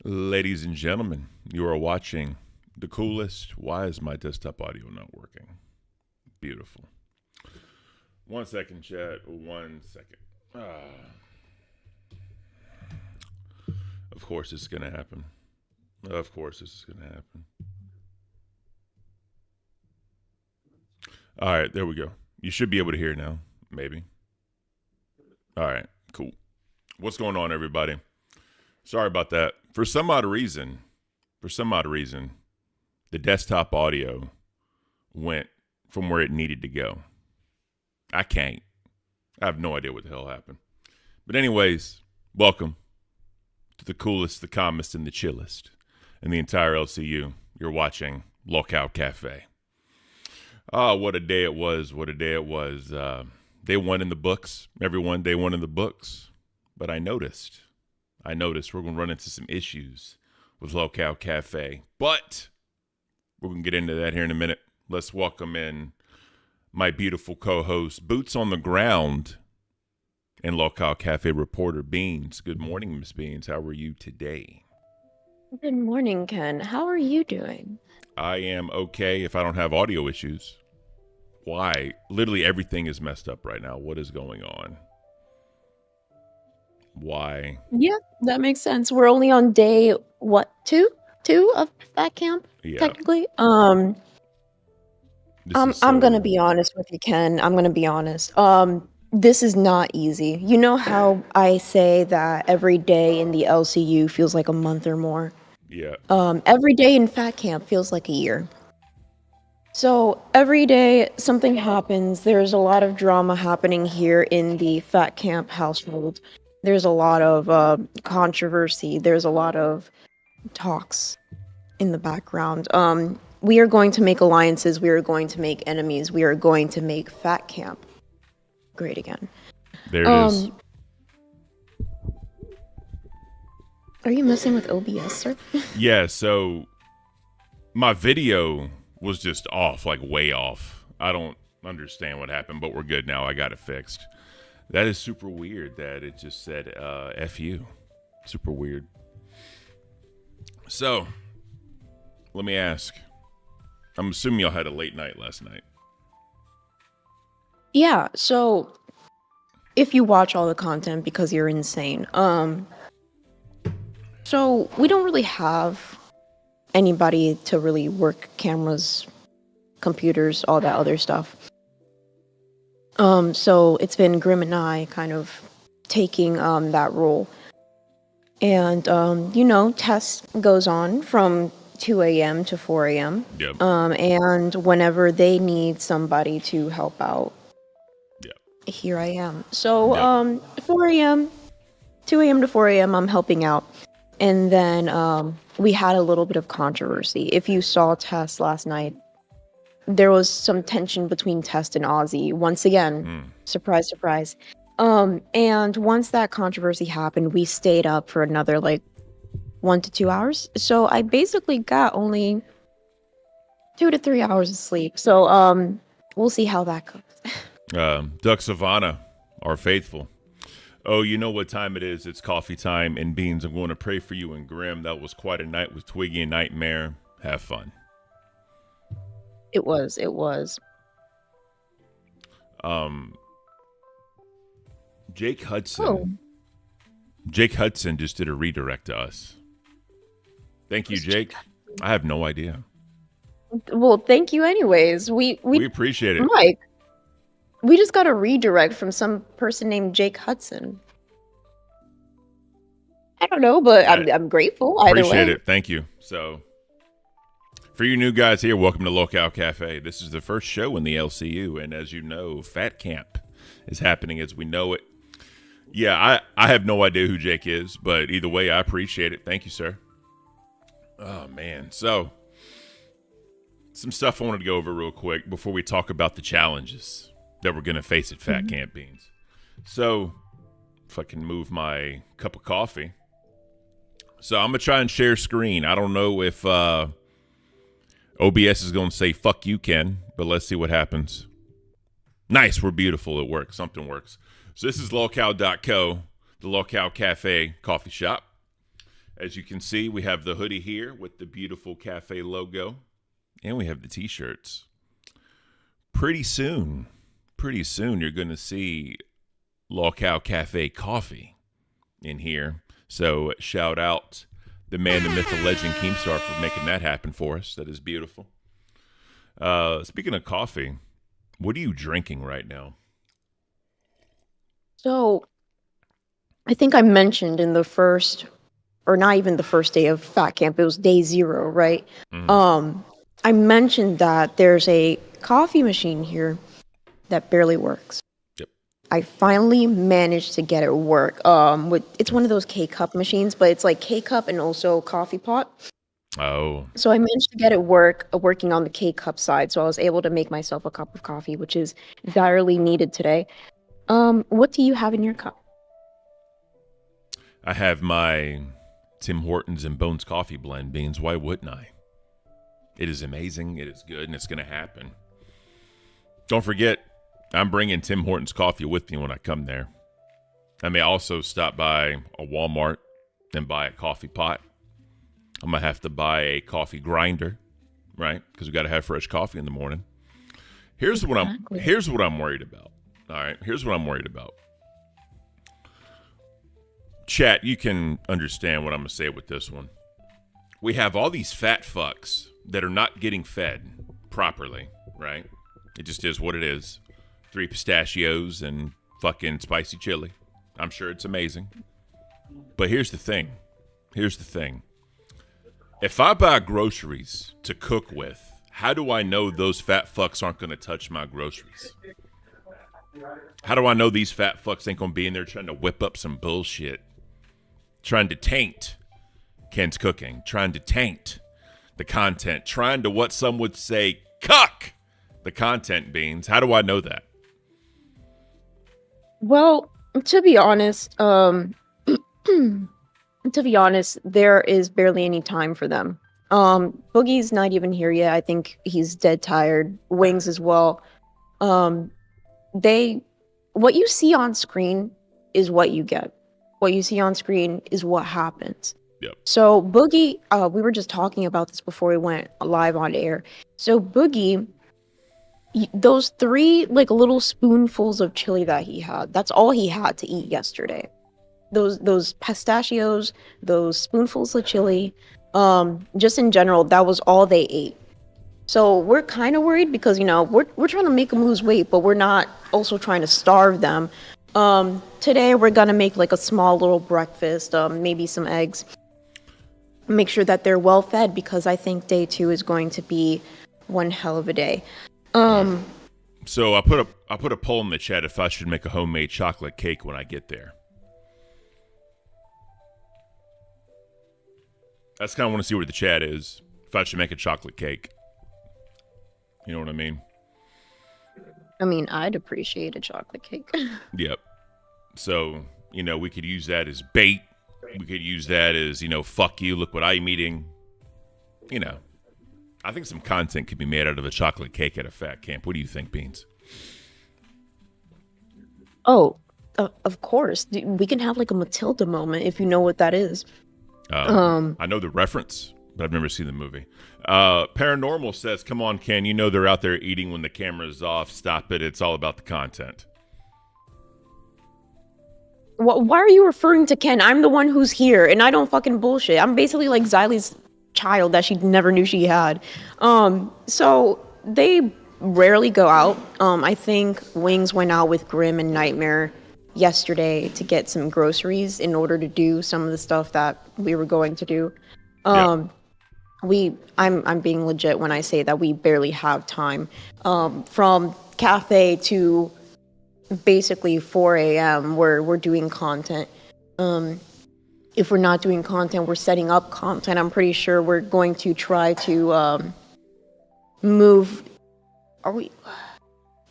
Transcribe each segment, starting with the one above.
Ladies and gentlemen, you are watching the coolest. Why is my desktop audio not working? Beautiful. 1 second, chat. 1 second. Of course, this is going to happen. Of course, this is going to happen. All right, there we go. You should be able to hear now, maybe. All right, cool. What's going on, everybody? Sorry about that. For some odd reason, the desktop audio went from where it needed to go. I have no idea what the hell happened. But anyways, welcome to the coolest, the calmest, and the chillest in the entire LCU. You're watching Lockout Cafe. Oh, what a day it was. What a day it was. Day one in the books. Everyone, day one in the books. But I noticed we're going to run into some issues with Lockout Cafe. But we're going to get into that here in a minute. Let's welcome in my beautiful co-host, Boots on the Ground, and Lockout Cafe reporter, Beans. Good morning, Miss Beans. How are you today? Good morning, Ken. How are you doing? I am okay if I don't have audio issues. Why? Literally everything is messed up right now. What is going on? Why? Yeah, that makes sense. We're only on day, what, two of that camp, Yeah. technically? I'm gonna be honest with you, Ken. I'm gonna be honest. This is not easy. You know how I say that every day in the LCU feels like a month or more? Yeah. Every day in Fat Camp feels like a year. So every day something happens. There's a lot of drama happening here in the Fat Camp household. There's a lot of controversy. There's a lot of talks in the background. We are going to make alliances. We are going to make enemies. We are going to make Fat Camp great again. There it is. Are you messing with OBS, sir? Yeah, so my video was just off, like way off. I don't understand what happened, but we're good now. I got it fixed. That is super weird that it just said F you. Super weird. So, let me ask. I'm assuming y'all had a late night last night. Yeah, so if you watch all the content because you're insane. So we don't really have anybody to really work cameras, computers, all that other stuff. So it's been Grim and I kind of taking that role. And test goes on from 2 a.m. to 4 a.m. Yep. And whenever they need somebody to help out, here I am. So 4 a.m., 2 a.m. to 4 a.m. I'm helping out. And then we had a little bit of controversy. If you saw Test last night, there was some tension between Test and Ozzy. Once again, surprise, surprise. And once that controversy happened, we stayed up for another 1 to 2 hours. So I basically got only 2 to 3 hours of sleep. So we'll see how that goes. Duck Savannah, our faithful. Oh, you know what time it is. It's coffee time. And Beans, I'm going to pray for you and Grim. That was quite a night with Twiggy and Nightmare. Have fun. It was. Jake Hudson. Oh. Jake Hudson just did a redirect to us. Thank you, Jake. I have no idea. Well, thank you anyways. We appreciate it. Mike, we just got a redirect from some person named Jake Hudson. I don't know, but I'm grateful either way. Appreciate it. Thank you. So, for you new guys here, welcome to Lockout Cafe. This is the first show in the LCU, and as you know, Fat Camp is happening as we know it. Yeah, I have no idea who Jake is, but either way, I appreciate it. Thank you, sir. Oh, man. So, some stuff I wanted to go over real quick before we talk about the challenges that we're going to face at Fat Camp Beans. So, if I can move my cup of coffee. So, I'm going to try and share screen. I don't know if OBS is going to say, fuck you, Ken, but let's see what happens. Nice. We're beautiful. It works. Something works. So, this is lockout.co, the Lockout Cafe coffee shop. As you can see, we have the hoodie here with the beautiful cafe logo, and we have the t-shirts. Pretty soon, you're going to see Lawcow Cafe coffee in here. So shout out the man, the myth, the legend, Keemstar, for making that happen for us. That is beautiful. Speaking of coffee, what are you drinking right now? So I think I mentioned in the first, or not even the first day of Fat Camp, it was day 0, right? Mm-hmm. I mentioned that there's a coffee machine here that barely works. Yep. I finally managed to get it work. It's one of those K-cup machines, but it's like K-cup and also coffee pot. Oh. So I managed to get it working on the K-cup side. So I was able to make myself a cup of coffee, which is direly needed today. What do you have in your cup? I have my Tim Hortons and Bones coffee blend beans. Why wouldn't I? It is amazing. It is good, and it's going to happen. Don't forget, I'm bringing Tim Hortons coffee with me when I come there. I may also stop by a Walmart and buy a coffee pot. I'm going to have to buy a coffee grinder, right? Because we got to have fresh coffee in the morning. Here's what I'm worried about. All right, here's what I'm worried about. Chat, you can understand what I'm going to say with this one. We have all these fat fucks that are not getting fed properly, right? It just is what it is. 3 pistachios and fucking spicy chili. I'm sure it's amazing. But here's the thing. If I buy groceries to cook with, how do I know those fat fucks aren't going to touch my groceries? How do I know these fat fucks ain't going to be in there trying to whip up some bullshit? Trying to taint Ken's cooking. Trying to taint the content. Trying to, what some would say, cuck the content, Beans. How do I know that? Well, to be honest, there is barely any time for them. Boogie's not even here yet. I think he's dead tired. Wings as well. What you see on screen is what you get. What you see on screen is what happens. Yep. So Boogie, we were just talking about this before we went live on air. So Boogie, those 3 like little spoonfuls of chili that he had, that's all he had to eat yesterday. Those pistachios, those spoonfuls of chili, just in general, that was all they ate. So we're kind of worried because, we're trying to make them lose weight, but we're not also trying to starve them. Today we're gonna make like a small little breakfast, maybe some eggs. Make sure that they're well fed because I think day 2 is going to be one hell of a day. So I put a poll in the chat if I should make a homemade chocolate cake when I get there. I just kind of want to see where the chat is. If I should make a chocolate cake. You know what I mean? I mean, I'd appreciate a chocolate cake. Yep. So, we could use that as bait. We could use that as, fuck you, look what I'm eating. I think some content could be made out of a chocolate cake at a fat camp. What do you think, Beans? Oh, of course. We can have like a Matilda moment if you know what that is. I know the reference, but I've never seen the movie. Paranormal says, come on, Ken, they're out there eating when the camera's off. Stop it. It's all about the content. Why are you referring to Ken? I'm the one who's here, and I don't fucking bullshit. I'm basically like Xylie's child that she never knew she had. So they rarely go out. I think Wings went out with Grim and Nightmare yesterday to get some groceries in order to do some of the stuff that we were going to do. I'm being legit when I say that we barely have time. From cafe to basically 4 a.m. we're doing content. If we're not doing content, we're setting up content. I'm pretty sure we're going to try to move.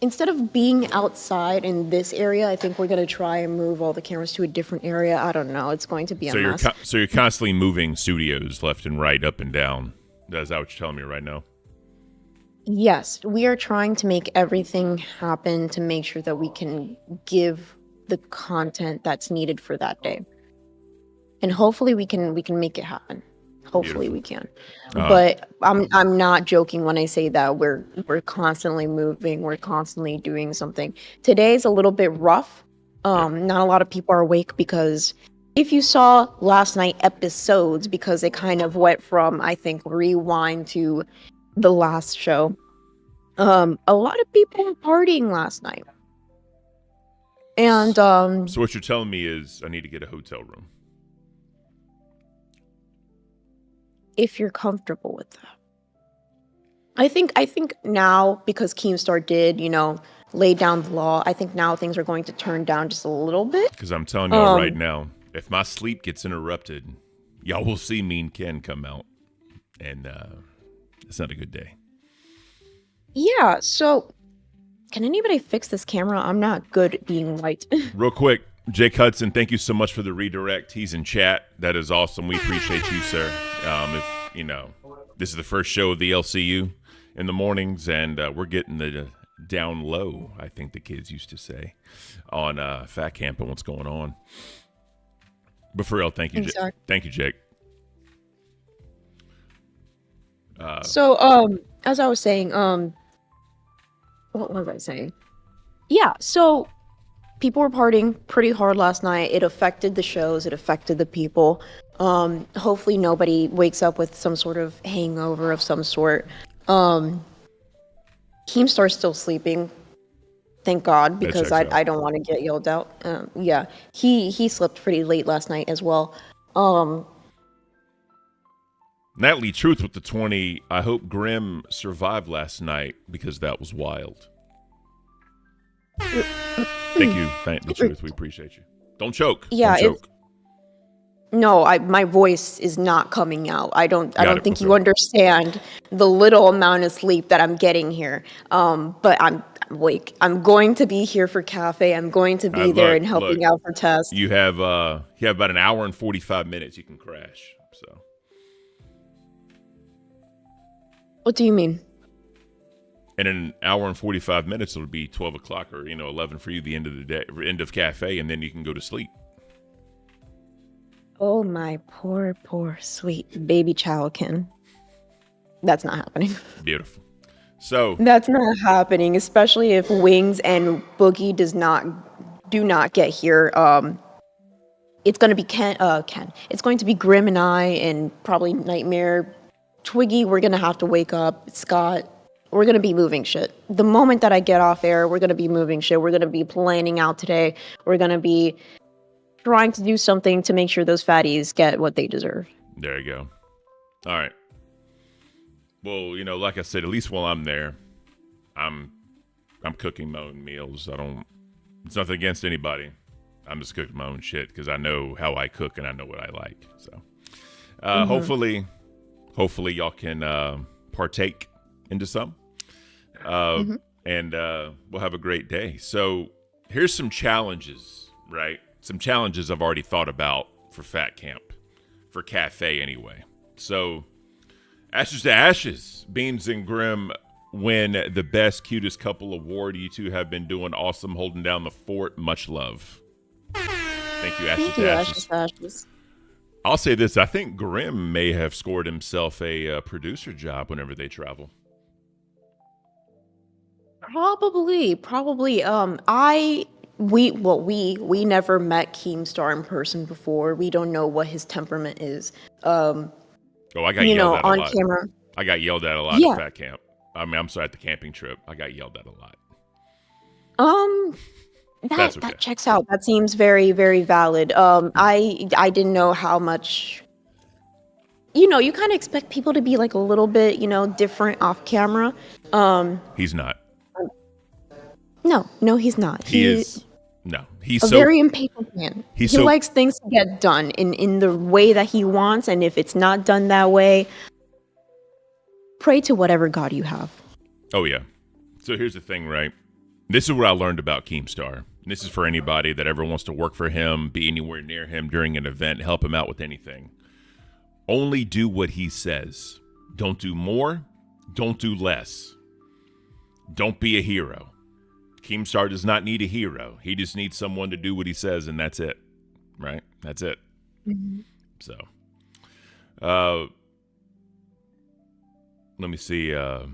Instead of being outside in this area, I think we're going to try and move all the cameras to a different area. I don't know. It's going to be a mess. So you're constantly moving studios left and right, up and down. Is that what you're telling me right now? Yes, we are trying to make everything happen to make sure that we can give the content that's needed for that day. and hopefully we can make it happen. Hopefully Beautiful. we can. But I'm not joking when I say that we're constantly moving, we're constantly doing something. Today's a little bit rough. Not a lot of people are awake because if you saw last night episodes, because it kind of went from, I think, rewind to the last show. A lot of people were partying last night. And so what you're telling me is I need to get a hotel room. If you're comfortable with that. I think now, because Keemstar did, lay down the law, I think now things are going to turn down just a little bit. Because I'm telling y'all right now, if my sleep gets interrupted, y'all will see Mean Ken come out. And it's not a good day. Yeah, so can anybody fix this camera? I'm not good at being white. Real quick, Jake Hudson, thank you so much for the redirect. He's in chat. That is awesome. We appreciate you, sir. This is the first show of the LCU in the mornings, and we're getting the down low, I think the kids used to say, on Fat Camp and what's going on. But for real, thank you, Jake. Thank you, Jake. So, as I was saying, what was I saying? Yeah, so people were partying pretty hard last night. It affected the shows. It affected the people. Hopefully nobody wakes up with some sort of hangover of some sort. Keemstar's still sleeping. Thank God, because I don't want to get yelled out. Yeah, he slept pretty late last night as well. Natalie Truth with the 20. I hope Grim survived last night because that was wild. Thank you, the Truth. We appreciate you. Don't choke. Yeah, don't choke. No, my voice is not coming out. I don't think you understand the little amount of sleep that I'm getting here. But I'm awake. I'm going to be here for Cafe. I'm going to be there and helping out for Tess. You have about an hour and 45 minutes. You can crash. So. What do you mean? In an hour and 45 minutes, it'll be 12 o'clock or 11 for you, the end of the day, end of Cafe, and then you can go to sleep. Oh, my poor, sweet baby childkin. That's not happening. Beautiful. So that's not happening, especially if Wings and Boogie do not get here. It's going to be Ken. It's going to be Grim and I, and probably Nightmare. Twiggy, we're going to have to wake up. Scott, we're going to be moving shit. The moment that I get off air, we're going to be moving shit. We're going to be planning out today. We're going to be trying to do something to make sure those fatties get what they deserve. There you go. All right. Well, like I said, at least while I'm there, I'm cooking my own meals. It's nothing against anybody. I'm just cooking my own shit because I know how I cook and I know what I like. So hopefully y'all can partake into some. And we'll have a great day. So here's some challenges, right? Some challenges I've already thought about for Fat Camp, for Cafe anyway. So Ashes to Ashes, Beans and Grim win the Best Cutest Couple Award. You two have been doing awesome, holding down the fort. Much love. Thank you, Ashes to Ashes. I'll say this. I think Grim may have scored himself a producer job whenever they travel. Probably. We never met Keemstar in person before. We don't know what his temperament is. I got yelled at a lot. On camera. I got yelled at a lot at Fat Camp. I'm sorry, at the camping trip. I got yelled at a lot. That checks out. That seems very, very valid. I didn't know how much. You kind of expect people to be like a little bit, different off camera. He's not. No, he's not. He is. No, he's a very impatient man. He so likes things to get done in the way that he wants, and if it's not done that way, pray to whatever God you have. Oh yeah. So here's the thing, right? This is what I learned about Keemstar. This is for anybody that ever wants to work for him, be anywhere near him during an event, help him out with anything. Only do what he says. Don't do more. Don't do less. Don't be a hero. Keemstar does not need a hero. He just needs someone to do what he says, and that's it. Right? That's it. Mm-hmm. So, let me see. Buff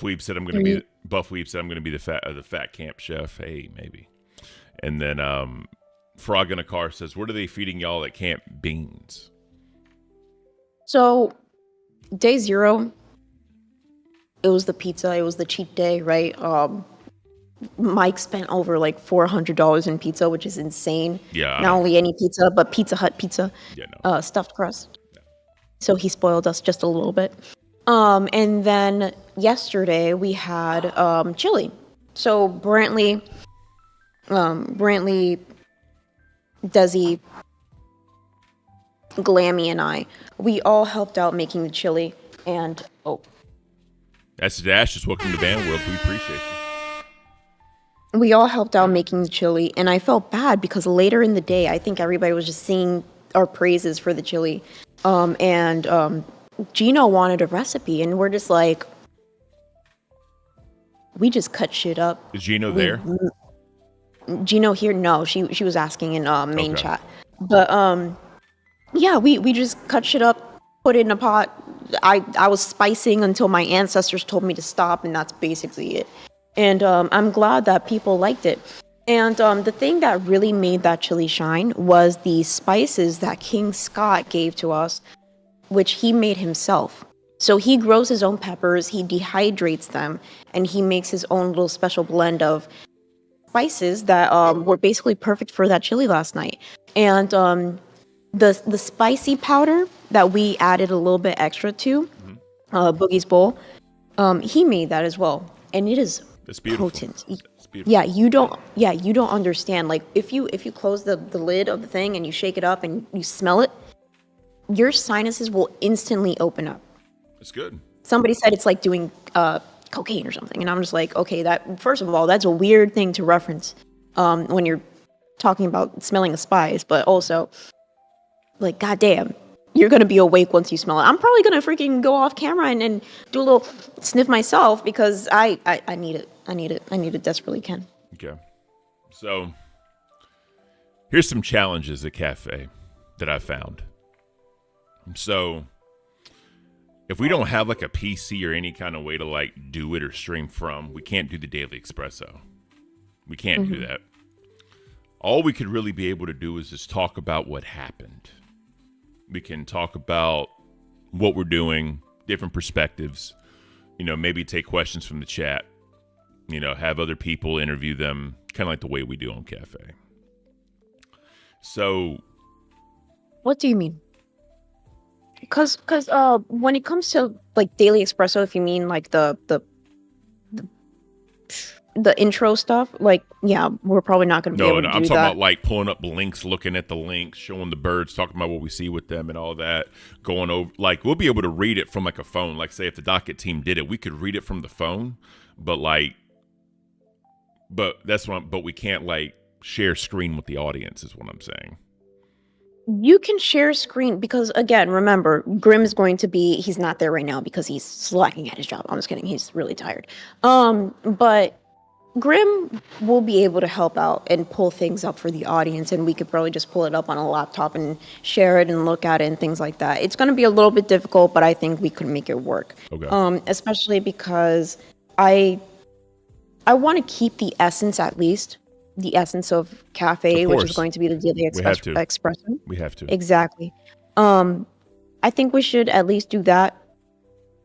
Weeb said I'm going to be the fat camp chef. Hey, maybe. And then Frog in a Car says, "What are they feeding y'all at camp? Beans." So, day 0, it was the pizza. It was the cheat day, right? Mike spent over like $400 in pizza, which is insane. Yeah. Not only any pizza, but Pizza Hut pizza. Yeah, no. Stuffed crust. Yeah. So he spoiled us just a little bit. And then yesterday we had chili. So Brantley, Desi, Glammy, and I, we all helped out making the chili. And that's Dash. Just welcome to Band World. We appreciate you. We all helped out making the chili, and I felt bad because later in the day, I think everybody was just singing our praises for the chili. And Gino wanted a recipe, and we're just like, we just cut shit up. Is Gino there? Gino here? No, she was asking in main chat. But yeah, we just cut shit up, put it in a pot. I was spicing until my ancestors told me to stop, and that's basically it. And I'm glad that people liked it. And the thing that really made that chili shine was the spices that King Scott gave to us, which he made himself. So he grows his own peppers, he dehydrates them, and he makes his own little special blend of spices that were basically perfect for that chili last night. And the spicy powder that we added a little bit extra to, Boogie's Bowl, he made that as well. And it is potent. Yeah, you don't understand. Like if you close the lid of the thing and you shake it up and you smell it, your sinuses will instantly open up. It's good. Somebody said it's like doing cocaine or something, and I'm just like, okay, that first of all, that's a weird thing to reference when you're talking about smelling a spice, but also like, goddamn, you're gonna be awake once you smell it. I'm probably gonna freaking go off camera and do a little sniff myself because I need it. I need it desperately, Ken. Okay. So here's some challenges at Cafe that I found. So if we don't have like a PC or any kind of way to like do it or stream from, we can't do the Daily Espresso. We can't do that. All we could really be able to do is just talk about what happened. We can talk about what we're doing, different perspectives, maybe take questions from the chat, have other people interview them, kind of like the way we do on Cafe. So. What do you mean? Because when it comes to like Daily Espresso, if you mean like the intro stuff, like, yeah, we're probably not going to be able to do that. No, I'm talking about like pulling up links, looking at the links, showing the birds, talking about what we see with them and all that, going over, like, we'll be able to read it from like a phone. Like, say if the docket team did it, we could read it from the phone, but we can't like share screen with the audience is what I'm saying. You can share screen because, again, remember, Grim is going to be, he's not there right now because he's slacking at his job. I'm just kidding. He's really tired. But Grim will be able to help out and pull things up for the audience, and we could probably just pull it up on a laptop and share it and look at it and things like that. It's going to be a little bit difficult, but I think we could make it work. Okay. Especially because I want to keep the essence, at least, the essence of Cafe, which is going to be the Daily Espresso. We have to. Exactly. I think we should at least do that.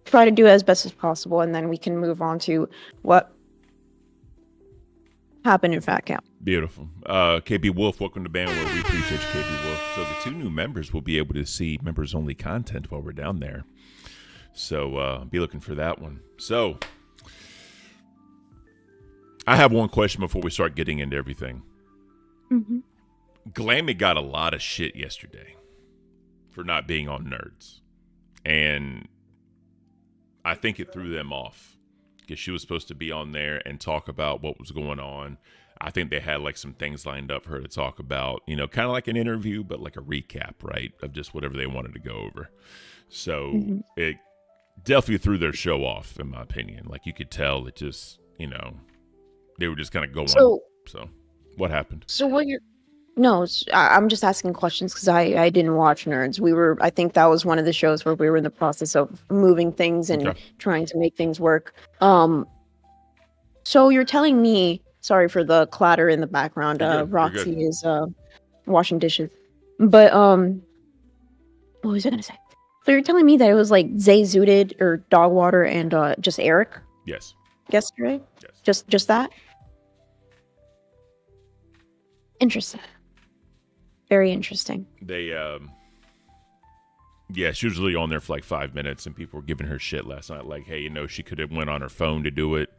Try to do it as best as possible, and then we can move on to what happened in Fat Camp. Beautiful. KB Wolf, welcome to Band World. We appreciate you, KB Wolf. So the 2 new members will be able to see members-only content while we're down there. So be looking for that one. So I have one question before we start getting into everything. Glammy got a lot of shit yesterday for not being on Nerds. And I think it threw them off because she was supposed to be on there and talk about what was going on. I think they had like some things lined up for her to talk about, kind of like an interview, but like a recap, right, of just whatever they wanted to go over. So it definitely threw their show off, in my opinion. Like you could tell it just, they were just kind of going. So what happened? So what No, I'm just asking questions because I didn't watch Nerds. I think that was one of the shows where we were in the process of moving things and trying to make things work. So you're telling me, sorry for the clatter in the background, Roxy is washing dishes. But what was I gonna say? So you're telling me that it was like Zay Zooted or Dog Water and just Eric? Yes. Yesterday? Yes. Just that? Interesting. Very interesting. They yeah, she was really on there for like 5 minutes, and people were giving her shit last night, like, hey, she could have went on her phone to do it.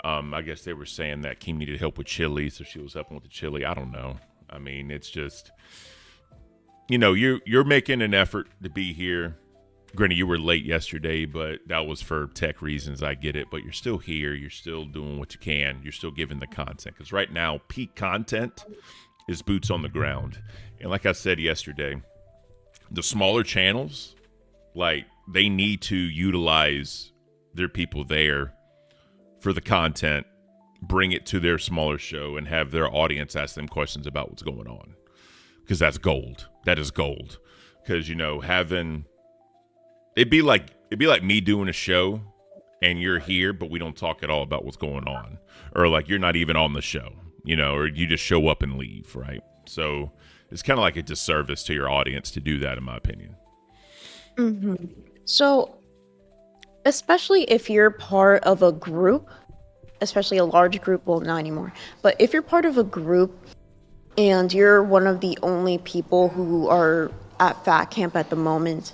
I guess they were saying that Keem needed help with chili, so she was helping with the chili. I don't know. I mean, it's just, you're making an effort to be here. Granted, you were late yesterday, but that was for tech reasons. I get it, but you're still here. You're still doing what you can. You're still giving the content, because right now, peak content is boots on the ground. And like I said yesterday, the smaller channels, like, they need to utilize their people there for the content, bring it to their smaller show, and have their audience ask them questions about what's going on, because that's gold. That is gold. Because having it'd be like me doing a show and you're here, but we don't talk at all about what's going on, or like you're not even on the show, or you just show up and leave, right? So it's kind of like a disservice to your audience to do that, in my opinion. Mm-hmm. So, especially if you're part of a group, especially a large group, well, not anymore, but if you're part of a group and you're one of the only people who are at Fat Camp at the moment,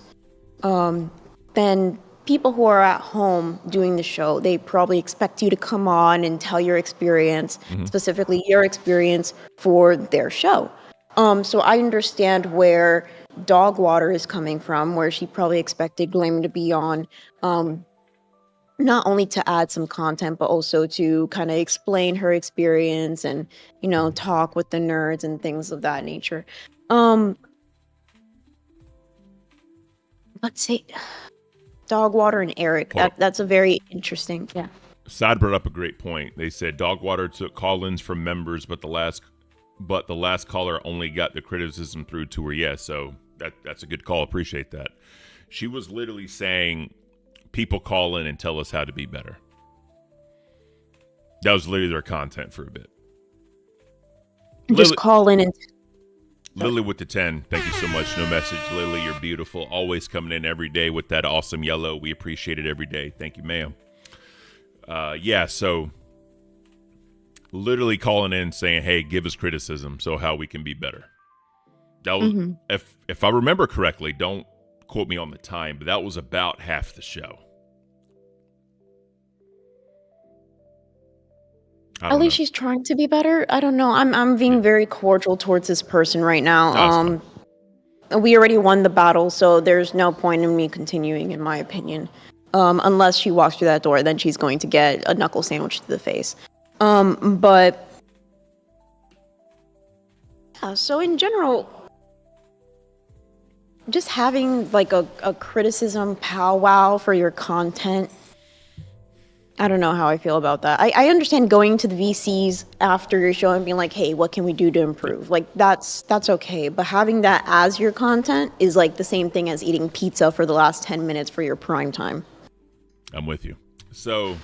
then people who are at home doing the show, they probably expect you to come on and tell your experience, specifically your experience for their show. So I understand where Dog Water is coming from, where she probably expected Glammy to be on, not only to add some content, but also to kind of explain her experience and, talk with the nerds and things of that nature. Let's say Dog Water and Eric. That's a very interesting. Yeah. Side brought up a great point. They said Dog Water took call-ins from members, but the last caller only got the criticism through to her. Yeah, so that's a good call. Appreciate that. She was literally saying, people call in and tell us how to be better. That was literally their content for a bit. Just call in and... Lily with the 10. Thank you so much. No message. Lily, you're beautiful. Always coming in every day with that awesome yellow. We appreciate it every day. Thank you, ma'am. Yeah, so literally calling in saying, hey, give us criticism so how we can be better. That was, if I remember correctly, don't quote me on the time, but that was about half the show. At least she's trying to be better. I don't know. I'm being very cordial towards this person right now. We already won the battle, so there's no point in me continuing, in my opinion. Unless she walks through that door, then she's going to get a knuckle sandwich to the face. But yeah, so in general, just having like a criticism powwow for your content, I don't know how I feel about that. I understand going to the VCs after your show and being like, hey, what can we do to improve? Like, that's okay. But having that as your content is like the same thing as eating pizza for the last 10 minutes for your prime time. I'm with you. So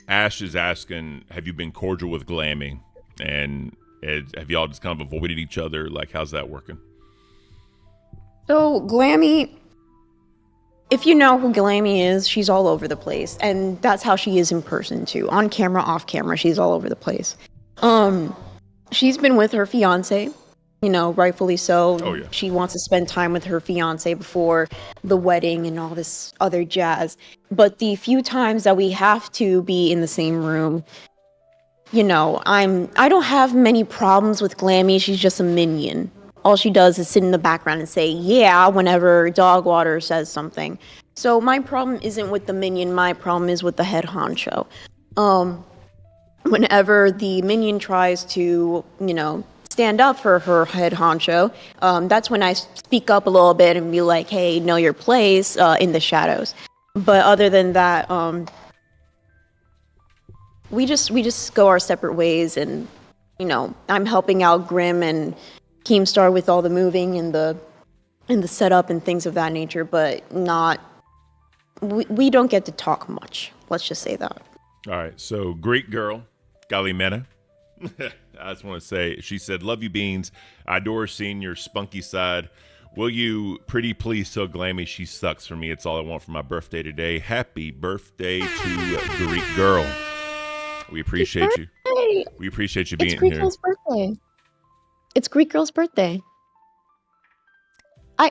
Ash is asking, have you been cordial with Glammy? And have y'all just kind of avoided each other? Like, how's that working? So Glammy... If you know who Glammy is, she's all over the place. And that's how she is in person, too. On camera, off camera, she's all over the place. She's been with her fiancé, rightfully so. Oh, yeah. She wants to spend time with her fiancé before the wedding and all this other jazz. But the few times that we have to be in the same room, I don't have many problems with Glammy. She's just a minion. All she does is sit in the background and say, yeah, whenever Dog Water says something. So my problem isn't with the minion. My problem is with the head honcho. Whenever the minion tries to, stand up for her head honcho, that's when I speak up a little bit and be like, hey, know your place in the shadows. But other than that, we just go our separate ways, and I'm helping out Grim and Keemstar with all the moving and the setup and things of that nature, but not. We don't get to talk much. Let's just say that. All right. So Greek girl, Galimena. I just want to say, she said, "Love you, Beans. I adore seeing your spunky side. Will you pretty please tell Glammy she sucks for me? It's all I want for my birthday today. Happy birthday to Greek girl. We appreciate you. We appreciate you being it's Greek here. Girl's birthday. It's Greek Girl's birthday. I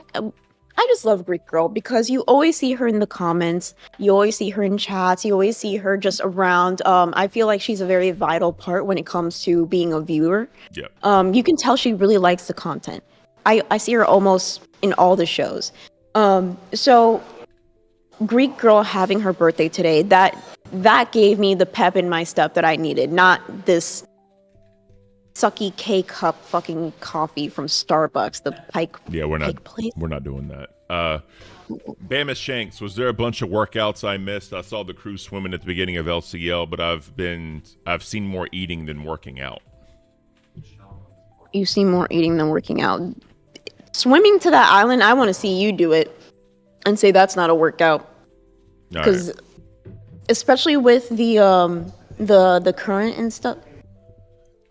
just love Greek Girl because you always see her in the comments, you always see her in chats, you always see her just around. I feel like she's a very vital part when it comes to being a viewer. Yeah. You can tell she really likes the content. I see her almost in all the shows. So Greek Girl having her birthday today, that gave me the pep in my step that I needed, not this sucky K-cup fucking coffee from Starbucks, the Pike. Yeah, we're place. not doing that. Bamus Shanks, was there a bunch of workouts I missed? I saw the crew swimming at the beginning of LCL, but I've seen more eating than working out. You see more eating than working out. Swimming to that island, I want to see you do it and say that's not a workout. Because especially with the current and stuff.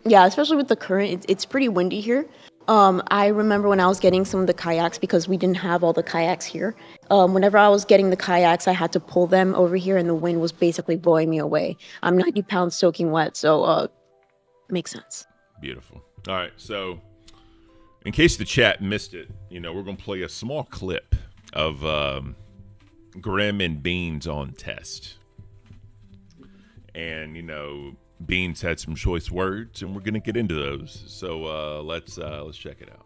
Yeah, especially with the current, it's pretty windy here. I remember when I was getting some of the kayaks, because we didn't have all the kayaks here. Whenever I was getting the kayaks, I had to pull them over here, and the wind was basically blowing me away. I'm 90 pounds soaking wet, so makes sense. Beautiful. All right, so in case the chat missed it, we're going to play a small clip of Grim and Beans on test. And, Beans had some choice words, and we're going to get into those. So let's check it out.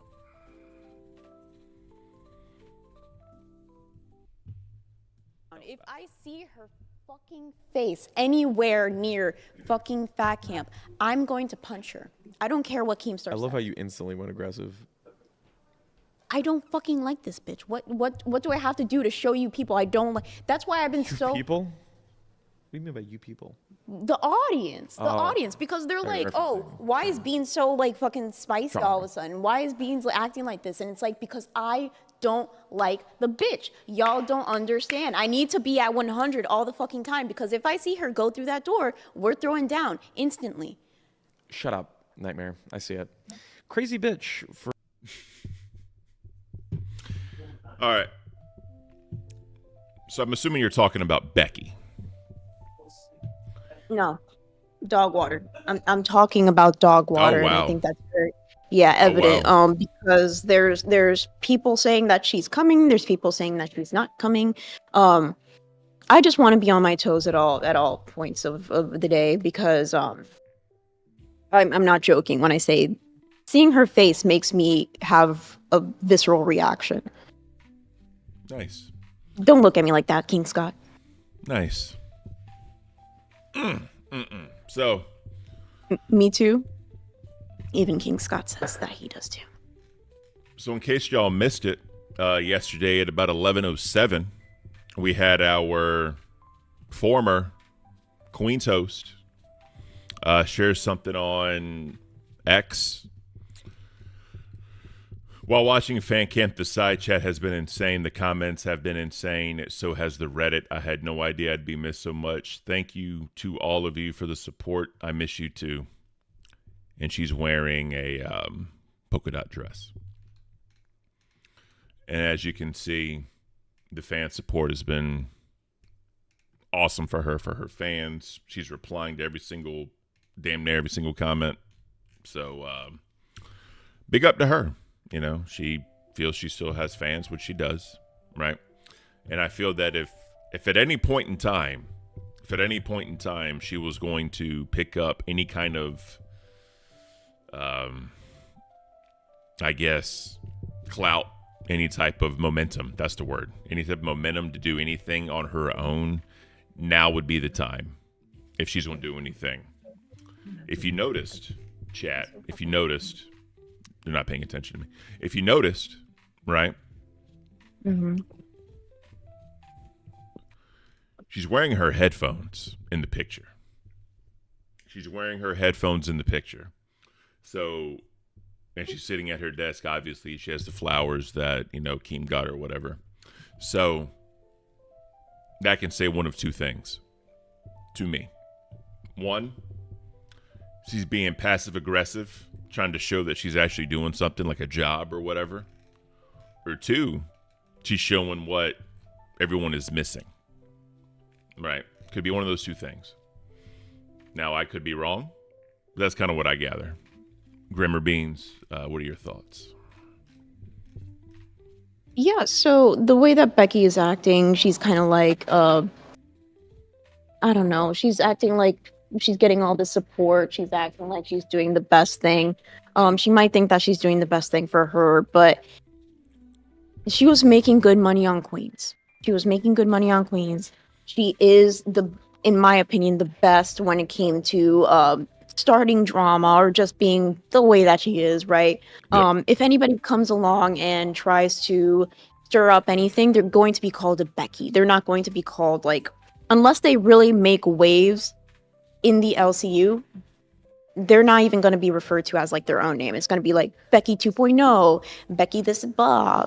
If I see her fucking face anywhere near fucking Fat Camp, I'm going to punch her. I don't care what Keemstar says. I love how you instantly went aggressive. I don't fucking like this bitch. What do I have to do to show you people I don't like? That's why I've been you people? What do you mean by you people? The audience, because they're like, oh, why is Beans so like fucking spicy all of a sudden? Why is Beans acting like this? And it's like, because I don't like the bitch. Y'all don't understand. I need to be at 100 all the fucking time, because if I see her go through that door, we're throwing down instantly. Shut up, Nightmare. I see it. Crazy bitch. All right. So I'm assuming you're talking about Becky. No, dog water. I'm talking about dog water, wow. And I think that's very evident. Wow. Because there's people saying that she's coming. There's people saying that she's not coming. I just want to be on my toes at all points of the day, because I'm not joking when I say seeing her face makes me have a visceral reaction. Nice. Don't look at me like that, King Scott. Nice. So. Me too. Even King Scott says that he does too. So in case y'all missed it, yesterday at about 11:07, we had our former Queen's host share something on X. While watching Fan Camp, the side chat has been insane. The comments have been insane. So has the Reddit. I had no idea I'd be missed so much. Thank you to all of you for the support. I miss you too. And she's wearing a polka dot dress. And as you can see, the fan support has been awesome for her fans. She's replying to damn near every single comment. So big up to her. She feels she still has fans, which she does, right? And I feel that if at any point in time she was going to pick up any kind of, I guess, clout, any type of momentum, that's the word, any type of momentum to do anything on her own, now would be the time if she's going to do anything. If you noticed, chat, they're not paying attention to me. If you noticed, right? Mm-hmm. She's wearing her headphones in the picture. So, and she's sitting at her desk. Obviously, she has the flowers that Keem got her, or whatever. So that can say one of two things to me. One, she's being passive aggressive, trying to show that she's actually doing something like a job or whatever. Or two, she's showing what everyone is missing. Right? Could be one of those two things. Now, I could be wrong, but that's kind of what I gather. Grimmer Beans, what are your thoughts? Yeah, so the way that Becky is acting, she's kind of like, I don't know, she's acting like she's getting all the support. She's acting like she's doing the best thing. She might think that she's doing the best thing for her, but she was making good money on Queens. She is in my opinion, the best when it came to starting drama or just being the way that she is, right? Yep. If anybody comes along and tries to stir up anything, they're going to be called a Becky. They're not going to be called, like, unless they really make waves in the LCU, they're not even going to be referred to as like their own name. It's going to be like Becky 2.0, Becky this blah,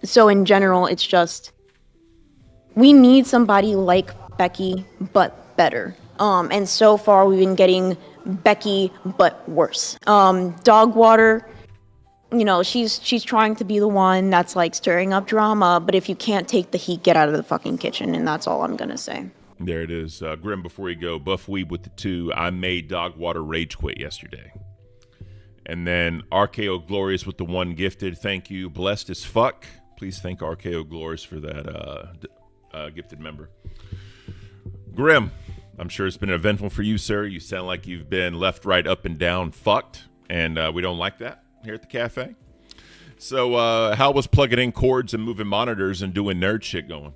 so in general, it's just we need somebody like Becky but better. And so far we've been getting Becky but worse. Dogwater, she's trying to be the one that's like stirring up drama, but if you can't take the heat, get out of the fucking kitchen, and that's all I'm gonna say. There it is. Grim, before you go, Buff Weeb with the 2. I made Dogwater rage quit yesterday. And then RKO Glorious with the 1 gifted. Thank you. Blessed as fuck. Please thank RKO Glorious for that gifted member. Grim, I'm sure it's been eventful for you, sir. You sound like you've been left, right, up, and down fucked. And we don't like that here at the cafe. So how was plugging in cords and moving monitors and doing nerd shit going?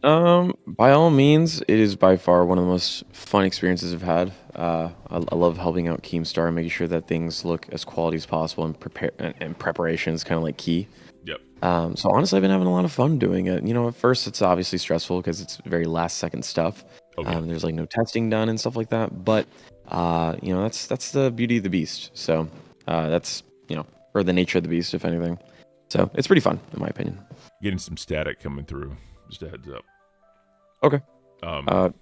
By all means, it is by far one of the most fun experiences I've had. I love helping out Keemstar and making sure that things look as quality as possible, and preparation is kind of like key. Yep. So honestly, I've been having a lot of fun doing it. At first it's obviously stressful because it's very last second stuff. Okay. There's like no testing done and stuff like that. But that's the beauty of the beast. So that's or the nature of the beast, if anything. So it's pretty fun, in my opinion. Getting some static coming through. Just a heads up. Okay.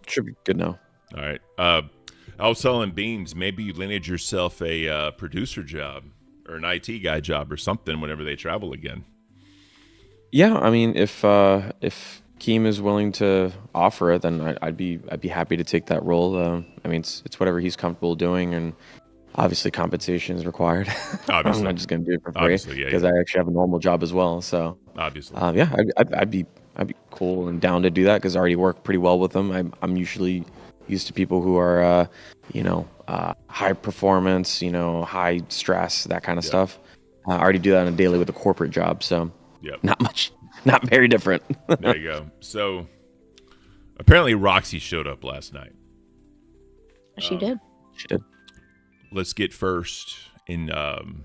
Should be good now. All right. I was telling Beans, maybe you landed yourself a producer job or an IT guy job or something whenever they travel again. Yeah, I mean, if Keem is willing to offer it, then I'd be happy to take that role. I mean, it's whatever he's comfortable doing, and obviously compensation is required. Obviously. I'm not just going to do it for free because I actually have a normal job as well. So obviously, yeah, I'd be cool and down to do that because I already work pretty well with them. I'm usually used to people who are high performance, high stress, that kind of stuff. I already do that on a daily with a corporate job, so not very different. There you go. So apparently Roxy showed up last night. She did. Let's get first interactions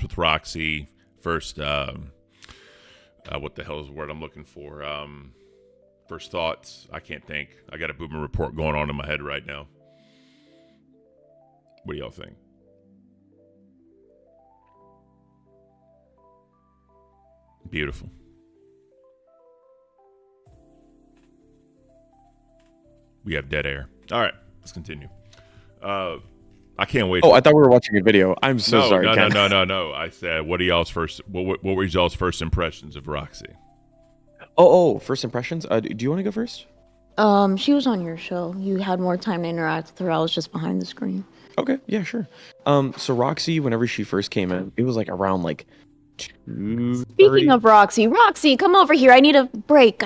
with Roxy. First, what the hell is the word I'm looking for? First thoughts. I can't think. I got a booming report going on in my head right now. What do y'all think? Beautiful. We have dead air. All right, let's continue. I can't wait. Oh, I thought we were watching a video. I'm so sorry. No. I said, what were y'all's first impressions of Roxy? Oh, first impressions. Do you want to go first? She was on your show. You had more time to interact with her. I was just behind the screen. Okay, yeah, sure. So Roxy, whenever she first came in, it was like around like 2:30. Speaking of Roxy, come over here. I need a break.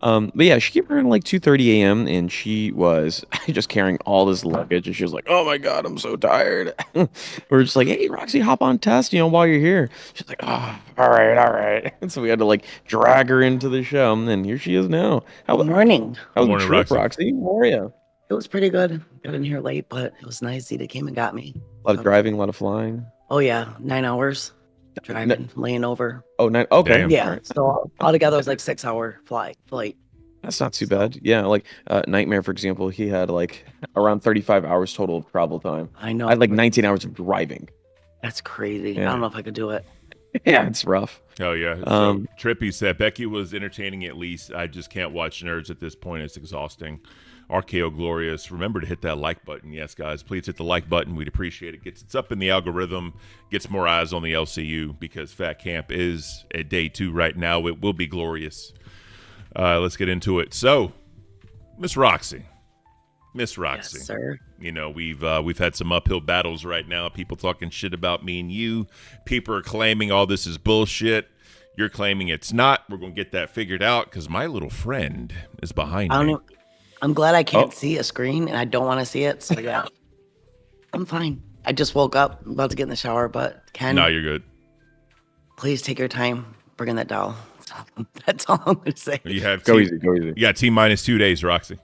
But yeah, she came around like 2:30 a.m. and she was just carrying all this luggage, and she was like, "Oh my god, I'm so tired." We're just like, "Hey, Roxy, hop on test, while you're here." She's like, "Oh, all right." And so we had to like drag her into the show, and here she is now. Good morning. How was Morning, the trip, Roxy? How are you? It was pretty good. Got in here late, but it was nice. They came and got me. A lot of driving, a lot of flying. Oh yeah, 9 hours. driving, laying over. Oh, okay. Damn. Yeah. Right. So altogether, it was like 6-hour flight. That's not too bad. Yeah, like Nightmare, for example, he had like around 35 hours total of travel time. I know. I had like 19 hours of driving. That's crazy. Yeah. I don't know if I could do it. Yeah, it's rough. Oh yeah. So Trippy said Becky was entertaining at least. I just can't watch nerds at this point. It's exhausting. RKO Glorious. Remember to hit that like button. Yes, guys, please hit the like button. We'd appreciate it. Gets up in the algorithm, gets more eyes on the LCU because Fat Camp is at day 2 right now. It will be glorious. Let's get into it. So, Miss Roxy. Yes, sir. You know, we've had some uphill battles right now. People talking shit about me and you. People are claiming all this is bullshit. You're claiming it's not. We're going to get that figured out because my little friend is behind me. I'm glad I can't see a screen, and I don't want to see it. So yeah, I'm fine. I just woke up, I'm about to get in the shower, but No, you're good. please take your time bringing that doll. That's all I'm gonna say. You have Go easy. You got T-minus 2 days, Roxy.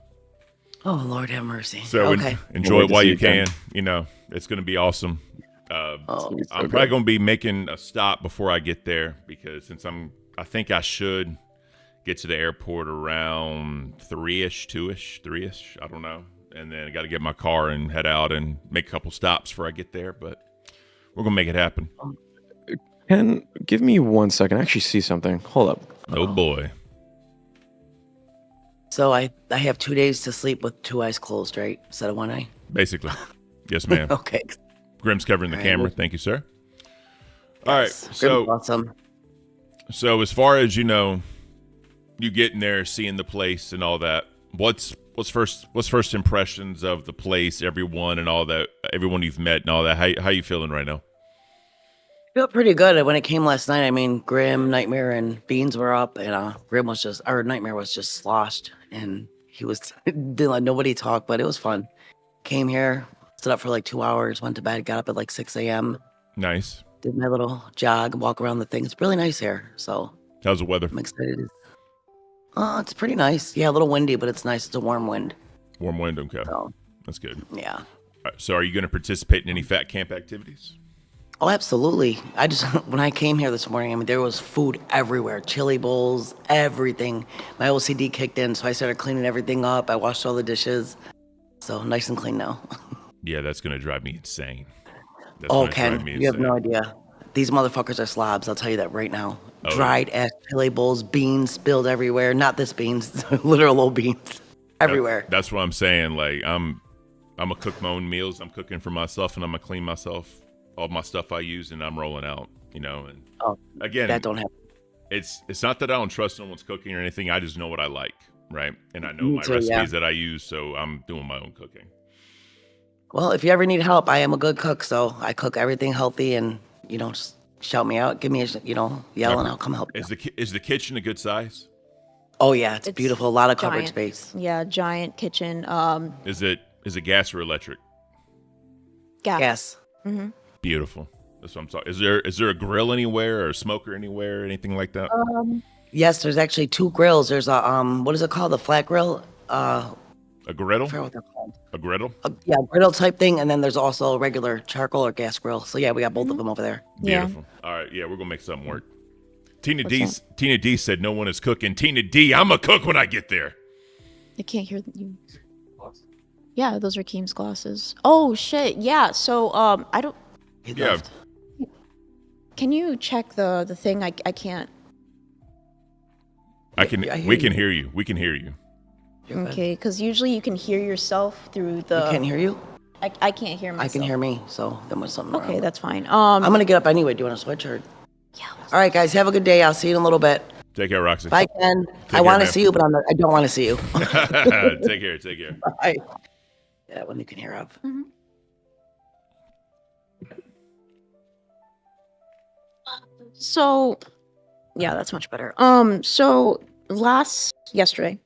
Oh Lord, have mercy. So okay, enjoy it while you can. again. You know, it's going to be awesome. Oh, I'm probably going to be making a stop before I get there because since I think I should get to the airport around 3-ish, 2-ish, 3-ish. I don't know. And then I got to get my car and head out and make a couple stops before I get there. But we're going to make it happen. Ken, give me 1 second. I actually see something. Hold up. Oh, boy. So I have 2 days to sleep with 2 eyes closed, right? Instead of 1 eye. Basically. Yes, ma'am. Okay. Grim's covering the All right. camera. Thank you, sir. All right. Grim's So, awesome. so as far as, you know, you getting there, seeing the place and all that, what's first impressions of the place, everyone and all that, everyone you've met and all that? How you feeling right now? Felt pretty good when it came last night. I mean, Grim, Nightmare, and Beans were up, and Nightmare was just sloshed, and he was didn't let nobody talk, but it was fun. Came here, stood up for like 2 hours, went to bed, got up at like 6 a.m. Nice. Did my little jog, walk around the thing. It's really nice here, so How's the weather? I'm excited. It's pretty nice. Yeah, a little windy, but it's nice. It's a warm wind. Warm wind, okay. So That's good. yeah. All right, so are you going to participate in any fat camp activities? Oh, absolutely. When I came here this morning, I mean, there was food everywhere, chili bowls, everything. My OCD kicked in, so I started cleaning everything up. I washed all the dishes. So nice and clean now. Yeah, that's going to drive me insane. Ken, you have no idea. These motherfuckers are slobs. I'll tell you that right now. Oh. Dried ass chili bowls, beans spilled everywhere. Not this beans, literal old beans everywhere. That's what I'm saying. Like I'm gonna cook my own meals. I'm cooking for myself, and I'm gonna clean myself. All my stuff I use, and I'm rolling out. You know, and again, that don't happen. It's not that I don't trust no one's cooking or anything. I just know what I like, right? And I know Me my too, recipes yeah. that I use, so I'm doing my own cooking. Well, if you ever need help, I am a good cook, so I cook everything healthy, and just shout me out, give me yell, and I'll come help you. Is the kitchen a good size? Oh yeah, it's beautiful. A lot of cupboard giant. space. Yeah, giant kitchen. Is it gas or electric? Gas. Yes. Mm-hmm. Beautiful. That's what I'm talking. Is there a grill anywhere or a smoker anywhere, anything like that? Yes, there's actually 2 grills. There's a what is it called? The flat grill. A griddle? I forgot what they're called. A griddle? Yeah, griddle type thing, and then there's also a regular charcoal or gas grill. So yeah, we got both of them over there. Yeah. Beautiful. All right, yeah, we're gonna make something work. Tina What's D said no one is cooking. Tina D, I'm a cook when I get there. I can't hear you. Yeah, those are Keem's glasses. Oh shit. Yeah. So I don't. He Yeah. left. Can you check the thing? I can't. I can. I hear We can you. hear you. We can hear you. You're good. Okay, because usually you can hear yourself through the. I can't hear you. I can't hear myself. I can hear me. So there was something Okay, wrong. that's fine. I'm gonna get up anyway. Do you want to switch or? Yeah. All right, guys. Have a good day. I'll see you in a little bit. Take care, Roxy. Bye, Ken. care, I want to man. see you, but I don't want to see you. Take care. Take care. Bye. Yeah, that one you can hear of. So, yeah, that's much better. So yesterday,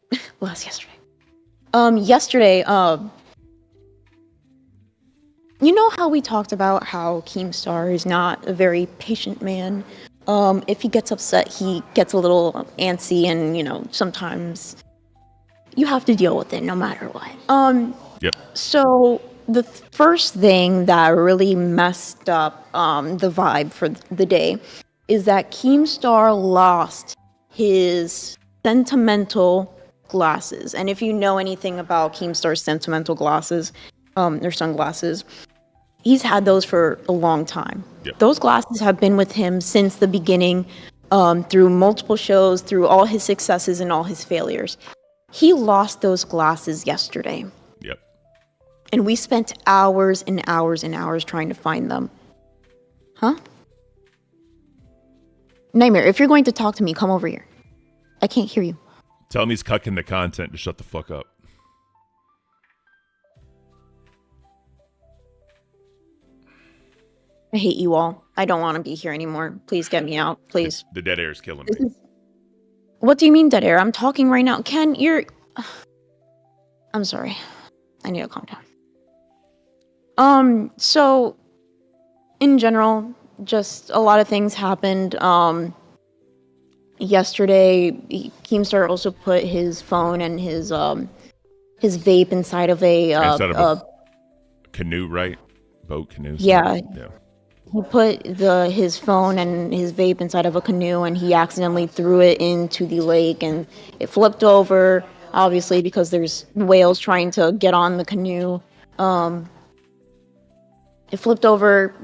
you know how we talked about how Keemstar is not a very patient man. If he gets upset, he gets a little antsy, and sometimes you have to deal with it no matter what. Yep. So the first thing that really messed up the vibe for the day is that Keemstar lost his sentimental glasses. And if you know anything about Keemstar's sentimental glasses, or sunglasses, he's had those for a long time. Yep. Those glasses have been with him since the beginning, through multiple shows, through all his successes and all his failures. He lost those glasses yesterday. Yep. And we spent hours and hours and hours trying to find them. Huh? Nightmare, if you're going to talk to me, come over here. I can't hear you. Tell him he's cucking the content to shut the fuck up. I hate you all. I don't want to be here anymore. Please get me out. Please. The dead air is killing me. What do you mean dead air? I'm talking right now. Ken, you're... I'm sorry. I need to calm down. So, in general, just a lot of things happened. Yesterday, Keemstar also put his phone and his vape inside of a canoe, right? Boat canoe. Yeah. Yeah. He put his phone and his vape inside of a canoe, and he accidentally threw it into the lake, and it flipped over, obviously, because there's whales trying to get on the canoe. It flipped over.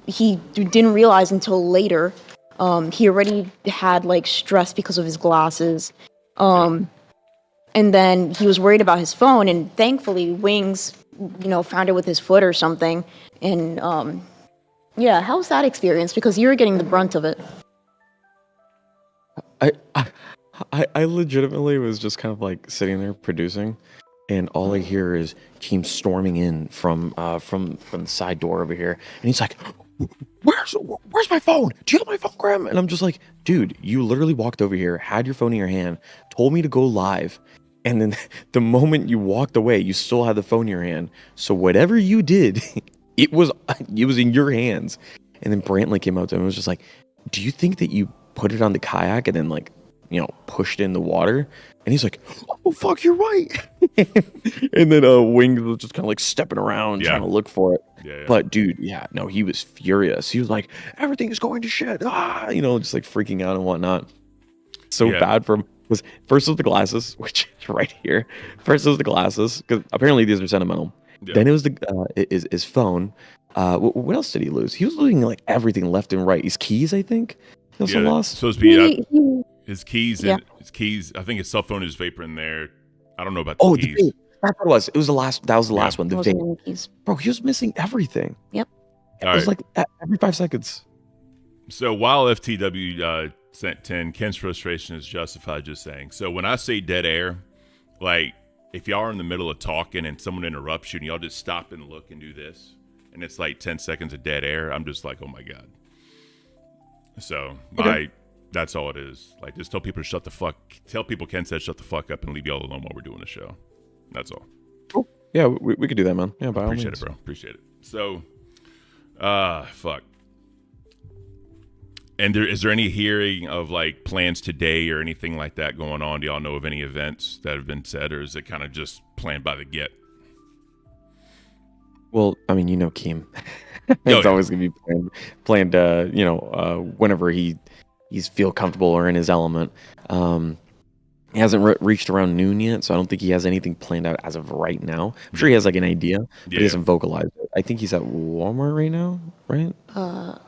He didn't realize until later. He already had, like, stress because of his glasses. And then he was worried about his phone, and thankfully, Wings, found it with his foot or something, and, yeah, how was that experience? Because you were getting the brunt of it. I legitimately was just kind of like sitting there producing, and all I hear is Keem storming in from the side door over here, and he's like, "Where's my phone? Do you have my phone, Graham?" And I'm just like, "Dude, you literally walked over here, had your phone in your hand, told me to go live, and then the moment you walked away, you still had the phone in your hand. So whatever you did." It was in your hands. And then Brantley came out to him and was just like, "Do you think that you put it on the kayak and then, like, pushed it in the water?" And he's like, "Oh, fuck, you're right." And then Wings was just kind of like stepping around trying to look for it. Yeah. But dude, he was furious. He was like, "Everything is going to shit." Just like freaking out and whatnot. So bad for him. First was the glasses, which is right here. First was the glasses, because apparently these are sentimental. Yeah. Then it was his phone. What else did he lose? He was losing like everything left and right. His keys, I think, he also lost. Supposed to be his keys and his keys. I think his cell phone is vapor in there. I don't know about the keys. The vape. That's what it was. It was the last. That was the last one. The vape. Keys. Bro, he was missing everything. Yep. It was like every 5 seconds. So while FTW sent 10, Ken's frustration is justified. Just saying. So when I say dead air, like, if y'all are in the middle of talking and someone interrupts you and y'all just stop and look and do this, and it's like 10 seconds of dead air, I'm just like, oh my God. So that's all it is. Like, just tell people Ken said shut the fuck up and leave y'all alone while we're doing the show. That's all. Cool. Yeah, we could do that, man. Yeah, by all means. Appreciate it, bro. Appreciate it. So, fuck. And is there any hearing of like plans today or anything like that going on? Do y'all know of any events that have been said, or is it kind of just planned by the get? Well, I mean, Keem. It's always gonna be planned. Whenever he's feel comfortable or in his element. He hasn't reached around noon yet, so I don't think he has anything planned out as of right now. I'm sure he has like an idea, but he hasn't vocalized it. I think he's at Walmart right now, right?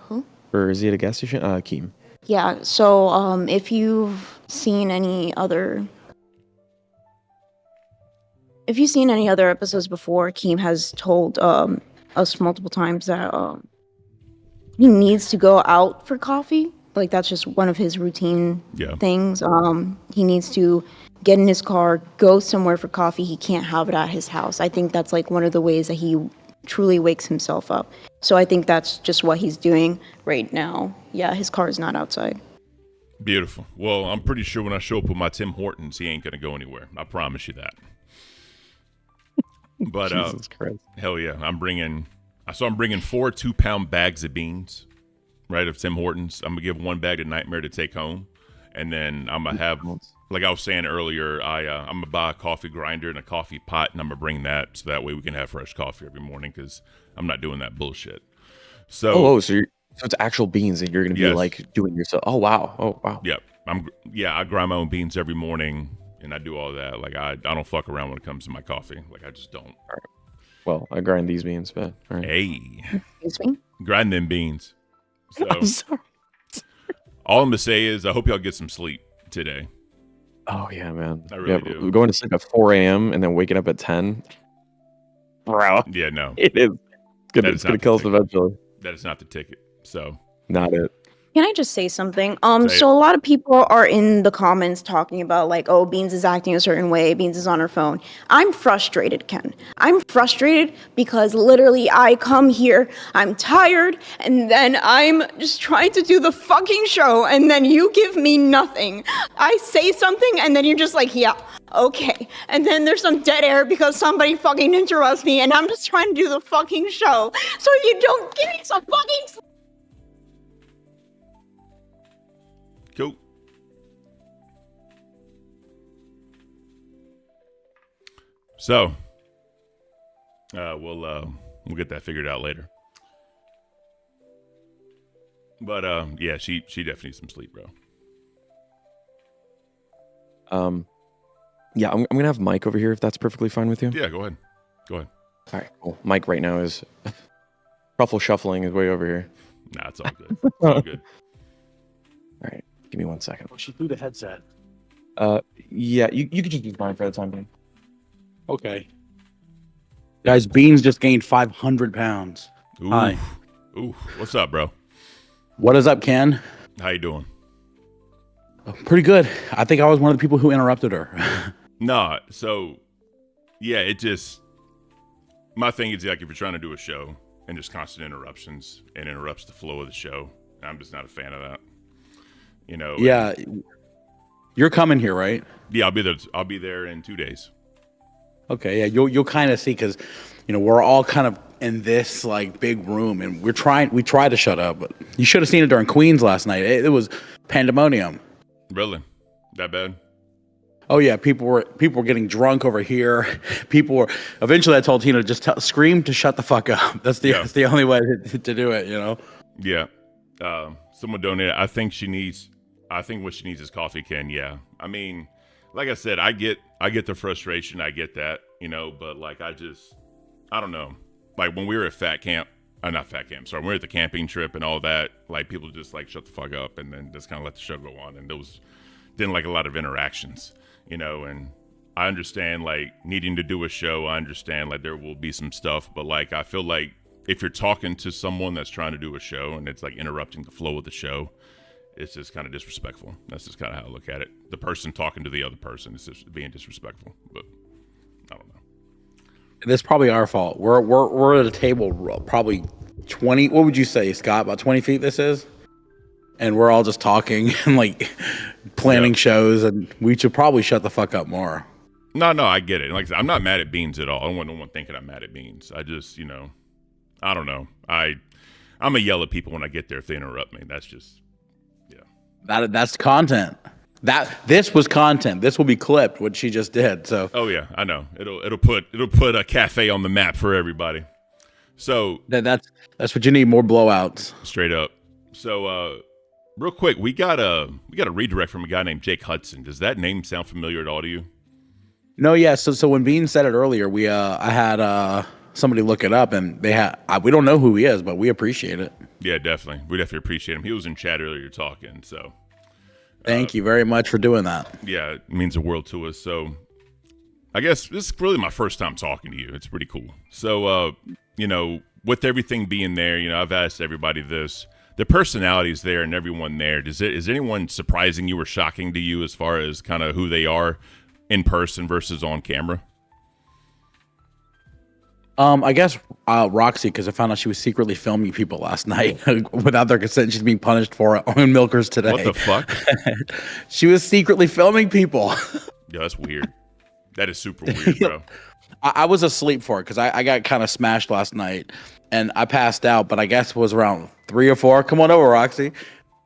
Who? Or is he at a gas station? Keem. Yeah, so if you've seen any other episodes before, Keem has told us multiple times that he needs to go out for coffee. Like, that's just one of his routine things. He needs to get in his car, go somewhere for coffee. He can't have it at his house. I think that's like one of the ways that he truly wakes himself up. So I think that's just what he's doing right now. Yeah, his car is not outside. Beautiful. Well, I'm pretty sure when I show up with my Tim Hortons, he ain't gonna go anywhere. I promise you that. But Jesus Christ. Hell yeah, I'm bringing 4 2-pound bags of beans, right, of Tim Hortons. I'm gonna give one bag to Nightmare to take home, And then I'm gonna have, like I was saying earlier, I'm gonna buy a coffee grinder and a coffee pot, and I'm gonna bring that so that way we can have fresh coffee every morning because I'm not doing that bullshit. So so it's actual beans that you're gonna be like doing yourself. Oh wow. Yep. I grind my own beans every morning and I do all that. Like I don't fuck around when it comes to my coffee. Like I just don't. All right. Well, I grind these beans, but all right. Hey. Excuse me? Grind them beans. So I'm sorry. all I'm gonna say is I hope y'all get some sleep today. Oh yeah, man. I really do. Going to sleep at 4 a.m. and then waking up at 10. Bro. Yeah, no. It is. It's gonna kill us eventually. That is not the ticket. So not it. Can I just say something? So a lot of people are in the comments talking about like, oh, Beans is acting a certain way. Beans is on her phone. I'm frustrated, Ken. I'm frustrated because literally I come here, I'm tired, and then I'm just trying to do the fucking show, and then you give me nothing. I say something, and then you're just like, yeah, okay. And then there's some dead air because somebody fucking interrupts me, and I'm just trying to do the fucking show. So you don't give me some fucking... Cool. So, we'll get that figured out later. But yeah, she definitely needs some sleep, bro. Yeah, I'm gonna have Mike over here if that's perfectly fine with you. Yeah, go ahead. All right, cool. Mike right now is truffle shuffling his way over here. Nah, it's all good. It's all good. All right. Give me 1 second. Oh, she threw the headset. Yeah, you could just use mine for the time being. Okay. Guys, Beans just gained 500 pounds. Ooh. Hi. Ooh, what's up, bro? What is up, Ken? How you doing? Pretty good. I think I was one of the people who interrupted her. Nah, so, yeah, it just... My thing is, like, if you're trying to do a show and there's constant interruptions and interrupts the flow of the show, I'm just not a fan of that. You know. Yeah, you're coming here, right? Yeah, I'll be there in 2 days. Okay, yeah, you'll kind of see because, you know, we're all kind of in this like big room, and we try to shut up, but you should have seen it during Queens last night. It was pandemonium. Really? That bad? Oh yeah, people were getting drunk over here. Eventually I told Tina just scream to shut the fuck up. That's the only way to do it, you know. Yeah. Someone donated. I think what she needs is coffee, Ken. Yeah. I mean, like I said, I get the frustration. I get that, you know, but like, I don't know. Like when we were at when we were at the camping trip and all that, like people just like shut the fuck up and then just kind of let the show go on. And there was then like a lot of interactions, you know, and I understand like needing to do a show. I understand like there will be some stuff, but like, I feel like if you're talking to someone that's trying to do a show and it's like interrupting the flow of the show, it's just kind of disrespectful. That's just kind of how I look at it. The person talking to the other person is just being disrespectful, but I don't know. It's probably our fault. We're at a table probably 20. What would you say, Scott? About 20 feet this is? And we're all just talking and like planning shows, and we should probably shut the fuck up more. No, I get it. Like I said, I'm not mad at Beans at all. I don't want no one thinking I'm mad at Beans. I just, you know, I don't know. I'm gonna yell at people when I get there if they interrupt me. That's just, yeah. That's content. This was content. This will be clipped. What she just did. So. Oh yeah, I know. It'll put a cafe on the map for everybody. So that's what you need. More blowouts. Straight up. So real quick, we got a redirect from a guy named Jake Hudson. Does that name sound familiar at all to you? No, yeah. So when Bean said it earlier, I had somebody look it up, and we don't know who he is, but we appreciate it. Yeah, definitely. We definitely appreciate him. He was in chat earlier talking, so thank you very much for doing that. Yeah, it means the world to us. So I guess this is really my first time talking to you. It's pretty cool. So you know, with everything being there, you know, I've asked everybody this. The personalities there and everyone there, is anyone surprising you or shocking to you as far as kind of who they are in person versus on camera? I guess Roxy, because I found out she was secretly filming people last night without their consent. She's being punished for it on Milkers today. What the fuck? She was secretly filming people. Yeah, that's weird. That is super weird, bro. I was asleep for it because I got kind of smashed last night and I passed out, but I guess it was around 3 or 4. Come on over, Roxy.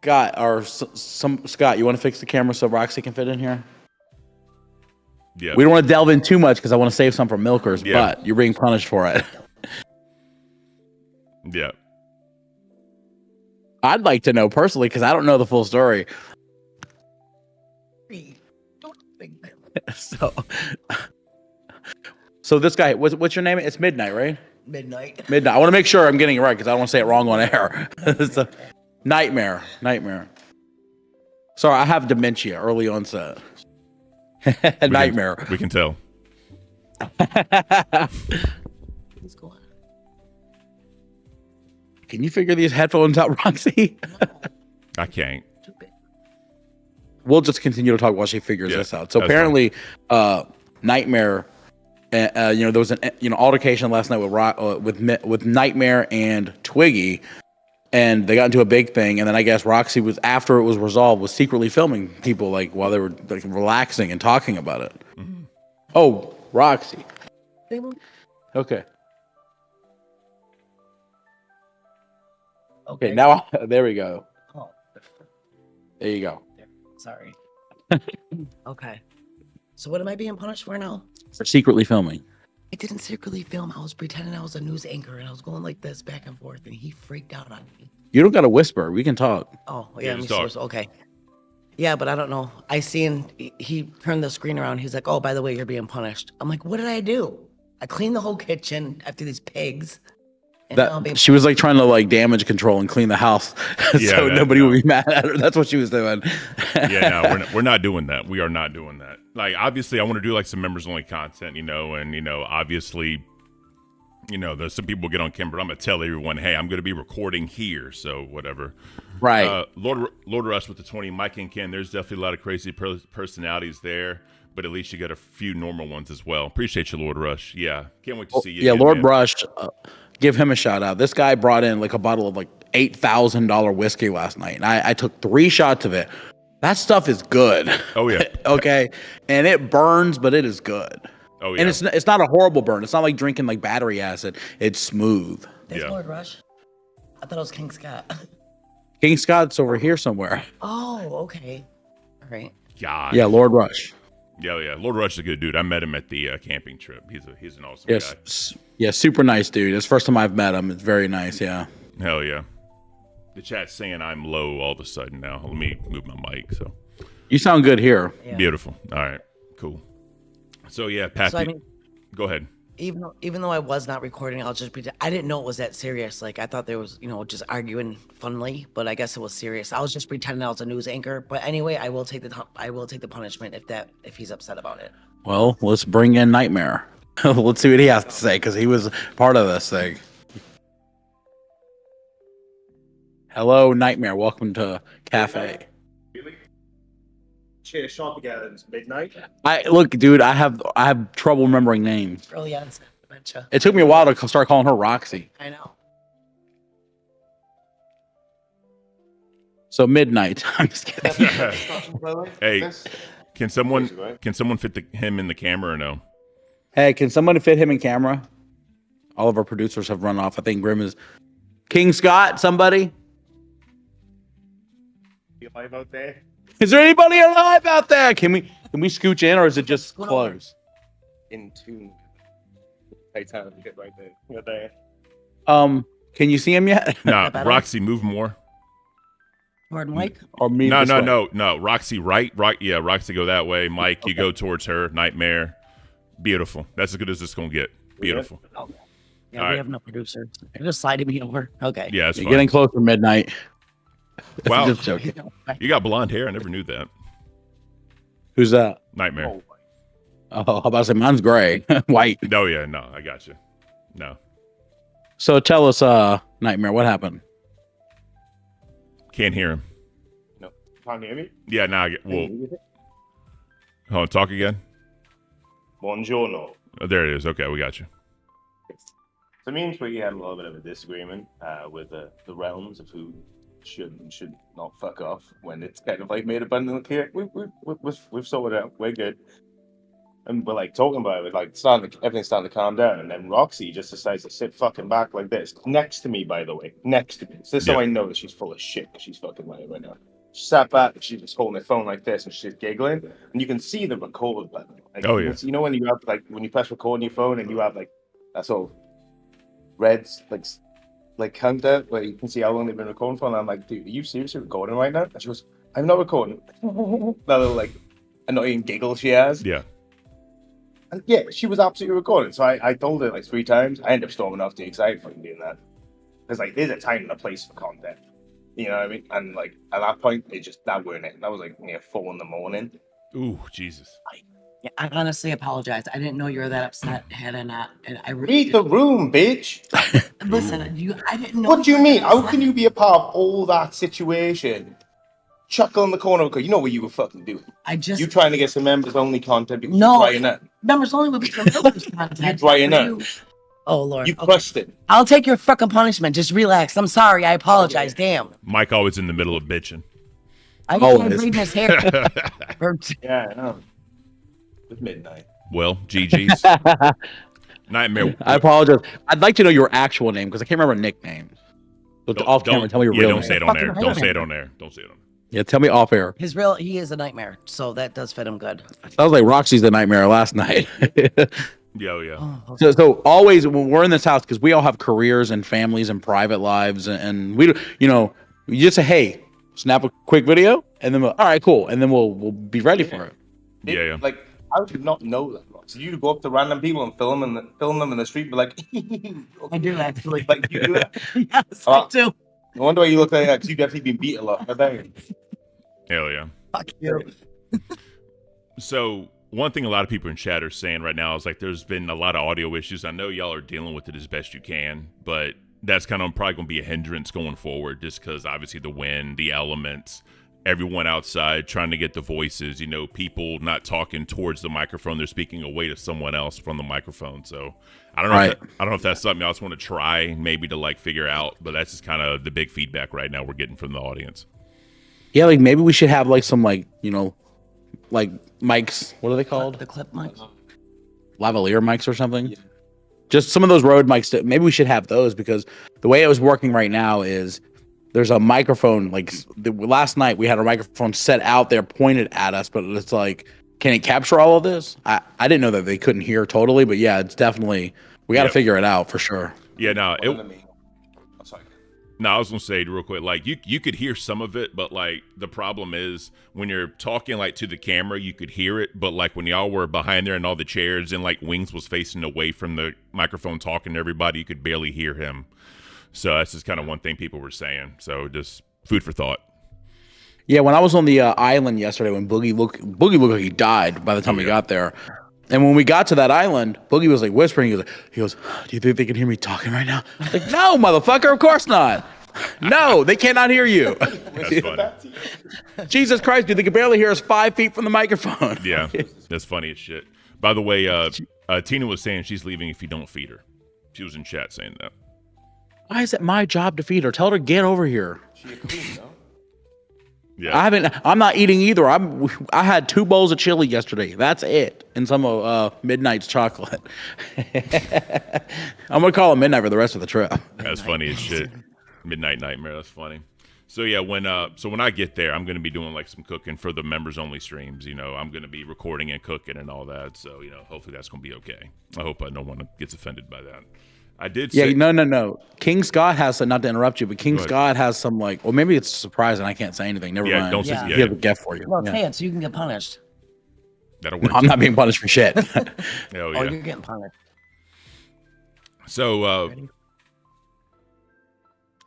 Scott, you want to fix the camera so Roxy can fit in here? Yeah. We don't want to delve in too much because I want to save some for milkers, Yeah. but you're being punished for it. Yeah. I'd like to know personally because I don't know the full story. So this guy, what's your name? It's Midnight, right? Midnight. I want to make sure I'm getting it right because I don't want to say it wrong on air. So, Nightmare. Sorry, I have dementia, early onset. Nightmare. We can tell. What's going on? Can you figure these headphones out, Roxy? I can't. We'll just continue to talk while she figures this out. So apparently, Nightmare. There was an altercation last night with Nightmare and Twiggy, and they got into a big thing. And then I guess Roxy was, after it was resolved, was secretly filming people like while they were like relaxing and talking about it. Mm-hmm. Oh, Roxy. Okay. Okay. Now there we go. Oh, there you go. Sorry. Okay. So what am I being punished for now? For secretly filming. I didn't secretly film. I was pretending I was a news anchor and I was going like this back and forth and he freaked out on me. You don't got to whisper. We can talk. Oh, yeah. Okay. Yeah, but I don't know. I seen he turned the screen around. He's like, oh, by the way, you're being punished. I'm like, what did I do? I cleaned the whole kitchen after these pigs. And she was like trying to like damage control and clean the house so nobody would be mad at her. That's what she was doing. No, we're not doing that. We are not doing that. Like, obviously I want to do like some members only content, and obviously, there's some people get on camera, but I'm gonna tell everyone, hey, I'm gonna be recording here, so whatever. Right. Lord Rush with the 20, Mike and Ken. There's definitely a lot of crazy personalities there, but at least you got a few normal ones as well. Appreciate you, Lord Rush. Yeah, can't wait to see you. Yeah, again, Lord man. Rush. Give him a shout out. This guy brought in like a bottle of like $8,000 whiskey last night, and I took 3 shots of it. That stuff is good. Oh yeah. Okay, and it burns, but it is good. Oh yeah. And it's not a horrible burn. It's not like drinking like battery acid. It's smooth. There's Lord Rush. I thought it was King Scott. King Scott's over here somewhere. Oh, okay. All right. God. Yeah, Lord Rush. Yeah. Lord Rush is a good dude. I met him at the camping trip. He's an awesome guy. Yeah, super nice dude. It's the first time I've met him. It's very nice. Yeah. Hell yeah. The chat's saying I'm low all of a sudden now. Let me move my mic. So you sound good here. Yeah. Beautiful. All right. Cool. So yeah, Pat. So, go ahead. Even though I was not recording, I didn't know it was that serious. Like, I thought there was, just arguing funly, but I guess it was serious. I was just pretending I was a news anchor. But anyway, I will take the punishment if he's upset about it. Well, let's bring in Nightmare. Let's see what he has to say, because he was part of this thing. Hello, Nightmare. Welcome to Cafe. Cheer shot together. It's midnight. Look, dude. I have trouble remembering names. Early onset dementia. It took me a while to start calling her Roxy. I know. So Midnight. I'm just kidding. Hey, can someone fit him in the camera or no? Hey, can someone fit him in camera? All of our producers have run off. I think Grim is King Scott. Somebody. You alive out there? Is there anybody alive out there? Can we scooch in, or is it just close? In tune. Fatality hit right there. You're there. Can you see him yet? No, Roxy, move more. Pardon, Mike? Or me? No. Roxy, right? Yeah, Roxy, go that way. Mike, you go towards her. Nightmare. Beautiful. That's as good as it's gonna get. Beautiful. Okay. Yeah, we have no producer. They're just sliding me over. Okay. Yeah, it's You're fine. getting close to Midnight. Wow. Just joking. You got blonde hair. I never knew that. Who's that? Nightmare. Oh, how about I say mine's gray, white. No, yeah, no, I got you. No. So tell us, Nightmare, what happened? Can't hear him. No. Can't hear me? Yeah, now hold on, talk again. Buongiorno. Oh, there it is. Okay, we got you. So me and Twiggy had a little bit of a disagreement with the realms of who should and should not fuck off when it's kind of like made abundantly clear. We've sorted it out. We're good. and we're like talking about it, like everything's starting to calm down, and then Roxy just decides to sit fucking back like this, next to me, by the way, next to me. So this is how I know that she's full of shit, because she's fucking lying right now. She sat back, and she's just holding her phone like this, and she's giggling, and you can see the record button. Like, Oh, yeah. you know when you have when you press record on your phone, and you have like that sort of red like counter where you can see how long they've been recording for, and I'm like, dude, are you seriously recording right now? And she goes, I'm not recording. That little like annoying giggle she has. Yeah. And yeah, she was absolutely recording. So I told her like 3 times. I ended up storming off the excited fucking doing that. Because like there's a time and a place for content. You know what I mean? And like at that point, that weren't it. That was like near 4 a.m. Ooh, Jesus. Yeah, I honestly apologize. I didn't know you were that upset. Had I not, and I Read the room, bitch. Listen, I didn't know. What do you mean? How can you be a part of all that situation? Chuckle in the corner because you know what you were fucking doing. You trying to get some members only content because you're drying up. Members only would be for members content. You're drying up. Oh Lord. You crushed it. I'll take your fucking punishment. Just relax. I'm sorry. I apologize. Damn. Mike always in the middle of bitching. I can't braid his hair. Yeah, I know. It's midnight. Well, GG's. Nightmare. I apologize. I'd like to know your actual name because I can't remember nicknames. So off camera, tell me your real name. Don't say it on there. Don't say it on there. Don't say it on there. Yeah, tell me off air. He is a nightmare, so that does fit him good. Sounds like Roxy's the nightmare last night. Yeah. Oh, okay. So always when we're in this house, because we all have careers and families and private lives, and we, you just say, hey, snap a quick video, and then all right, cool, and then we'll be ready for it. Yeah. Like I would not know that. So you go up to random people and film them in the street, but like, I do actually. Like you do that? Yes, I do. No wonder why you look like that, because you've definitely been beat a lot. Hell yeah. Fuck you. So one thing a lot of people in chat are saying right now is like there's been a lot of audio issues. I know y'all are dealing with it as best you can, but that's kind of probably going to be a hindrance going forward just because obviously the wind, the elements, everyone outside trying to get the voices, people not talking towards the microphone. They're speaking away to someone else from the microphone. So I don't know. Right. I don't know if that's something y'all just want to try maybe to like figure out, but that's just kind of the big feedback right now we're getting from the audience. Yeah, like maybe we should have like some like mics. What are they called? The clip mics. Lavalier mics or something. Yeah. Just some of those Rode mics. Maybe we should have those because the way it was working right now is there's a microphone. Like last night we had a microphone set out there pointed at us, but it's like, can it capture all of this? I didn't know that they couldn't hear totally, but yeah, it's definitely we got to figure it out for sure. Yeah, no, I was gonna say real quick, like you could hear some of it, but like the problem is when you're talking like to the camera, you could hear it, but like when y'all were behind there and all the chairs and like Wings was facing away from the microphone talking to everybody, you could barely hear him. So that's just kind of one thing people were saying. So just food for thought. Yeah, when I was on the island yesterday, when Boogie looked like he died by the time we got there. And when we got to that island, Boogie was like whispering. He goes, do you think they can hear me talking right now? I was like, no, motherfucker, of course not. No, they cannot hear you. That's funny. Jesus Christ, dude, they can barely hear us 5 feet from the microphone. Yeah, that's funny as shit. By the way, Tina was saying she's leaving if you don't feed her. She was in chat saying that. Why is it my job to feed her? Tell her to get over here. She a queen, no? Yeah. I'm not eating either. I had 2 bowls of chili yesterday. That's it. And some Midnight's chocolate. I'm gonna call it midnight for the rest of the trip. That's funny as shit. Midnight Nightmare. That's funny. So yeah, when I get there, I'm gonna be doing like some cooking for the members only streams. I'm gonna be recording and cooking and all that. So hopefully that's gonna be okay. I hope no one gets offended by that. I did. Yeah, no. King Scott has some. Not to interrupt you, but King Scott has some like. Well, maybe it's a surprise and I can't say anything. Never mind. Don't say. He have a gift for you. Well, say it so you can get punished. That'll work. No, I'm not being punished for shit. Hell yeah. Oh, you're getting punished. So. Ready?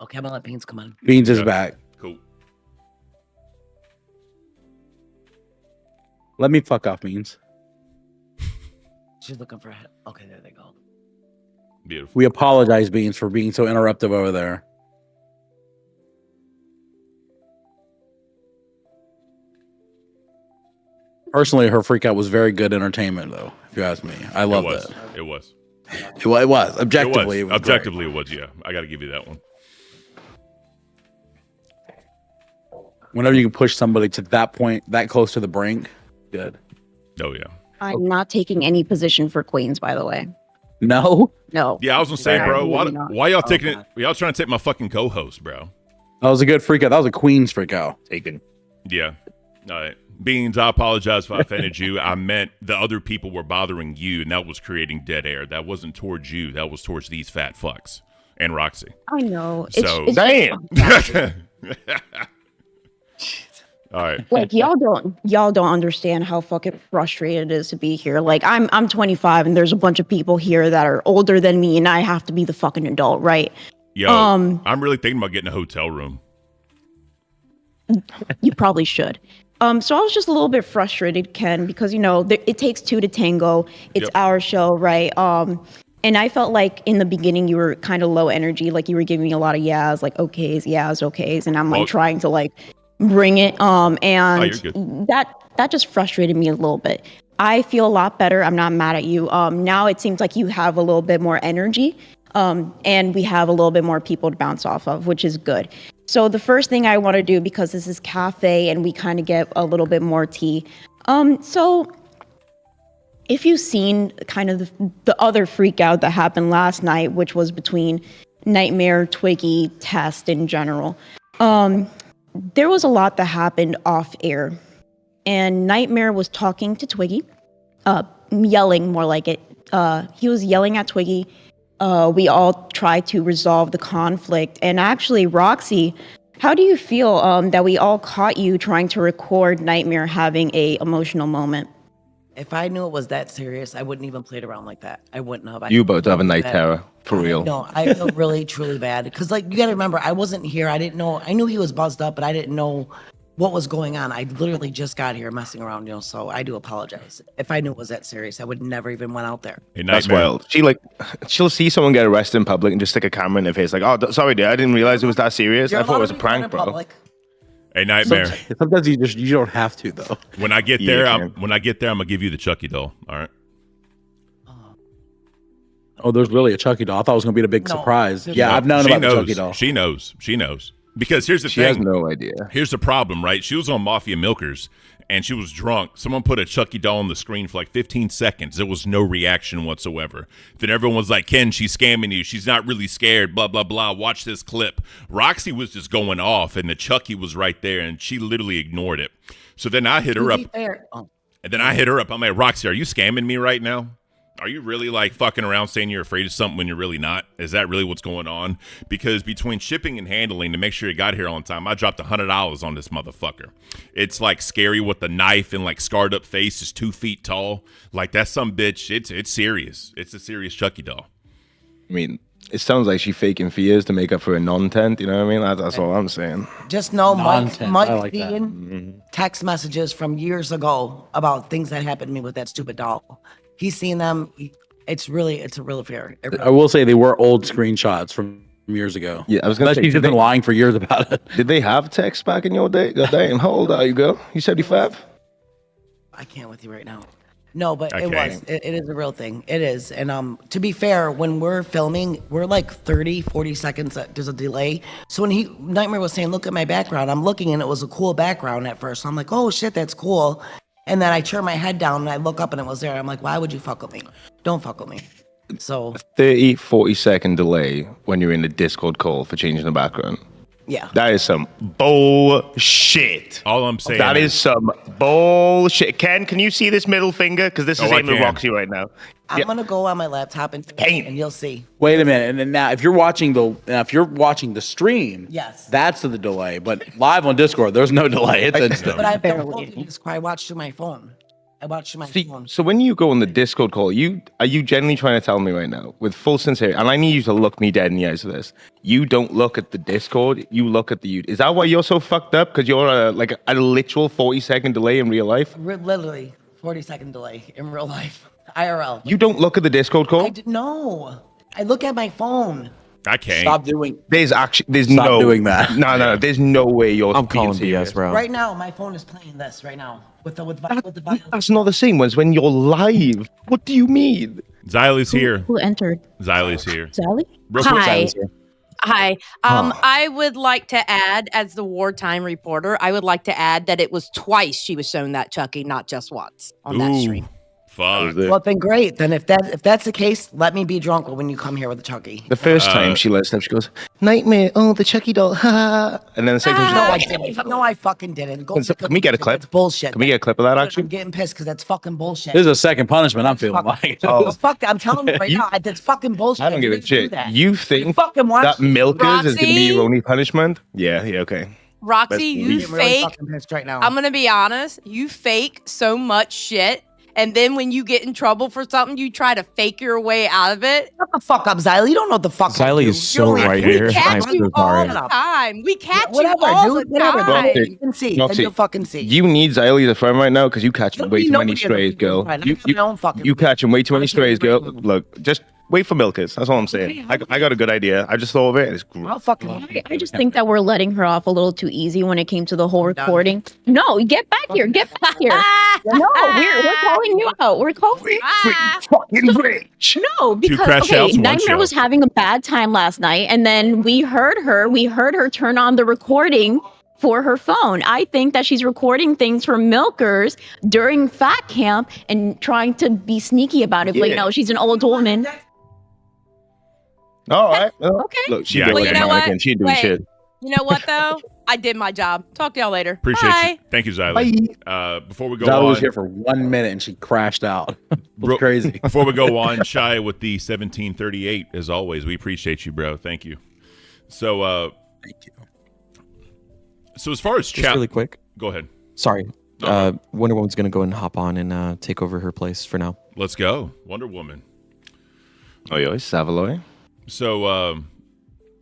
Okay, I'm gonna let Beans come on. Beans is back. Cool. Let me fuck off, Beans. She's looking for a hit. Okay, there they go. Beautiful. We apologize, Beans, for being so interruptive over there. Personally, her freak out was very good entertainment, though. If you ask me, I love that. It was. It was objectively. It was objectively, it was. Yeah, I got to give you that one. Whenever you can push somebody to that point, that close to the brink, good. Oh yeah. I'm not taking any position for queens, by the way. No? No. Yeah, I was gonna say, bro, Absolutely not. why y'all taking God. it? Y'all trying to take my fucking co-host, bro? That was a good freak out. That was a Queen's freak out. Taken. Yeah. All right. Beans, I apologize if I offended you. I meant the other people were bothering you, and that was creating dead air. That wasn't towards you. That was towards these fat fucks and Roxy. I know. So- It's Damn. All right. like y'all don't understand how fucking frustrated it is to be here. Like I'm 25 and there's a bunch of people here that are older than me and I have to be the fucking adult, right? Yo, I'm really thinking about getting a hotel room. You probably should. So I was just a little bit frustrated, Ken, because it takes two to tango. It's Yep. our show, right? And I felt like in the beginning you were kind of low energy, like you were giving me a lot of yeahs, like okays, okays, and I'm like trying to like bring it. And you're good. that just frustrated me a little bit. I feel a lot better. I'm not mad at you. Now it seems like you have a little bit more energy, and we have a little bit more people to bounce off of, which is good. So the first thing I want to do, because this is cafe and we kind of get a little bit more tea. So if you've seen kind of the other freak out that happened last night, which was between Nightmare, Twiggy, Test in general, there was a lot that happened off air. And Nightmare was talking to Twiggy, yelling more like it. He was yelling at Twiggy. We all tried to resolve the conflict. And actually, Roxy, how do you feel that we all caught you trying to record Nightmare having a emotional moment? If I knew it was that serious, I wouldn't even play it around like that. I wouldn't have. You both have a night terror, for real. No, I feel really, truly bad. Because, like, you got to remember, I wasn't here. I didn't know. I knew he was buzzed up, but I didn't know what was going on. I literally just got here messing around, so I do apologize. If I knew it was that serious, I would never even went out there. Hey, That's Nightmare. wild. She'll see someone get arrested in public and just stick a camera in their face, like, "Oh, sorry, dude, I didn't realize it was that serious. You're I thought it allowed was to a be found prank, in bro." public. Hey, Nightmare. Sometimes you don't have to though. When I get Yeah, there, you I'm can. gonna give you the Chucky doll. All right. Oh, there's really a Chucky doll. I thought it was gonna be the big No. surprise. No. Yeah, I've known She about knows. the Chucky doll. She knows. She knows. Because here's the She thing. has no idea. Here's the problem, right? She was on Mafia Milkers and she was drunk. Someone put a Chucky doll on the screen for like 15 seconds. There was no reaction whatsoever. Then everyone was like, Ken, she's scamming you. She's not really scared, blah, blah, blah. Watch this clip. Roxy was just going off and the Chucky was right there and she literally ignored it. So then I hit her To up. be fair, And then I hit her up. I'm like, Roxy, are you scamming me right now? Are you really like fucking around saying you're afraid of something when you're really not? Is that really what's going on? Because between shipping and handling to make sure it got here on time, I dropped $100 on this motherfucker. It's like scary with the knife and like scarred up face is 2 feet tall. Like that's some bitch. It's serious. It's a serious Chucky doll. I mean, it sounds like she's faking fears to make up for a non-tent. You know what I mean? That's all I'm saying. just know Nonsense. I Mike like that. seeing text messages from years ago about things that happened to me with that stupid doll. He's seen them. It's a real affair. I will say they were old screenshots from years ago. Yeah, I was gonna Unless say, she's just been lying for years about it. did they have text back in your day? God damn, how old are you, girl? You 75? I can't with you right now. No, but I it was. can't. It is a real thing. It is. And to be fair, when we're filming, we're like 30, 40 seconds. There's a delay. So when Nightmare was saying, look at my background, I'm looking and it was a cool background at first. So I'm like, oh shit, that's cool. And then I turn my head down and I look up and it was there. I'm like, why would you fuck with me? Don't fuck with me. So 30, 40-second delay when you're in the Discord call for changing the background. yeah. That is some Bullshit. All I'm saying That is some bullshit. Ken, can you see this middle finger? Because this is Oh, I aiming at can. Roxy right now. I'm gonna go on my laptop and you'll see. Wait a minute, and then now if you're watching the stream, Yes. that's the delay. But live on Discord, there's no delay. It's instant. But I Barely. told you this, I watched through my phone. I watched through my See, phone. so when you go on the Discord call, are you genuinely trying to tell me right now, with full sincerity, and I need you to look me dead in the eyes for this, you don't look at the Discord, you look at the... Is that why you're so fucked up? Because you're a literal 40-second delay in real life? Literally 40-second delay in real life. IRL. You don't look at the Discord call? I did no. I look at my phone. I can't. Stop doing. There's Stop no... doing that. No, there's no way you're I'm being calling serious. BS, bro. Right now, my phone is playing this right now with the violence. That's not the same as when you're live. What do you mean? Xylee's here. Who entered? Xylee's here. Sally? Real quick, Hi. Xylee's here. Hi. I would like to add, as the wartime reporter, I would like to add that it was twice she was shown that Chucky, not just once on that Ooh. stream. Fuck. Well, then great. Then if that's the case, let me be drunk when you come here with the Chucky. The first time she lets up, she goes, "Nightmare, oh, the Chucky doll, ha." And then the second time, No, I didn't. No, I fucking didn't. Go can we get a clip? It's bullshit. Can we get a clip of that, actually? I'm getting pissed because that's fucking bullshit. This is a second punishment I'm feeling like. Oh, fuck that. I'm telling you right now, that's fucking bullshit. I don't give a shit. That. You think fucking that milkers is going to be your Roxy? only punishment? Yeah, okay. Roxy, you I'm really fake. fucking pissed right now. I'm gonna be honest. You fake so much shit, and then when you get in trouble for something, you try to fake your way out of it. Shut the fuck up, Xylee. You don't know what the fuck. Xylee is so right We here. catch I'm you so all sorry. the time. We catch Whatever, you all dude. the Whatever. time. Roxy, You can see. Roxy, Then you'll fucking see. You need Xylee as a friend right now because you catch You don't way need too many nobody as a strays, fucking girl. friend. I got my own fucking You catching way too many I can't strays, girl. bring them. Look, just wait for milkers. That's all I'm saying. I got a good idea. I just thought of it. It's I'll fucking. I just think that we're letting her off a little too easy when it came to the whole recording. No, get back here. Get back here. No, we're calling you out. We're calling you out. fucking rich. No, because crash okay, outs, one Nightmare show. was having a bad time last night, and then we heard her turn on the recording for her phone. I think that she's recording things for milkers during fat camp and trying to be sneaky about it. Like, Yeah. no, she's an old woman. All right. Well, Okay. look, she Yeah, did well, like you a know mannequin. She ain't doing Wait. shit. You know what though? I did my job. Talk to y'all later. Appreciate Bye. you. Thank you, Xylee. Before we go Xylee on, was here for 1 minute and she crashed out. It was crazy. Before we go on, Shy with the 1738, as always, we appreciate you, bro. Thank you. So, Thank you. so as far as Just really quick. go ahead. Sorry. Wonder Woman's gonna go and hop on and take over her place for now. Let's go, Wonder Woman. Oi, oi, Savaloy. So,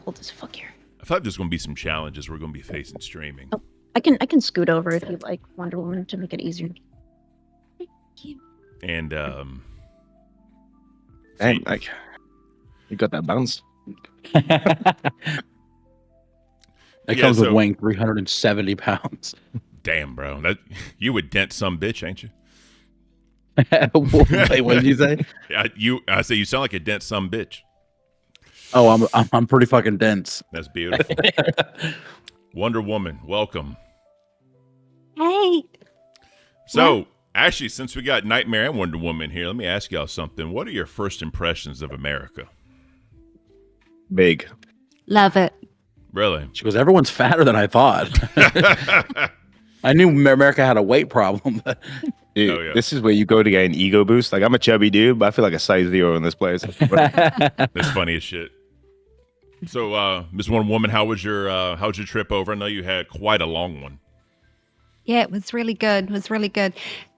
Hold as fuck here. I thought there's going to be some challenges we're going to be facing streaming. I can scoot over if you like, Wonder Woman, to make it easier. And Dang, like, you got that bounce. It Yeah, comes with so- weighing 370 pounds. damn, bro, that you would dent some bitch, ain't you? Wait, what did you say? I say you sound like a dent some bitch. Oh, I'm pretty fucking dense. That's beautiful. Wonder Woman, welcome. Hey. So, actually, since we got Nightmare and Wonder Woman here, let me ask y'all something. What are your first impressions of America? Big. Love it. Really? She goes, everyone's fatter than I thought. I knew America had a weight problem, but Dude, Oh, yeah. This is where you go to get an ego boost. Like, I'm a chubby dude, but I feel like a size 0 in this place. That's funny as shit. So, Miss Wonder Woman, how's your trip over? I know you had quite a long one. Yeah, it was really good. It was really good.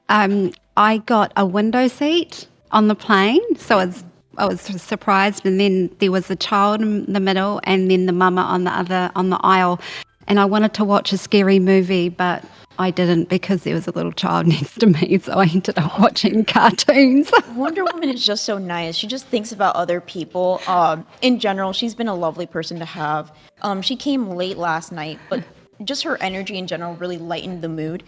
I got a window seat on the plane, so I was surprised. And then there was a child in the middle, and then the mama on the aisle. And I wanted to watch a scary movie, but I didn't because there was a little child next to me, so I ended up watching cartoons. Wonder Woman is just so nice. She just thinks about other people. In general, she's been a lovely person to have. She came late last night, but just her energy in general really lightened the mood.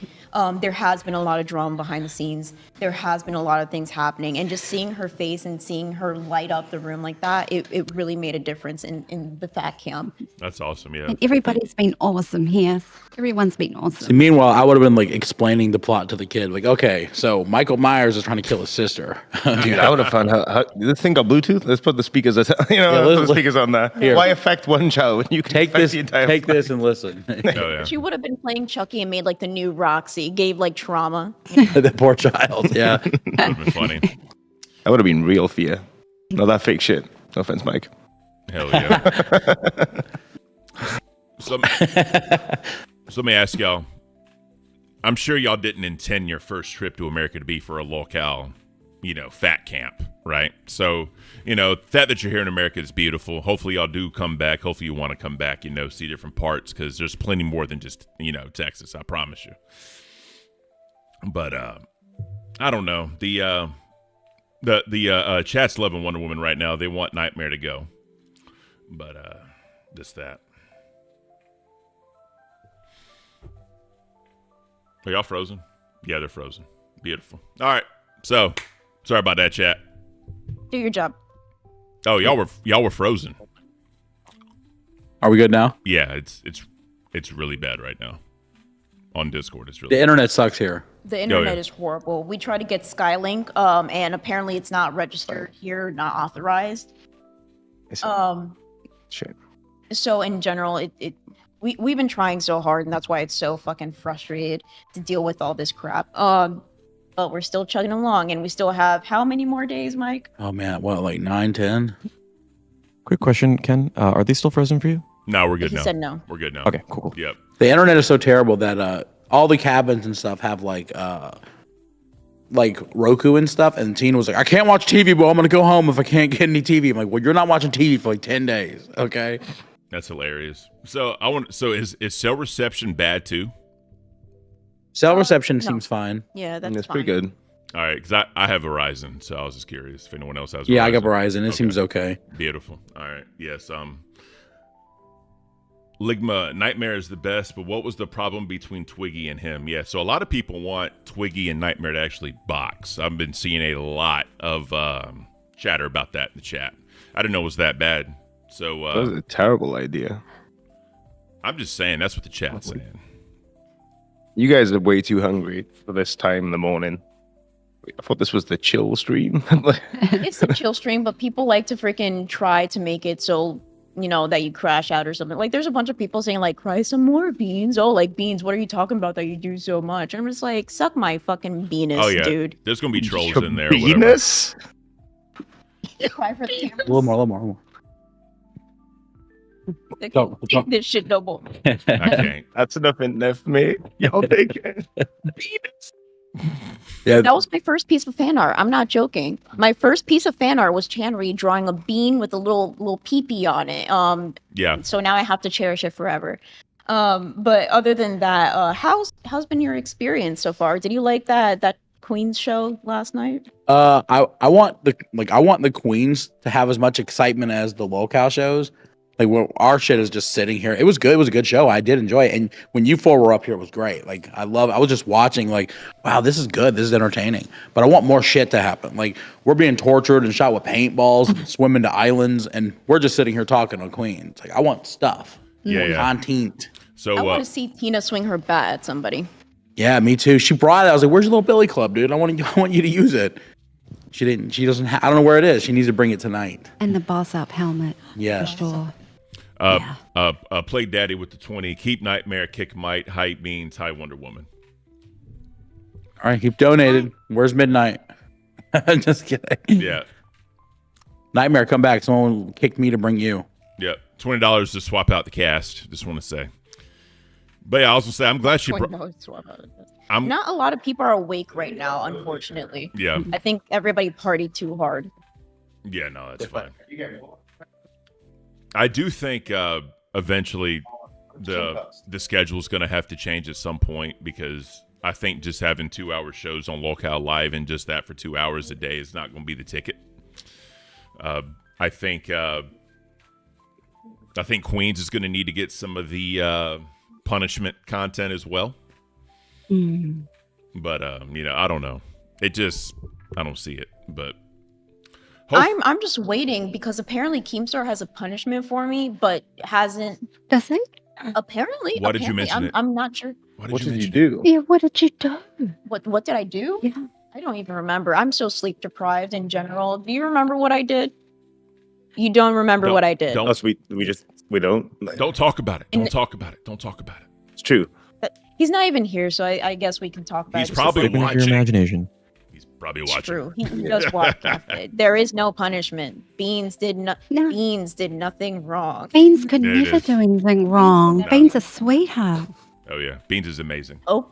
There has been a lot of drama behind the scenes. There has been a lot of things happening, and just seeing her face and seeing her light up the room like that, it really made a difference in the fat camp. That's awesome, yeah. And everybody's been awesome here. Everyone's been awesome. see, meanwhile, I would have been like explaining the plot to the kid. Like, okay, so Michael Myers is trying to kill his sister. Dude, I would have found how this thing got Bluetooth. Let's put the speakers, let's put the speakers on there. Here. Why affect one child when you can Take affect this, the entire take this, and listen. Oh, yeah. She would have been playing Chucky and made like the new Roxy, gave like trauma. The poor child. Yeah. That would have been funny. That would have been real fear. No, that fake shit. No offense, Mike. Hell yeah. So let me ask y'all. I'm sure y'all didn't intend your first trip to America to be for a locale, fat camp, right? So, that you're here in America is beautiful. Hopefully y'all do come back. Hopefully you want to come back, see different parts, because there's plenty more than just, Texas, I promise you. But I don't know. The chat's loving Wonder Woman right now. They want Nightmare to go. But just that. Are y'all frozen? Yeah, they're frozen. Beautiful. All right. So, sorry about that, chat. Do your job. Oh, y'all were frozen. Are we good now? Yeah, it's really bad right now. On Discord, it's really The internet sucks here. The internet is horrible. We try to get Skylink, and apparently it's not registered here, not authorized. Shit. So in general, we've been trying so hard, and that's why it's so fucking frustrated to deal with all this crap. But we're still chugging along, and we still have how many more days, Mike? Oh man, what, like 9, 10? Quick question, Ken. Are they still frozen for you? No, we're good He now. said no. We're good now. Okay, cool. Yep. The internet is so terrible that all the cabins and stuff have like Roku and stuff. And Tina was like, I can't watch TV, but I'm gonna go home if I can't get any TV. I'm like, well, you're not watching TV for like 10 days, okay? That's hilarious. So is cell reception bad too? Cell reception no. seems fine. Yeah, that's It's fine. pretty good. All right, because I have Verizon, so I was just curious if anyone else has. Yeah, Verizon. I got Verizon. It seems okay. Beautiful. All right. Yes. Ligma, Nightmare is the best, but what was the problem between Twiggy and him? Yeah, so a lot of people want Twiggy and Nightmare to actually box. I've been seeing a lot of chatter about that in the chat. I didn't know it was that bad. So That was a terrible idea. I'm just saying that's what the chat's saying. You guys are way too hungry for this time in the morning. I thought this was the chill stream. It's a chill stream, but people like to freaking try to make it so, you know, that you crash out or something. Like, there's a bunch of people saying, like, cry some more, Beans. Oh, like, Beans, what are you talking about that you do so much? And I'm just like, suck my fucking Venus, dude. There's going to be trolls Your in there. Venus? Cry for the cameras. A little more. They can't take this shit no more. I can't. That's enough in there for me. Y'all take it. Venus. Yeah, That was my first piece of fan art. I'm not joking. My first piece of fan art was Chanri drawing a bean with a little pee-pee on it. Yeah. So now I have to cherish it forever. But other than that, how's been your experience so far? Did you like that Queen's show last night? I want the Queens to have as much excitement as the locale shows. Like, well, our shit is just sitting here. It was good. It was a good show. I did enjoy it. And when you four were up here, it was great. Like, I was just watching, like, wow, this is good. This is entertaining. But I want more shit to happen. Like, we're being tortured and shot with paintballs, swimming to islands, and we're just sitting here talking to Queens. Like, I want stuff. Yeah. Content. So I want to see Tina swing her bat at somebody. Yeah, me too. She brought it. I was like, "Where's your little billy club, dude? I want you to use it." She didn't. She doesn't. I don't know where it is. She needs to bring it tonight. And the boss up helmet. Yeah. For sure. Play Daddy with the 20. Keep Nightmare, Kick Might, Hype Beans, High Wonder Woman. All right, keep donated. Where's Midnight? Just kidding. Yeah. Nightmare, come back. Someone kicked me to bring you. Yep. $20 to swap out the cast. Just want to say. But yeah, I was gonna say I'm glad she brought. Not a lot of people are awake right now, unfortunately. Yeah. I think everybody partied too hard. Yeah, no, that's fine. I do think eventually the schedule is going to have to change at some point, because I think just having 2-hour shows on Locale Live and just that for 2 hours a day is not going to be the ticket. I think Queens is going to need to get some of the punishment content as well. But I don't know. I don't see it. But I'm just waiting, because apparently Keemstar has a punishment for me, but hasn't. Does it? Apparently. Why did you mention it? I'm not sure. What did you do? Yeah, what did you do? What did I do? Yeah. I don't even remember. I'm so sleep deprived in general. Do you remember what I did? You don't remember what I did. Don't. We don't. Don't talk about it. Don't talk about it. Don't talk about it. It's true. He's not even here, so I guess we can talk about He's it. probably Open up your watching. imagination. He's probably It's watching. true. He does watch Cafe. There is no punishment. Beans did nothing wrong. Beans could There it never is. do anything wrong. No. Beans a sweetheart. Oh yeah, Beans is amazing. Oh,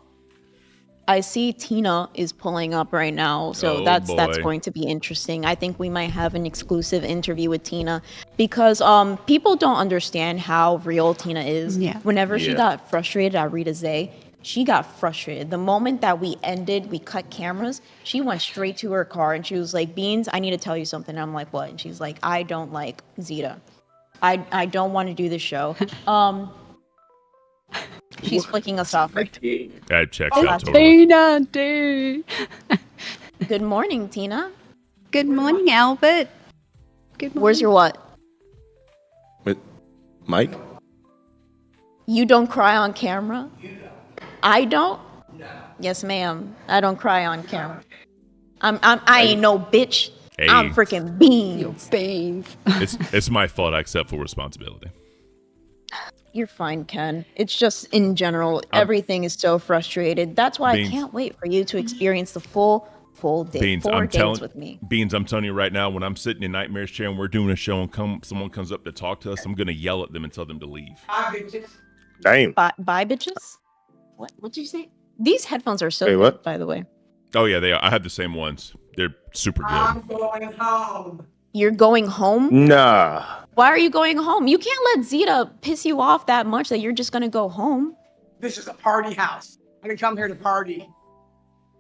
I see Tina is pulling up right now, so Oh, that's boy. going to be interesting. I think we might have an exclusive interview with Tina, because people don't understand how real Tina is. Yeah. Whenever she Yeah. got frustrated at Rita Zay, she got frustrated. The moment that we cut cameras, she went straight to her car and she was like, "Beans, I need to tell you something." And I'm like, "What?" And she's like, "I don't like Zeta. I don't want to do the show." She's flicking us off. That checks out totally. Tina, dude. Good morning, Tina. Good morning, Albert. Good morning. Where's your what? Mike? You don't cry on camera? I don't? Yes, ma'am. I don't cry on camera. I ain't no bitch. Hey. I'm freaking Beans. Beans. It's my fault. I accept full responsibility. You're fine, Ken. It's just in general, everything is so frustrated. That's why Beans. I can't wait for you to experience the full day. Beans, 4 I'm days telling with me. Beans, I'm telling you right now, when I'm sitting in Nightmare's chair and we're doing a show and someone comes up to talk to us, I'm gonna yell at them and tell them to leave. Damn. Bye, bitches. What'd you say? These headphones are so Wait, good, what? by the way. Oh yeah, they are. I have the same ones. They're super good. I'm going home. You're going home? Nah. Why are you going home? You can't let Zeta piss you off that much that you're just gonna go home. This is a party house. I can come here to party.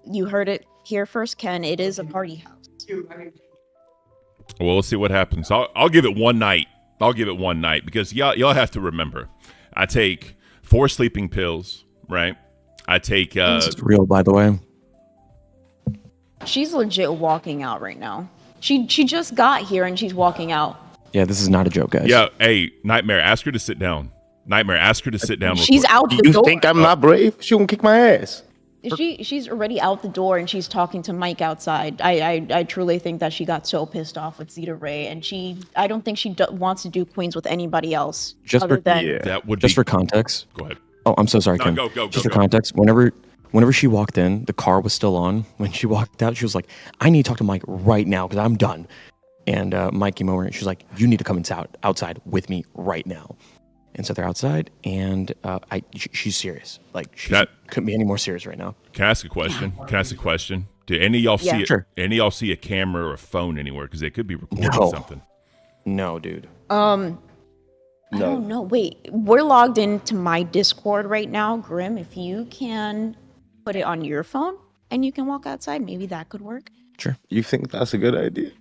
You heard it here first, Ken. It is a party house. Well, let's see what happens. I'll give it one night. I'll give it one night because y'all have to remember, I take 4 sleeping pills, right? I take This is real, by the way. She's legit walking out right now. She just got here and she's walking out. Yeah, this is not a joke, guys. Yeah, hey, Nightmare, ask her to sit down. Nightmare, ask her to sit down. real She's quick. out the You door. think I'm not brave? She won't kick my ass. She's already out the door and she's talking to Mike outside. I truly think that she got so pissed off with Zeta Ray, and I don't think she wants to do Queens with anybody else. Just other for- than Yeah. That would Just be. for context. Go ahead. Oh, I'm so sorry, No, Kim. go. Just for context, whenever she walked in, the car was still on. When she walked out, she was like, "I need to talk to Mike right now because I'm done." And Mike came over and she was like, "You need to come outside with me right now." And so they're outside, and she's serious. Like she couldn't be any more serious right now. Can I ask a question? Did any of y'all see Sure. any of y'all see a camera or a phone anywhere? Because they could be recording No. something. No, dude. I don't know. Wait, we're logged into my Discord right now, Grim. If you can put it on your phone and you can walk outside, maybe that could work. Sure. You think that's a good idea?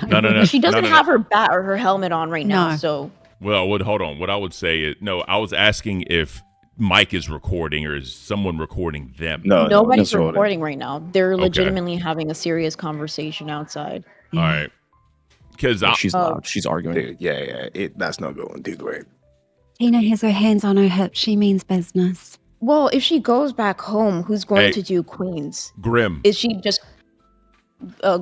No. She doesn't no. have her bat or her helmet on right now, No. so Well, hold on. What I would say is, no, I was asking if Mike is recording or is someone recording them? No, nobody's no, recording right now. They're legitimately having a serious conversation outside. All right. Because She's loud. She's arguing. Dude, yeah. That's not going too great. Tina has her hands on her hips. She means business. Well, if she goes back home, who's going Hey. to do Queens? Grim. Is she just...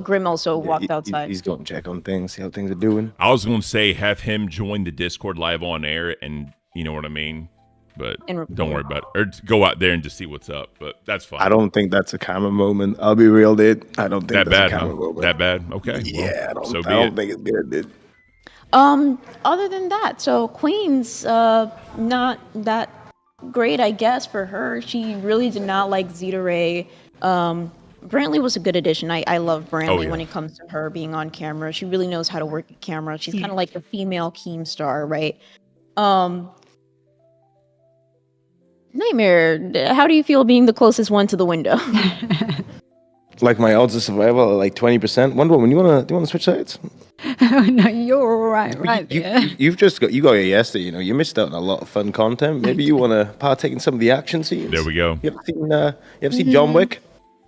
Grim also walked outside. He's going to check on things, see how things are doing. I was going to say have him join the Discord live on air, and you know what I mean. But don't worry about it. Or go out there and just see what's up. But that's fine. I don't think that's a camera moment. I'll be real, dude. I don't think that that's bad. a camera Huh? moment. That bad? Okay. Yeah, well, I don't think it's good, dude. Other than that, so Queens, not that great, I guess, for her. She really did not like Zeta Ray. Brantley was a good addition. I love Brantley when it comes to her being on camera. She really knows how to work a camera. She's kind of like the female Keemstar, right? Nightmare, how do you feel being the closest one to the window? Like my odds of survival are like 20%. Wonder Woman, do you wanna switch sides? Oh, no, you're all right there. You've just got here yesterday. You know, you missed out on a lot of fun content. Maybe you wanna partake in some of the action scenes. There we go. You ever seen John Wick?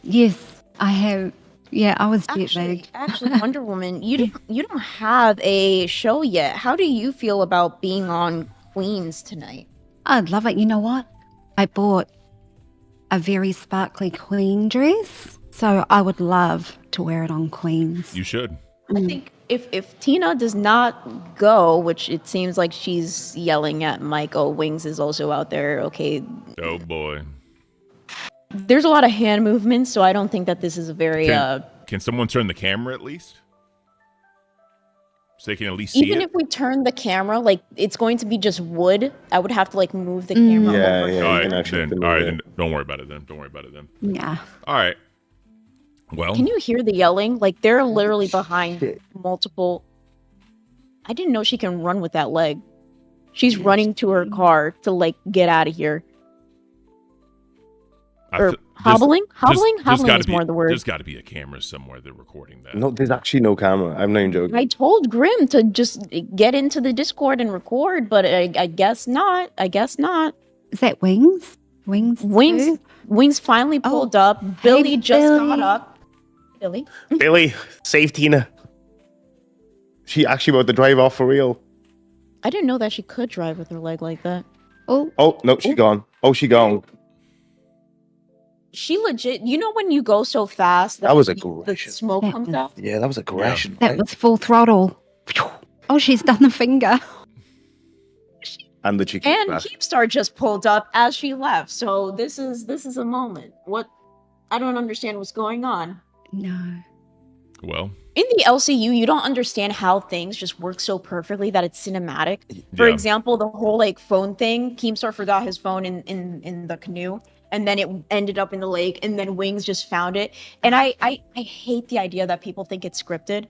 Yes, I have. Yeah, I was jet lagged. Actually, Wonder Woman, you don't have a show yet. How do you feel about being on Queens tonight? I'd love it. You know what? I bought a very sparkly queen dress, so I would love to wear it on Queens. You should. I think if Tina does not go, which it seems like she's yelling at Michael, Wings is also out there. Okay. Oh boy. There's a lot of hand movements, so I don't think that this is a very Can someone turn the camera at least? So they can at least see even it? if we turn the camera, like it's going to be just wood. I would have to like move the camera over. All right, then don't worry about it then. Yeah. All right. Well, Can you hear the yelling? Like they're literally behind multiple. I didn't know she can run with that leg. She's running to her car to like get out of here. Or hobbling? Hobbling is more the word. There's got to be a camera somewhere they're recording that. No, there's actually no camera. I'm not even joking. I told Grim to just get into the Discord and record, but I guess not. I guess not. Is that Wings? Wings finally pulled up. Billy just got up. Billy? Billy, save Tina. She actually about to drive off for real. I didn't know that she could drive with her leg like that. Oh, no, she gone. Oh, she gone. she legit. You know when you go so fast That was the aggression. smoke comes out. Yeah, that was aggression. That was full throttle. Oh, she's done the finger. And the cheeky And smash. Keemstar just pulled up as she left. So this is a moment. What? I don't understand what's going on. No. Well, In the LCU, you don't understand how things just work so perfectly that it's cinematic. For Yeah. example, the whole like phone thing, Keemstar forgot his phone in the canoe, and then it ended up in the lake, and then Wings just found it. And I hate the idea that people think it's scripted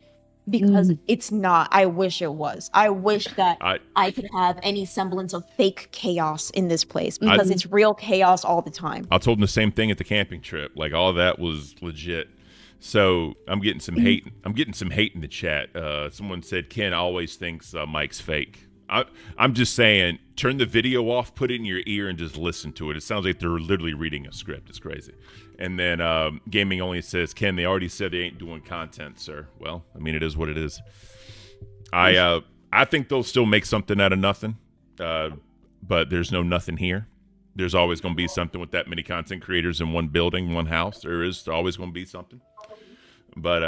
because it's not. I wish it was. I wish that I could have any semblance of fake chaos in this place because it's real chaos all the time. I told him the same thing at the camping trip. Like all that was legit. So I'm getting some hate. I'm getting some hate in the chat. Someone said Ken always thinks Mike's fake. I'm just saying, turn the video off, put it in your ear, and just listen to it. It sounds like they're literally reading a script. It's crazy. And then Gaming Only says, Ken, they already said they ain't doing content, sir. Well, I mean, it is what it is. I think they'll still make something out of nothing, but there's no nothing here. There's always going to be something with that many content creators in one building, one house. There's always going to be something. But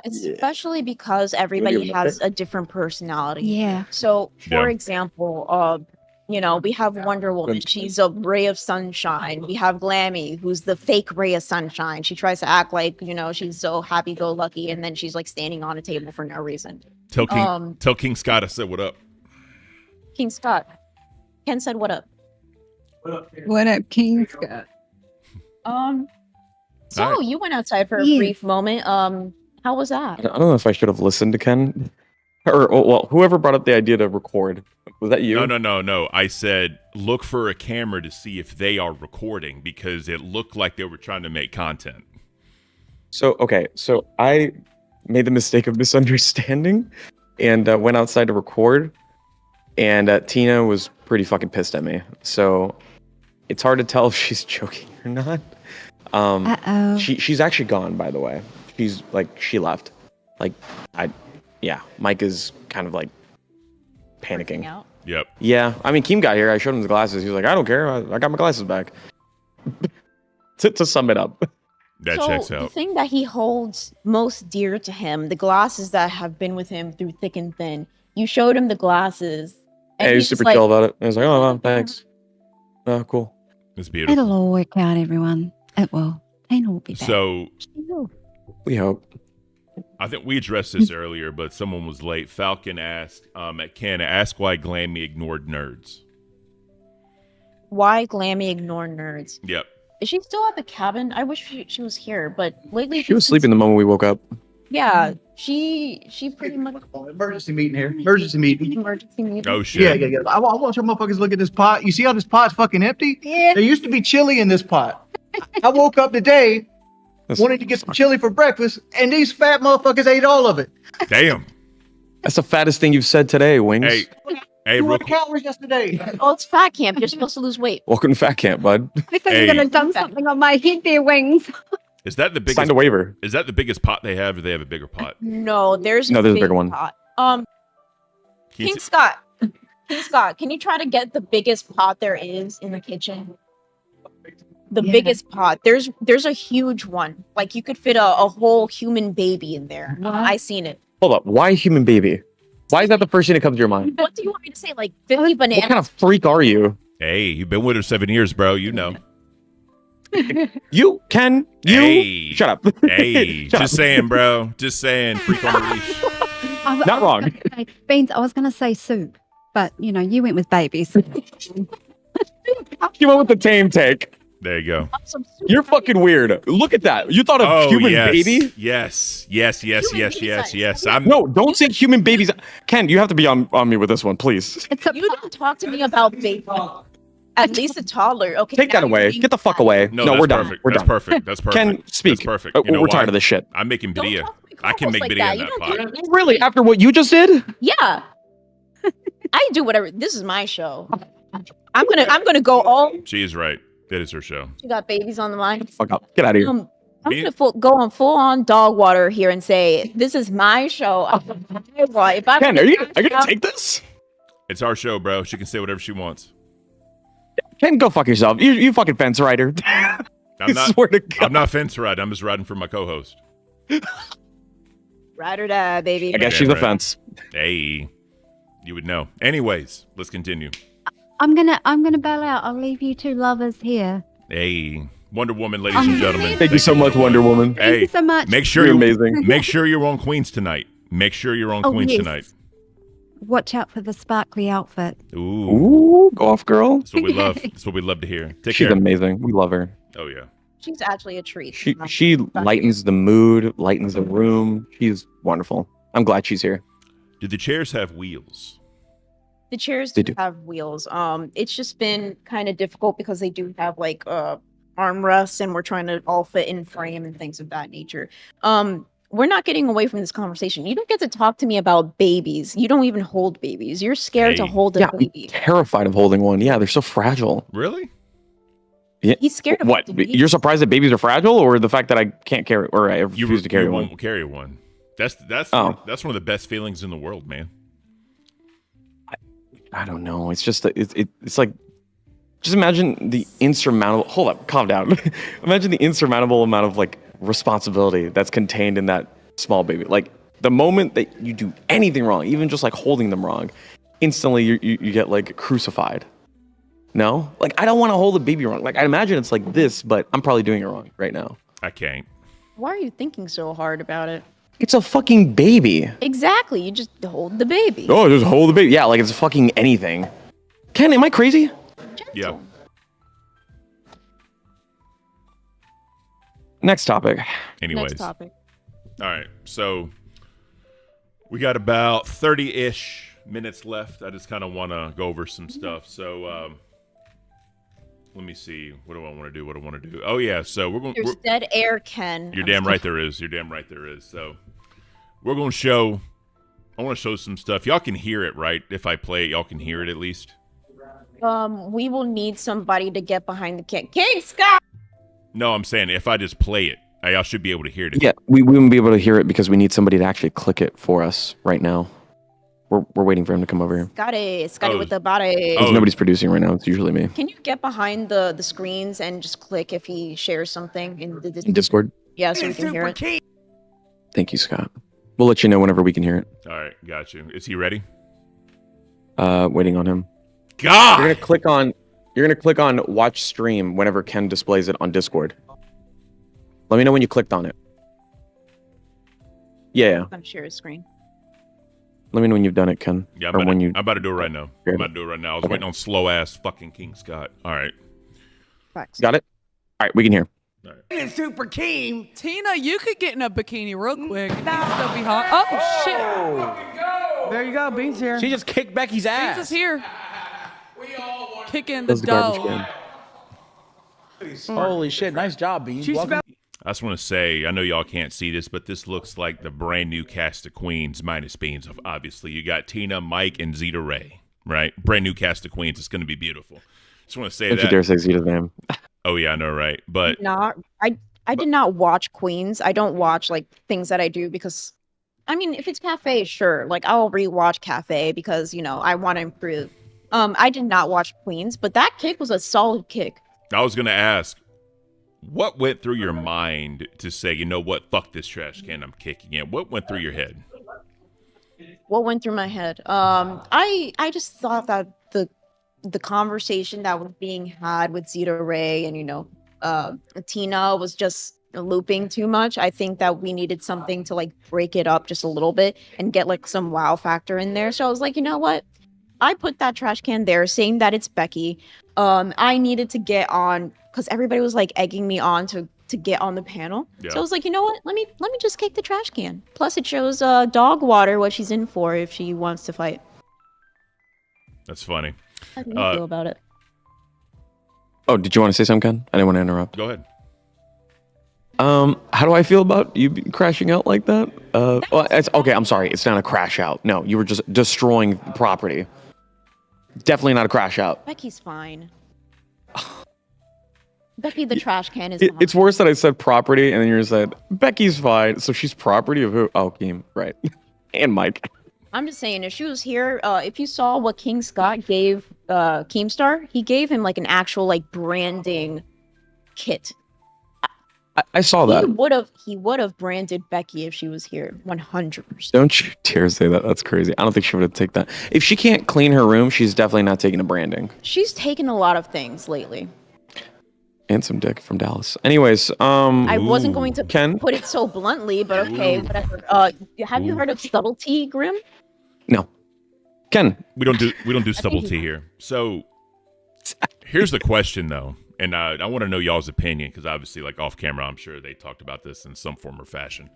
especially because everybody has a different personality. Yeah. So, for example, we have Wonder Woman. She's a ray of sunshine. We have Glammy, who's the fake ray of sunshine. She tries to act like, she's so happy-go-lucky, and then she's like standing on a table for no reason. Tell King Scott I said what up. King Scott. Ken said what up. What up, King Scott? So you went outside for a brief moment. How was that? I don't know if I should have listened to Ken, or well, whoever brought up the idea to record. Was that you? No. I said look for a camera to see if they are recording because it looked like they were trying to make content. So I made the mistake of misunderstanding, and went outside to record, and Tina was pretty fucking pissed at me. So it's hard to tell if she's joking or not. She's actually gone, by the way. She's she left. Mike is kind of like panicking. Out. Yep. Yeah, I mean, Keem got here. I showed him the glasses. He was like, I don't care. I got my glasses back. to sum it up. That checks out. The thing that he holds most dear to him, the glasses that have been with him through thick and thin. You showed him the glasses. And he was super chill about it. I was like, oh, well, thanks. Oh, cool. It's beautiful. It'll all work out, everyone. It will. Tina will be back. So, we hope. I think we addressed this earlier, but someone was late. Falcon asked, Ken, ask why Glammy ignored nerds. Why Glammy ignored nerds? Yep. Is she still at the cabin? I wish she was here, but lately she was sleeping the moment we woke up. Yeah, she pretty much. Emergency meeting here. Emergency meeting. Emergency meeting. Oh shit. Yeah. I want you motherfuckers to look at this pot. You see how this pot's fucking empty? Yeah. There used to be chili in this pot. I woke up today wanting to get some chili for breakfast, and these fat motherfuckers ate all of it. Damn. That's the fattest thing you've said today, Wings. Hey, 200 calories yesterday. Oh, it's fat camp. You're supposed to lose weight. Welcome to fat camp, bud. I thought you were gonna dump something on my head there, Wings. Is that the biggest? Signed a waiver. Is that the biggest pot they have, or they have a bigger pot? No, there's a bigger one. Pot. King Scott, can you try to get the biggest pot there is in the kitchen? The biggest pot. There's a huge one. Like you could fit a whole human baby in there. I seen it. Hold up. Why human baby? Why is that the first thing that comes to your mind? What do you want me to say? Like 50 bananas? What kind of freak are you? Hey, you've been with her 7 years, bro. You know. You, Ken, you. Hey. Shut up. Hey, just saying, bro. Just saying. Freak on the leash. Not wrong. Beans, I was going to say soup, but, you went with babies. You went with the tame take. There you go. You're fucking weird. Look at that. You thought of human baby? Yes. No, don't say human babies. Ken, you have to be on me with this one, please. You don't talk to me about baby. At least a toddler. Okay. Take that away. Get the fuck away. No, we're done. Perfect. We're That's done. perfect. That's perfect. Ken, speak. That's perfect. You know we're why? tired of this shit. I'm making video. I can make video in that pot. Really? After what you just did? Yeah. I do whatever. This is my show. I'm gonna go all. She is right. That is her show. You got babies on the line. Fuck up. Get out of here. I'm gonna go on full on dog water here and say this is my show. Ken, are you gonna take this? It's our show, bro. She can say whatever she wants. Ken, go fuck yourself. You fucking fence rider. I'm not. swear to God. I'm not fence riding. I'm just riding for my co-host. Ride or die, baby. I guess she's a fence. Hey, you would know. Anyways, let's continue. I'm gonna bail out. I'll leave you two lovers here. Hey, Wonder Woman, ladies and gentlemen. Thank you so much, Wonder Woman. Thank you so much. Make sure You're you amazing. Make sure you're on Queens tonight. Make sure you're on Queens yes. tonight. Watch out for the sparkly outfit. Ooh, Go off, girl. that's what we love. That's what we love to hear. Take She's care. amazing. We love her. Oh yeah. She's actually a treat. She lightens the mood, lightens the room. She's wonderful. I'm glad she's here. Do the chairs have wheels? The chairs They do do. have wheels. It's just been kind of difficult because they do have like armrests, and we're trying to all fit in frame and things of that nature. We're not getting away from this conversation. You don't get to talk to me about babies. You don't even hold babies. You're scared to Hey. hold a Yeah, I'm baby. terrified of holding one. Yeah, they're so fragile. Really? Yeah. He's scared of What? holding You're surprised that babies are fragile, or the fact that I can't carry, or I You refuse to carry one? won't carry one. That's Oh. that's one of the best feelings in the world, man. I don't know. It's just it's like, just imagine the insurmountable. Hold up, calm down. Imagine the insurmountable amount of like responsibility that's contained in that small baby. Like the moment that you do anything wrong, even just like holding them wrong, instantly you get like crucified. No, like I don't want to hold a baby wrong. Like I imagine it's like this, but I'm probably doing it wrong right now. I can't. Why are you thinking so hard about it? It's a fucking baby. Exactly. You just hold the baby. Oh, just hold the baby. Yeah, like it's fucking anything. Ken, am I crazy? Yeah. Next topic. Anyways. Next topic. All right. So we got about 30-ish minutes left. I just kind of want to go over some stuff. So let me see. What do I want to do? What do I want to do? Oh yeah. So we're going. There's dead air, Ken. You're damn right there is. You're damn right there is. So we're going to show. I want to show some stuff. Y'all can hear it, right? If I play it, y'all can hear it at least. We will need somebody to get behind the Keemstar. No, I'm saying if I just play it, y'all should be able to hear it. Yeah, we wouldn't be able to hear it because we need somebody to actually click it for us right now. We're waiting for him to come over here. Scotty Oh. with the body. Because nobody's producing right now. It's usually me. Can you get behind the screens and just click if he shares something in the In Discord. Yeah, so we can hear it. Thank you, Scott. We'll let you know whenever we can hear it. All right, got you. Is he ready? Waiting on him. God. You're gonna click on watch stream whenever Ken displays it on Discord. Let me know when you clicked on it. Yeah. I'm share his screen. Let me know when you've done it, Ken. Yeah, or when you. I'm about to do it right now. I'm about to do it right now. I was Okay. waiting on slow ass fucking King Scott. All right. Got it. All right, we can hear. It's Super Keem. Tina, you could get in a bikini real quick. You'd still be hot. Oh, shit. There you go. Beans here. She just kicked Becky's ass. Beans is here. Kicking the Close the garbage dough. can. Holy shit! Nice job, Beans. Welcome. I just want to say, I know y'all can't see this, but this looks like the brand new cast of Queens, minus Beans. Obviously, you got Tina, Mike, and Zeta Ray, right? Brand new cast of Queens. It's going to be beautiful. Just want to say Don't you that. dare say Zeta's name. Oh yeah, I know, right? But Not I did not watch Queens. I don't watch like things that I do because I mean if it's cafe, sure. Like I'll rewatch cafe because I want to improve. I did not watch Queens, but that kick was a solid kick. I was going to ask, what went through your mind to say, you know what, fuck this trash can, I'm kicking it? What went through your head? What went through my head? I just thought that the conversation that was being had with Zeta Ray and Tina was just looping too much. I think that we needed something to like break it up just a little bit and get like some wow factor in there. So I was like, you know what? I put that trash can there saying that it's Becky. I needed to get on because everybody was like egging me on to get on the panel. Yeah. So I was like, you know what? Let me just kick the trash can. Plus it shows dog water what she's in for if she wants to fight. That's funny. How do you feel about it? Oh, did you want to say something, Ken? I didn't want to interrupt. Go ahead. How do I feel about you crashing out like that? Well, it's okay. I'm sorry. It's not a crash out. No, you were just destroying property. Definitely not a crash out. Becky's fine. Becky the trash can is It's worse that I said property and then you said Becky's fine. So she's property of who? Oh, Keem, right? And Mike. I'm just saying, if she was here, if you saw what King Scott gave Keemstar, he gave him like an actual like branding kit. I saw He that. would have branded Becky if she was here, 100%. Don't you dare say that. That's crazy. I don't think she would have taken that. If she can't clean her room, she's definitely not taking a branding. She's taken a lot of things lately. And some dick from Dallas. Anyways, I wasn't going to Ken? put it so bluntly, but okay, whatever. Have you heard of subtlety, Grim? No. Ken. We don't do subtlety here. So here's the question though, and I want to know y'all's opinion because obviously, like off camera, I'm sure they talked about this in some form or fashion.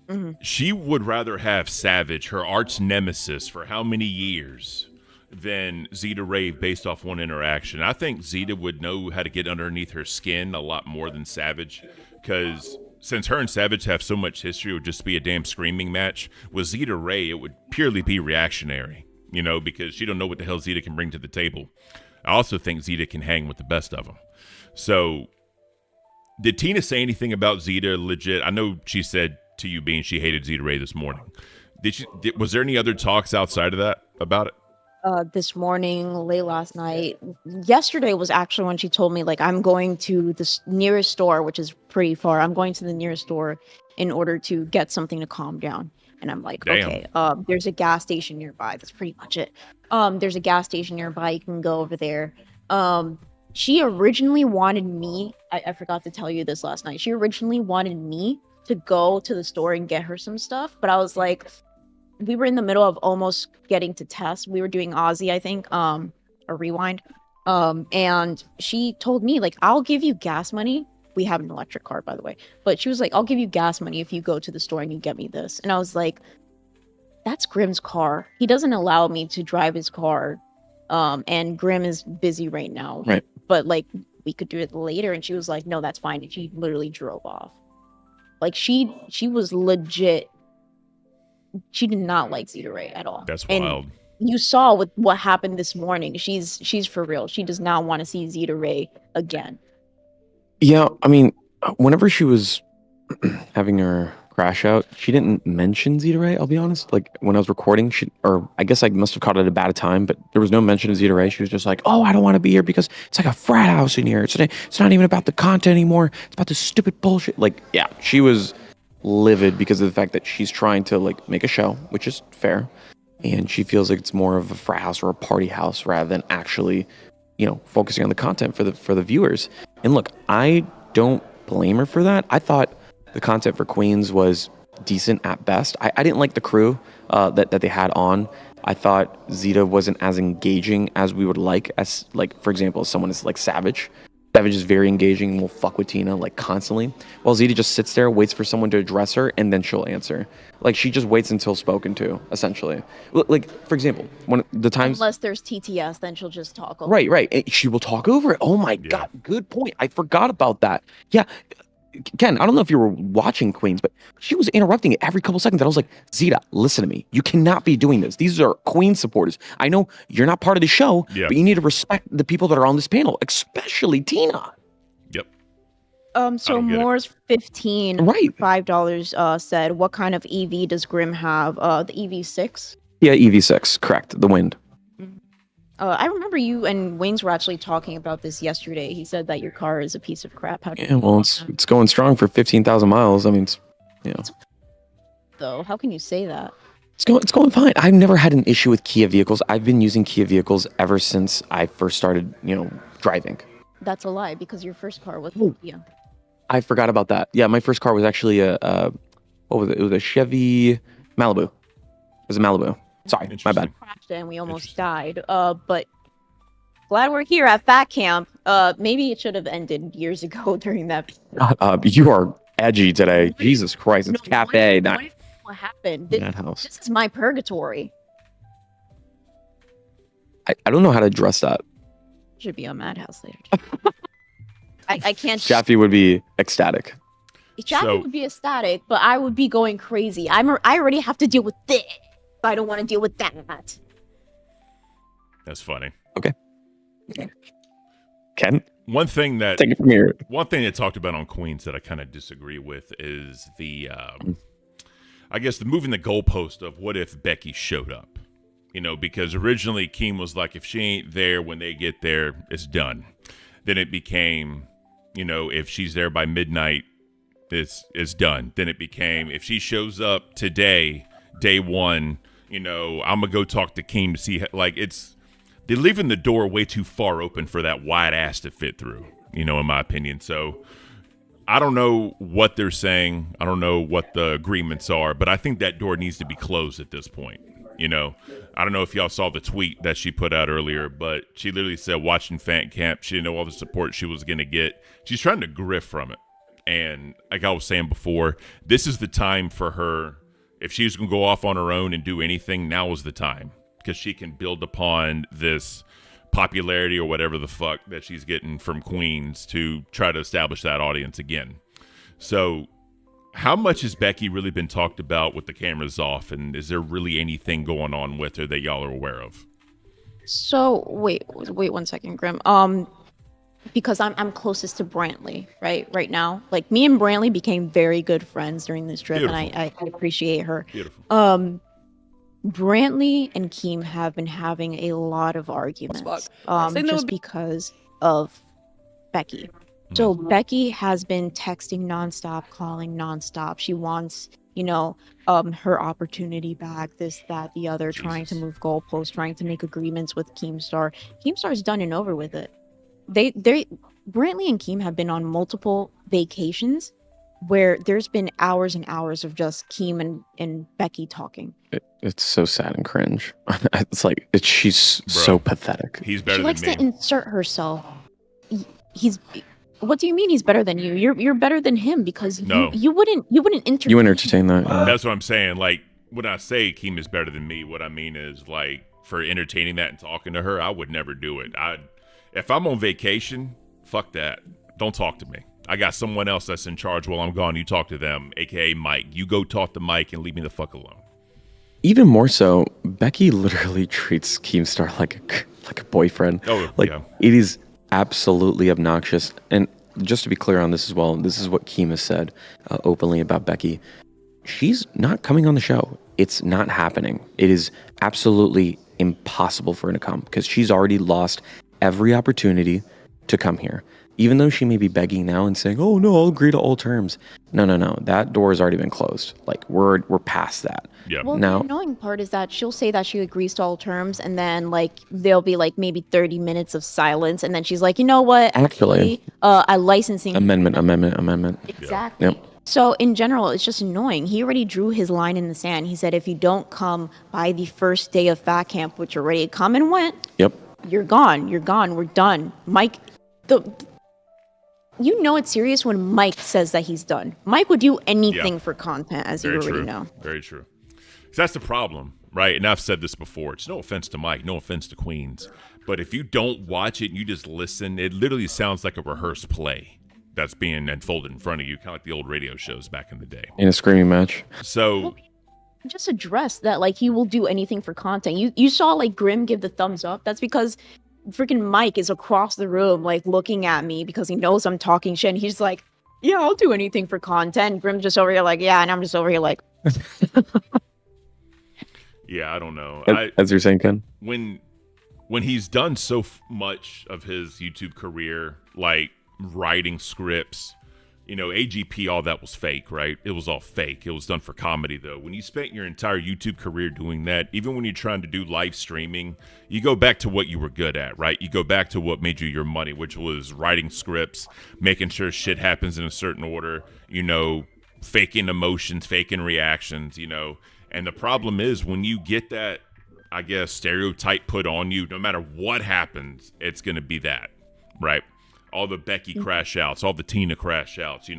Mm-hmm. She would rather have Savage, her arch nemesis, for how many years than Zeta Rave based off one interaction. I think Zeta would know how to get underneath her skin a lot more than Savage, because since her and Savage have so much history, it would just be a damn screaming match. With Zeta Ray, it would purely be reactionary, because she don't know what the hell Zeta can bring to the table. I also think Zeta can hang with the best of them. So did Tina say anything about Zeta legit? I know she said to you being she hated Zeta Ray this morning. Was there any other talks outside of that about it? This morning, late last night. Yesterday was actually when she told me, like, I'm going to the nearest store, which is pretty far. I'm going to the nearest store in order to get something to calm down. And I'm like, damn. Okay, there's a gas station nearby. That's pretty much it. There's a gas station nearby. You can go over there. She originally wanted me, I forgot to tell you this last night. She originally wanted me to go to the store and get her some stuff. But I was like, we were in the middle of almost getting to test. We were doing Aussie, I think, a rewind. And she told me, like, I'll give you gas money. We have an electric car, by the way. But she was like, I'll give you gas money if you go to the store and you get me this. And I was like, that's Grim's car. He doesn't allow me to drive his car. And Grim is busy right now. Right. But, like, we could do it later. And she was like, no, that's fine. And she literally drove off. Like, she was legit. She did not like Zeta Ray at all. That's wild. And you saw with what happened this morning. She's for real. She does not want to see Zeta Ray again. Yeah, I mean, whenever she was having her crash out, she didn't mention Zeta Ray, I'll be honest. Like, when I was recording, I guess I must have caught it at a bad time, but there was no mention of Zeta Ray. She was just like, oh, I don't want to be here because it's like a frat house in here. It's not even about the content anymore. It's about this stupid bullshit. Like, yeah, she was livid because of the fact that she's trying to, like, make a show, which is fair. And she feels like it's more of a frat house or a party house rather than actually, focusing on the content for the viewers. And look, I don't blame her for that. I thought the content for Queens was decent at best. I didn't like the crew that they had on. I thought Zeta wasn't as engaging as we would like, as, like, for example, someone is like Savage. Savage is very engaging and will fuck with Tina, like, constantly. While Zeta just sits there, waits for someone to address her, and then she'll answer. Like, she just waits until spoken to, essentially. Like, for example, when the times... Unless there's TTS, then she'll just talk over Right. She will talk over it. Oh my God, good point. I forgot about that. Yeah. Ken, I don't know if you were watching Queens, but she was interrupting it every couple seconds. And I was like, Zeta, listen to me. You cannot be doing this. These are Queen supporters. I know you're not part of the show, but you need to respect the people that are on this panel, especially Tina. Yep. So Moore's 15, right? $5 said, what kind of EV does Grim have? The EV6? Yeah, EV6, correct. The Wind. I remember you and Wings were actually talking about this yesterday. He said that your car is a piece of crap. Well, it's going strong for 15,000 miles. I mean, Though, how can you say that? It's going fine. I've never had an issue with Kia vehicles. I've been using Kia vehicles ever since I first started, driving. That's a lie because your first car was Kia. I forgot about that. Yeah, my first car was actually what was it? It was a Chevy Malibu. It was a Malibu. Sorry, my bad. Crashed and we almost died. But glad we're here at Fat Camp. Maybe it should have ended years ago during that. You are edgy today. Jesus Christ, it's cafe, not what happened. Madhouse. This is my purgatory. I don't know how to address that. Should be a madhouse later. I can't. Jaffe would be ecstatic. Jaffe would be ecstatic, but I would be going crazy. I already have to deal with this. I don't want to deal with that. That's funny. Okay. Ken? One thing that take it from here. One thing that talked about on Queens that I kind of disagree with is the I guess the moving the goalpost of what if Becky showed up. Because originally Keem was like, if she ain't there when they get there, it's done. Then it became, if she's there by midnight, it's done. Then it became, if she shows up today, day one, I'm gonna go talk to Keem to see, they're leaving the door way too far open for that wide ass to fit through, in my opinion. So I don't know what they're saying. I don't know what the agreements are, but I think that door needs to be closed at this point. I don't know if y'all saw the tweet that she put out earlier, but she literally said watching Fan Camp, she didn't know all the support she was going to get. She's trying to grift from it. And like I was saying before, this is the time for her. If she's going to go off on her own and do anything, now is the time. Because she can build upon this popularity or whatever the fuck that she's getting from Queens to try to establish that audience again. So how much has Becky really been talked about with the cameras off, and is there really anything going on with her that y'all are aware of? So wait 1 second, Grim. Because I'm closest to Brantley right now. Like, me and Brantley became very good friends during this trip. Beautiful. And I appreciate her. Beautiful. Brantley and Keem have been having a lot of arguments, just because of Becky. So Becky has been texting nonstop, calling nonstop. She wants, her opportunity back, this, that, the other, trying to move goalposts, trying to make agreements with Keemstar. Keemstar's done and over with it. Brantley and Keem have been on multiple vacations where there's been hours and hours of just Keem and Becky talking. It's so sad and cringe. It's like she's so pathetic. He's better she than likes me. to insert herself. What do you mean he's better than you? You're better than him because you wouldn't entertain. You entertain that. Yeah. That's what I'm saying. Like, when I say Keem is better than me, what I mean is, like, for entertaining that and talking to her, I would never do it. If I'm on vacation, fuck that. Don't talk to me. I got someone else that's in charge while I'm gone. You talk to them, aka Mike. You go talk to Mike and leave me the fuck alone. Even more so, Becky literally treats Keemstar like a boyfriend. Oh, like, yeah. It is absolutely obnoxious. And just to be clear on this as well, this is what Keem has said openly about Becky. She's not coming on the show. It's not happening. It is absolutely impossible for her to come because she's already lost every opportunity to come here. Even though she may be begging now and saying, "Oh no, I'll agree to all terms." No. That door has already been closed. Like, we're past that. Yeah. Well, now, the annoying part is that she'll say that she agrees to all terms, and then there'll be maybe 30 minutes of silence, and then she's like, "You know what? Actually, a licensing amendment. Exactly. Yep. So in general, it's just annoying. He already drew his line in the sand. He said, if you don't come by the first day of Fat Camp, which already come and went, yep, you're gone. We're done. Mike, it's serious when Mike says that he's done. Mike would do anything for content, as you already know. Very true. So that's the problem, right? And I've said this before. It's no offense to Mike, no offense to Queens. But if you don't watch it and you just listen, it literally sounds like a rehearsed play that's being unfolded in front of you, kind of like the old radio shows back in the day. In a screaming match. So just address that, he will do anything for content. You saw Grim give the thumbs up. That's because freaking Mike is across the room, looking at me because he knows I'm talking shit. And he's like, "Yeah, I'll do anything for content." Grim's just over here "Yeah," and I'm just over here yeah, I don't know. As you're saying, Ken? When he's done so much of his YouTube career, writing scripts, AGP, all that was fake, right? It was all fake. It was done for comedy, though. When you spent your entire YouTube career doing that, even when you're trying to do live streaming, you go back to what you were good at, right? You go back to what made you your money, which was writing scripts, making sure shit happens in a certain order, faking emotions, faking reactions, And the problem is when you get that, I guess, stereotype put on you, no matter what happens, it's going to be that, right? All the Becky crash outs, all the Tina crash outs,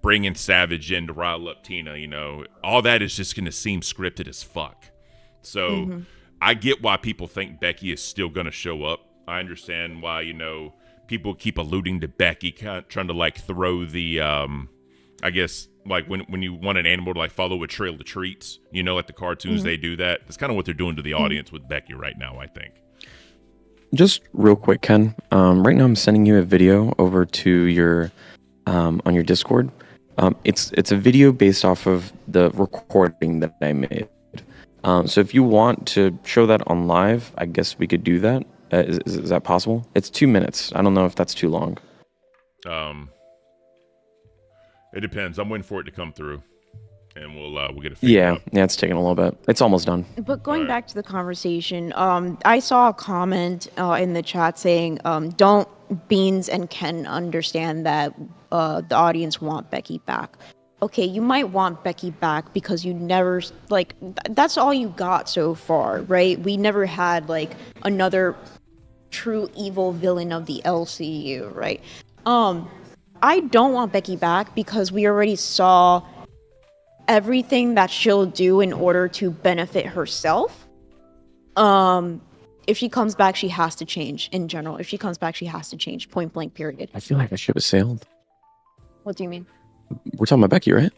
bringing Savage in to rile up Tina, all that is just going to seem scripted as fuck. So I get why people think Becky is still going to show up. I understand why, people keep alluding to Becky, kind of trying to throw the, I guess, when you want an animal to follow a trail of treats, like the cartoons, they do that. That's kind of what they're doing to the audience with Becky right now, I think. Just real quick, Ken. Right now, I'm sending you a video over to your on your Discord. It's a video based off of the recording that I made. So if you want to show that on live, I guess we could do that. Is that possible? It's 2 minutes. I don't know if that's too long. It depends. I'm waiting for it to come through, and we'll get it figured out. Yeah, it's taking a little bit. It's almost done. But going back to the conversation, I saw a comment in the chat saying, "Don't Beans and Ken understand that the audience want Becky back?" Okay, you might want Becky back because you never that's all you got so far, right? We never had like another true evil villain of the LCU, right? I don't want Becky back because we already saw everything that she'll do in order to benefit herself. If she comes back, she has to change in general. If she comes back, she has to change, point blank, period. I feel like that ship has sailed. What do you mean? We're talking about Becky, right?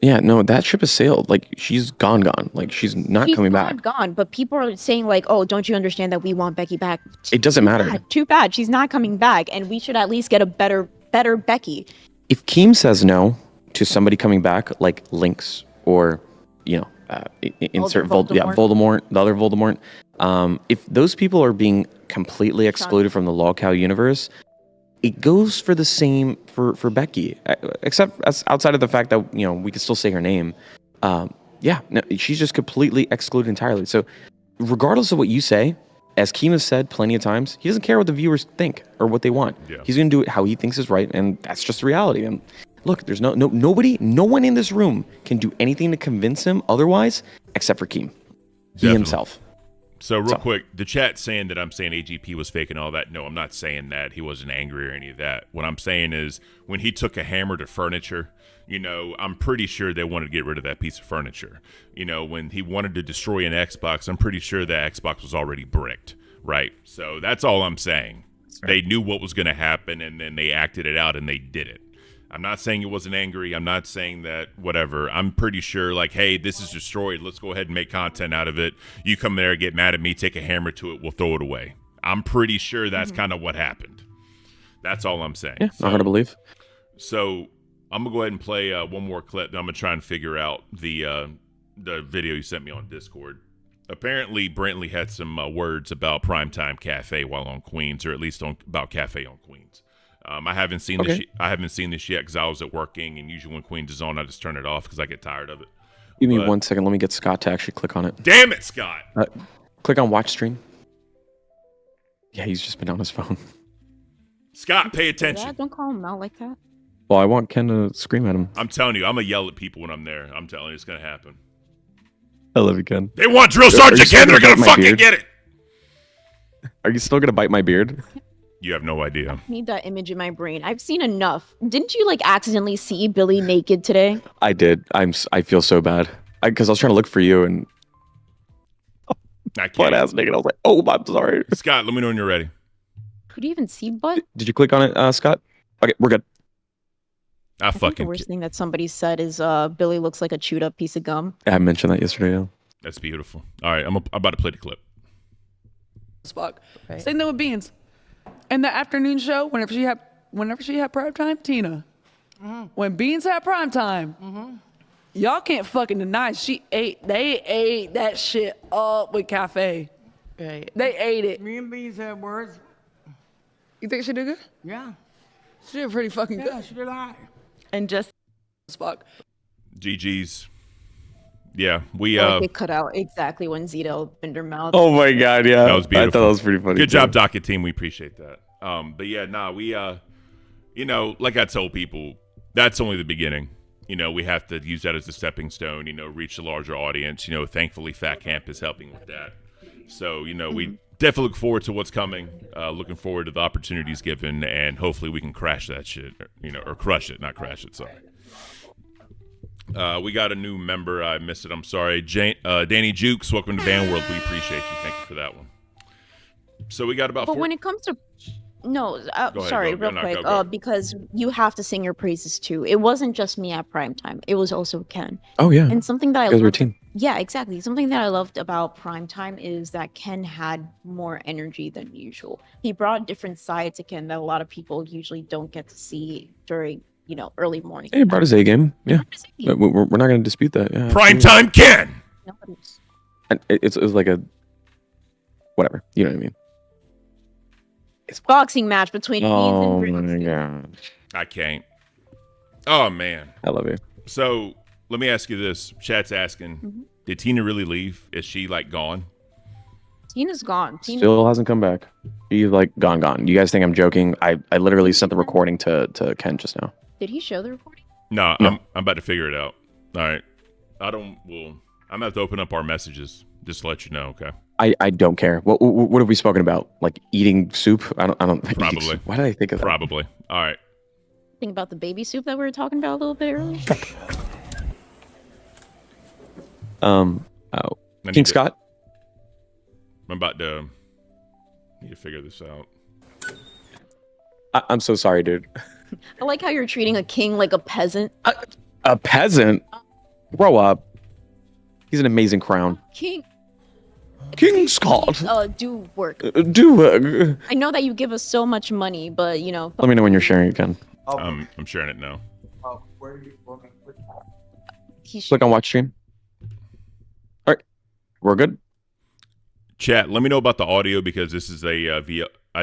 Yeah, no, that ship has sailed. Like, she's gone. Like, she's not coming back. Gone, but people are saying like, "Oh, don't you understand that we want Becky back?" It doesn't matter. Too bad. She's not coming back, and we should at least get a better Becky. If Keem says no to somebody coming back, like Lynx or, insert Voldemort, the other Voldemort, if those people are being completely excluded from the Lolcow universe, it goes for the same for Becky, except as outside of the fact that we can still say her name. She's just completely excluded entirely. So, regardless of what you say, as Keem has said plenty of times, he doesn't care what the viewers think or what they want. Yeah. He's going to do it how he thinks is right, and that's just the reality. And look, there's no one in this room can do anything to convince him otherwise, except for Keem, he himself. So real quick, the chat's saying that I'm saying AGP was fake and all that. No, I'm not saying that. He wasn't angry or any of that. What I'm saying is when he took a hammer to furniture, I'm pretty sure they wanted to get rid of that piece of furniture. When he wanted to destroy an Xbox, I'm pretty sure that Xbox was already bricked, right? So that's all I'm saying. They knew what was going to happen, and then they acted it out, and they did it. I'm not saying it wasn't angry. I'm not saying that whatever. I'm pretty sure like, hey, this is destroyed. Let's go ahead and make content out of it. You come there, get mad at me, take a hammer to it. We'll throw it away. I'm pretty sure that's kind of what happened. That's all I'm saying. Yeah, not hard to believe. So I'm going to go ahead and play one more clip. Then I'm going to try and figure out the video you sent me on Discord. Apparently, Brentley had some words about Primetime Cafe while on Queens, or at least about Cafe on Queens. I haven't seen this. I haven't seen this yet because I was at working, and usually when Queens is on, I just turn it off because I get tired of it. Give me 1 second. Let me get Scott to actually click on it. Damn it, Scott! Click on watch stream. Yeah, he's just been on his phone. Scott, pay attention. Don't call him out like that. Well, I want Ken to scream at him. I'm telling you, I'm gonna yell at people when I'm there. I'm telling you, it's gonna happen. I love you, Ken. They want Drill Sergeant Ken. They're gonna fucking get it. Are you still gonna bite my beard? You have no idea. I need that image in my brain. I've seen enough. Didn't you accidentally see Billy naked today? I did. I feel so bad because I was trying to look for you and butt ass naked. I was like, oh, I'm sorry. Scott, let me know when you're ready. Could you even see butt? Did you click on it, Scott? Okay, we're good. I think the worst thing that somebody said is Billy looks like a chewed up piece of gum. I mentioned that yesterday. Yeah. That's beautiful. All right, I'm about to play the clip. Fuck. Right. Same thing with Beans. In the afternoon show, whenever she had prime time, Tina. Mm-hmm. When Beans had prime time, y'all can't fucking deny they ate that shit up with Cafe. Right. They ate it. Me and Beans had words. You think she did good? Yeah. She did pretty fucking good. Yeah, she did all right. And just as fuck. GG's. Yeah, they cut out exactly when Zeta opened her mouth. Oh my god, yeah. That was beautiful. I thought that was pretty funny. Good job, Docket team. We appreciate that. But yeah, we like I told people, that's only the beginning. We have to use that as a stepping stone, reach a larger audience. Thankfully Fat Camp is helping with that. So, we definitely look forward to what's coming. Looking forward to the opportunities given, and hopefully we can crash that shit, or crush it, not crash it, sorry. We got a new member. I missed it. I'm sorry. Danny Jukes, welcome to Band World. We appreciate you. Thank you for that one. So we got about. But when it comes to, real quick, because you have to sing your praises too. It wasn't just me at Primetime. It was also Ken. Oh yeah. And something that I loved. Routine. Yeah, exactly. Something that I loved about Primetime is that Ken had more energy than usual. He brought a different side to Ken that a lot of people usually don't get to see during. Early morning. He brought his A game. Yeah, we're not going to dispute that. Yeah, Primetime Ken. And it was like a whatever. You know what I mean? boxing match between Beans Oh and my Roxy. god. I can't. Oh man. I love you. So let me ask you this. Chat's asking, did Tina really leave? Is she like gone? Tina's gone. Still hasn't come back. She's like gone. You guys think I'm joking? I literally sent the recording to Ken just now. Did he show the recording? No. I'm about to figure it out. All right. I'm gonna have to open up our messages just to let you know, okay? I don't care. What have we spoken about? Like eating soup? I don't Probably. Why did I think of that? Probably. All right. Think about the baby soup that we were talking about a little bit earlier. King Scott. I'm about to need to figure this out. I'm so sorry, dude. I like how you're treating a king like a peasant. A peasant? Grow up. He's an amazing crown. King Scott. Do work. Do work. I know that you give us so much money, but you know. Let me know when you're sharing it, Ken. I'm sharing it now. Where are you looking? Click on watch stream. All right, we're good. Chat, let me know about the audio because this is I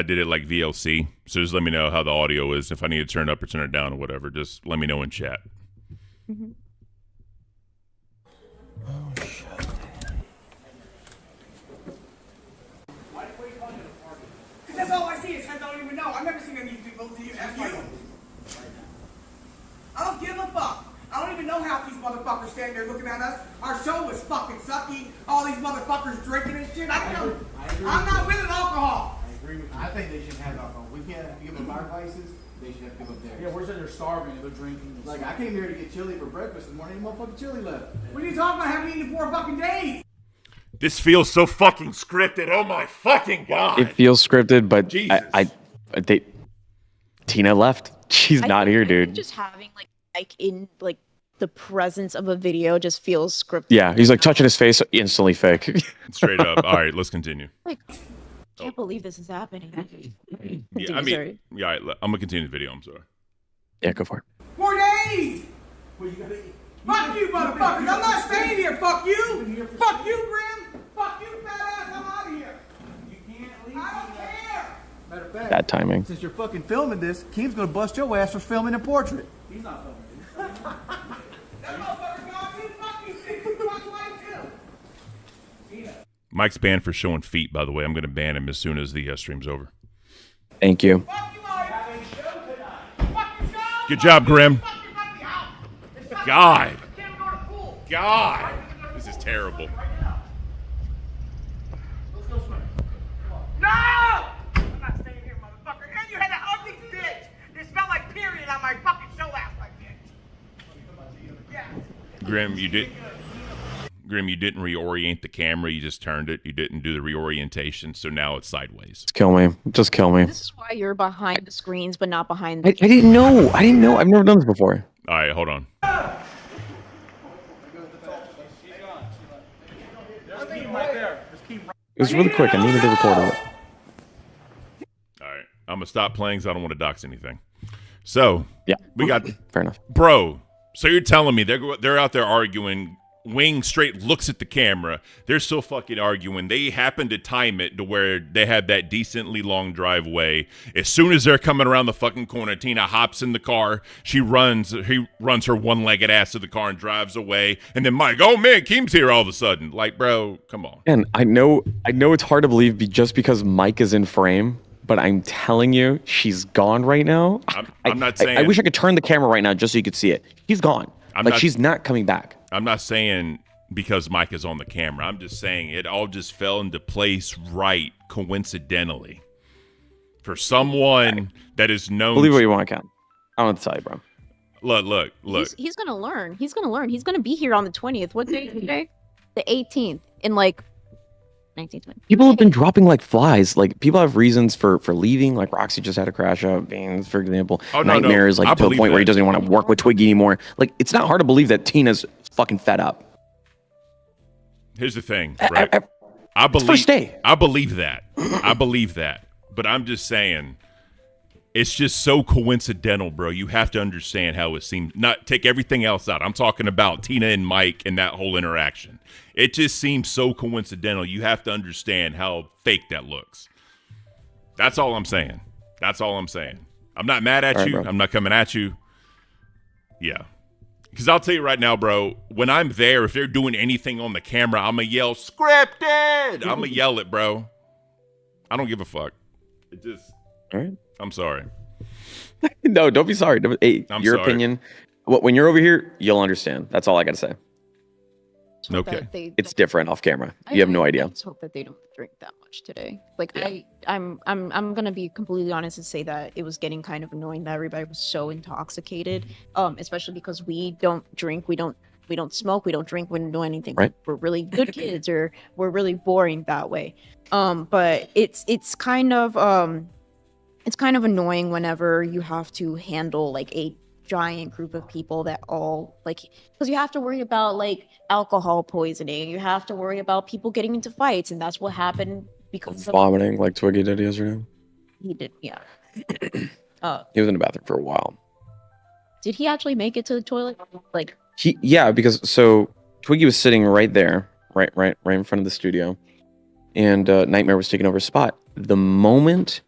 did it like VLC. So just let me know how the audio is. If I need to turn it up or turn it down or whatever, just let me know in chat. Mm-hmm. Oh shit. Because that's all I see is heads I don't even know. I've never seen any of these people. Do you? Have you? I don't give a fuck. I don't even know half these motherfuckers standing there looking at us. Our show was fucking sucky. All these motherfuckers drinking and shit. I don't know. I'm not with alcohol. I agree with you. I think they should have alcohol. We can't give them our vices. They should have to give up theirs. Yeah, we're sitting there starving and they're drinking. Like, I came here to get chili for breakfast this morning. Motherfucking chili left. What are you talking about? I haven't eaten in 4 fucking days. This feels so fucking scripted. Oh my fucking god. It feels scripted, but Jesus. Tina left. She's not here, dude. Just having like in like the presence of a video just feels scripted. Yeah, he's like touching his face, instantly fake. Straight up. All right, let's continue. Like, can't believe this is happening. Yeah, I mean, yeah, I'm gonna continue the video. I'm sorry. Yeah, go for it. 4 days. Well, you gotta eat. Fuck you, motherfuckers. I'm not staying here. Fuck you. Fuck you, Grim. Fuck you, fat ass. I'm out of here. You can't leave. I don't care. Matter of fact, Bad timing. Since you're fucking filming this, Keem's gonna bust your ass for filming a portrait. He's not filming. That motherfucker's gone too. Fuck you, bitch. Fuck you too. Mike's banned for showing feet, by the way. I'm gonna ban him as soon as the stream's over. Thank you. Good job, Grim. God. This is terrible. No! I'm not staying here, motherfucker. And you had that ugly bitch. It smelled like period on my fucking show last night, bitch. Yeah. Grim, you didn't reorient the camera. You just turned it. You didn't do the reorientation, so now it's sideways. Just kill me. Just kill me. This is why you're behind the screens, but not behind. I didn't know. I've never done this before. All right, hold on. It was really quick. I needed to record it. All right, I'm gonna stop playing because I don't want to dox anything. So yeah, we got fair enough, bro. So you're telling me they're out there arguing? Wing straight looks at the camera. They're still fucking arguing. They happen to time it to where they have that decently long driveway. As soon as they're coming around the fucking corner, Tina hops in the car. He runs her one-legged ass to the car and drives away. And then Mike, oh man, Keem's here all of a sudden. Like, bro, come on. And I know it's hard to believe just because Mike is in frame, but I'm telling you, she's gone right now. I'm not saying. I wish I could turn the camera right now just so you could see it. She's gone. She's not coming back. I'm not saying because Mike is on the camera. I'm just saying it all just fell into place right coincidentally for someone that is known. Believe what you want, Ken. I don't have to tell you, bro. Look. He's gonna learn. He's gonna be here on the 20th. What day is today? The 18th in like 1920. People have been dropping like flies. Like people have reasons for leaving. Like Roxy just had a crash out. Beans, for example. Nightmares, like to the point where he doesn't want to work with Twiggy anymore. Like it's not hard to believe that Tina's fucking fed up. Here's the thing, right? I believe. First day. I believe that. I believe that. But I'm just saying, it's just so coincidental, bro. You have to understand how it seems. Not take everything else out. I'm talking about Tina and Mike and that whole interaction. It just seems so coincidental. You have to understand how fake that looks. That's all I'm saying. That's all I'm saying. I'm not mad at All right, you. bro. I'm not coming at you. Yeah. Because I'll tell you right now, bro, when I'm there, if they're doing anything on the camera, I'm going to yell, scripted. I'm going to yell it, bro. I don't give a fuck. It just, All right. I'm sorry. No, don't be sorry. Hey, I'm your sorry. opinion. When you're over here, you'll understand. That's all I got to say. Okay. It's different off camera. You have no idea. I just hope that they don't drink that much today. Like I'm gonna be completely honest and say that it was getting kind of annoying that everybody was so intoxicated. Especially because we don't drink, we don't smoke, we don't drink, we don't do anything. Right. We're really good kids, or we're really boring that way. But it's kind of annoying whenever you have to handle like a giant group of people that all like, because you have to worry about like alcohol poisoning, you have to worry about people getting into fights, and that's what happened because of Vomiting like Twiggy did yesterday. he did. Yeah. He was in the bathroom for a while. Did he actually make it to the toilet? Like, Because so Twiggy was sitting right there, right in front of the studio, and Nightmare was taking over his spot. The moment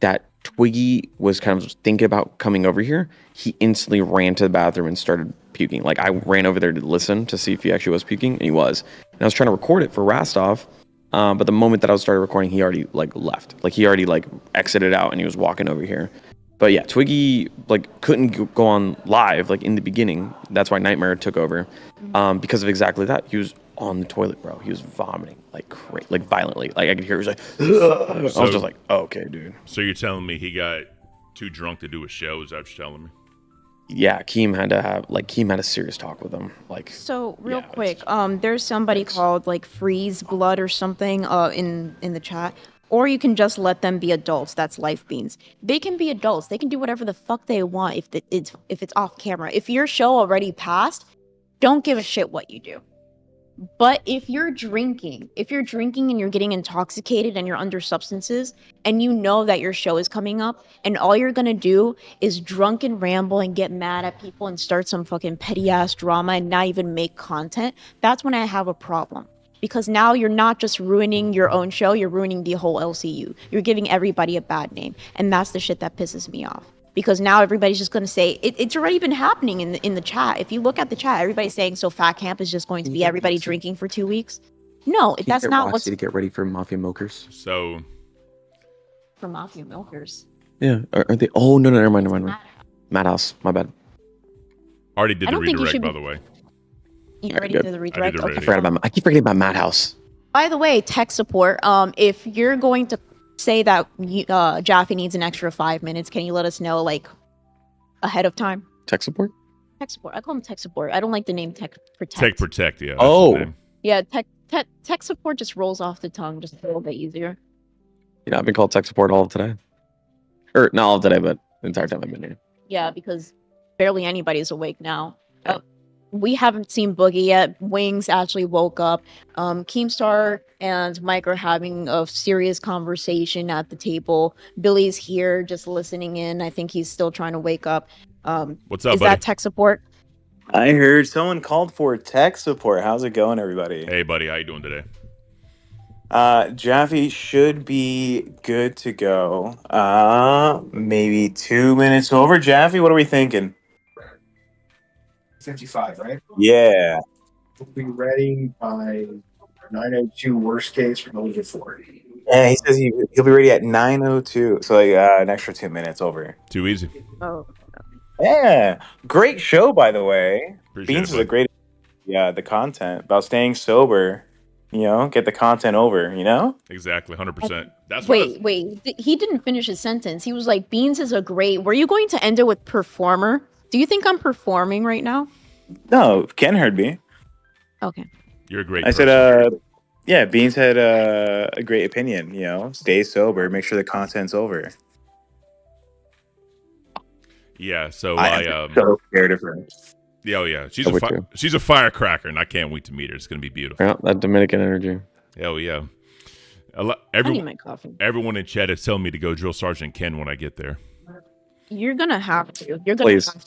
that Twiggy was kind of thinking about coming over here, he instantly ran to the bathroom and started puking. Like, I ran over there to listen to see if he actually was puking, and he was. And I was trying to record it for Rastov, but the moment that I started recording, he already like left. Like, he already like exited out, and he was walking over here. But yeah, Twiggy like couldn't go on live like in the beginning. That's why Nightmare took over, because of exactly that. He was on the toilet, bro. He was vomiting like violently. Like, I could hear he was like, I was just like, oh, okay, dude. So you're telling me he got too drunk to do a show? Is that what you're telling me? Yeah, Keem had a serious talk with him. Like, so real quick, there's somebody called like Freeze Blood or something in the chat. Or you can just let them be adults. That's Life Beans. They can be adults. They can do whatever the fuck they want if it's off camera. If your show already passed, don't give a shit what you do. But if you're drinking and you're getting intoxicated and you're under substances and you know that your show is coming up and all you're gonna do is drunken ramble and get mad at people and start some fucking petty ass drama and not even make content, that's when I have a problem. Because now you're not just ruining your own show, you're ruining the whole LCU. You're giving everybody a bad name. And that's the shit that pisses me off. Because now everybody's just going to say, it's already been happening in the chat. If you look at the chat, everybody's saying, so Fat Camp is just going to be everybody drinking for 2 weeks? No, that's not what's... to get ready for Mafia Milkers. So... For Mafia Milkers? Yeah, aren't they? Oh, no, never mind. Madhouse, my bad. Already did the redirect, by the way. You already did the redirect? Okay. I keep forgetting about Madhouse. By the way, tech support, if you're going to say that Jaffe needs an extra 5 minutes, can you let us know, like, ahead of time? Tech support? Tech support. I call him tech support. I don't like the name Tech Protect. Tech Protect, yeah. Yeah, tech support just rolls off the tongue just a little bit easier. I've been called tech support all of today. Or, not all of today, but the entire time I've been here. Yeah, because barely anybody's awake now. We haven't seen Boogie yet. Wings actually woke up. Keemstar and Mike are having a serious conversation at the table. Billy's here just listening in. I think he's still trying to wake up. What's up, Is buddy? that tech support? I heard someone called for tech support. How's it going, everybody? Hey, buddy. How you doing today? Jaffe should be good to go. Maybe 2 minutes over. Jaffe, what are we thinking? 55, right? Yeah. We'll be ready by 9:02. Worst case, we're going to get 40. Yeah, he says he'll be ready at 9:02. So like an extra 2 minutes over. Too easy. Oh. Yeah. Great show, by the way. Appreciate Beans it, is a great. Yeah, the content about staying sober. Get the content over. Exactly, 100%. That's Wait. He didn't finish his sentence. He was like, Beans is a great... Were you going to end it with performer? Do you think I'm performing right now? No, Ken heard me. Okay. You're a great I person. said, yeah, Beans had a great opinion. Stay sober, make sure the content's over. Yeah, so I so scared of her. Yeah, yeah. She's a firecracker, and I can't wait to meet her. It's going to be beautiful. Yeah, that Dominican energy. Hell yeah. I need my coffee. Everyone in chat is telling me to go drill Sergeant Ken when I get there. You're gonna have to.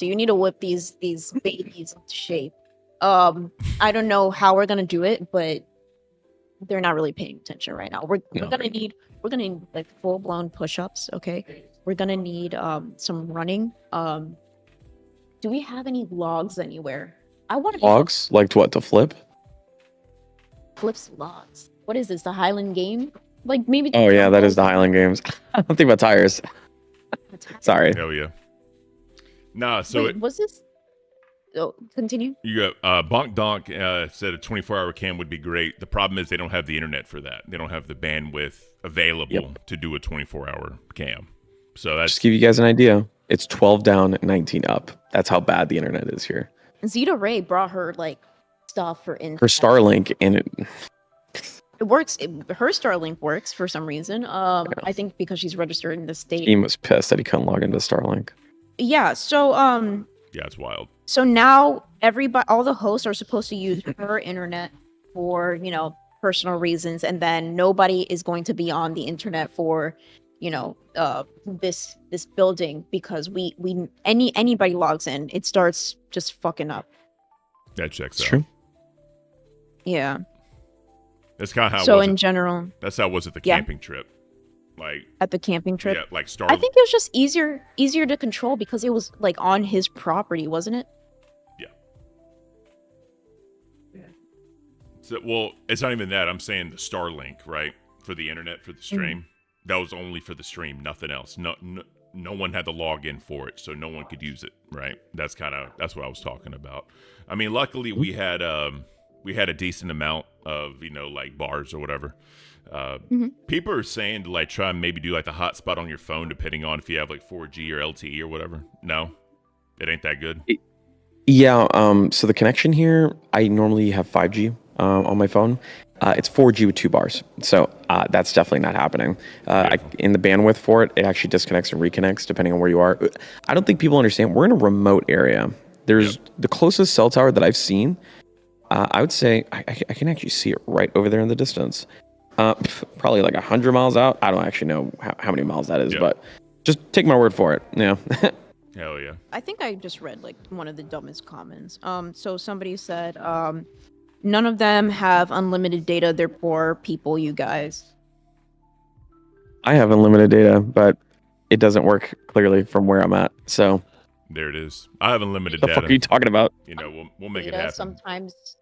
You need to whip these babies into shape. I don't know how we're gonna do it, but they're not really paying attention right now. We're No. gonna need like full blown push-ups. Okay, we're gonna need some running. Do we have any logs anywhere? I want to Logs? Like what, to flip? flips logs. What is this? The Highland game? Like maybe. Oh yeah, that is the Highland Games. I'm thinking about tires. Sorry. Hell yeah. Nah, so Wait, was this? Oh, continue. you got Bonk Donk said a 24-hour cam would be great. The problem is they don't have the internet for that. They don't have the bandwidth available to do a 24-hour cam. So that's Just give you guys an idea. It's 12 down, 19 up. That's how bad the internet is here. Zeta Ray brought her like stuff for in Her Starlink and it works. Her Starlink works for some reason. I think because she's registered in the state. Team was pissed that he couldn't log into Starlink. Yeah. So yeah, it's wild. So now all the hosts are supposed to use her internet for, personal reasons, and then nobody is going to be on the internet for, this building because anybody logs in, it starts just fucking up. That checks out. True. Yeah. That's kind of how. So in general, that's how it was at the camping trip. Like at the camping trip. Yeah, like I think it was just easier to control because it was like on his property, wasn't it? So, well, it's not even that. I'm saying the Starlink, right, for the internet for the stream. That was only for the stream, nothing else. No one had to log in for it, so no one could use it, right? That's what I was talking about. I mean, luckily we had a decent amount of like bars or whatever. People are saying to like try and maybe do like the hotspot on your phone, depending on if you have like 4G or LTE or whatever. No, it ain't that good. Yeah. So the connection here, I normally have 5G on my phone. It's 4G with 2 bars. So that's definitely not happening. In the bandwidth for it, it actually disconnects and reconnects depending on where you are. I don't think people understand. We're in a remote area. There's the closest cell tower that I've seen. I would say I can actually see it right over there in the distance. Probably like 100 miles out. I don't actually know how many miles that is, but just take my word for it. Yeah. Hell yeah. I think I just read like one of the dumbest comments. So somebody said, none of them have unlimited data. They're poor people, you guys. I have unlimited data, but it doesn't work clearly from where I'm at. So there it is. I have unlimited the data. What the fuck are you talking about? We'll make it Data happen. sometimes,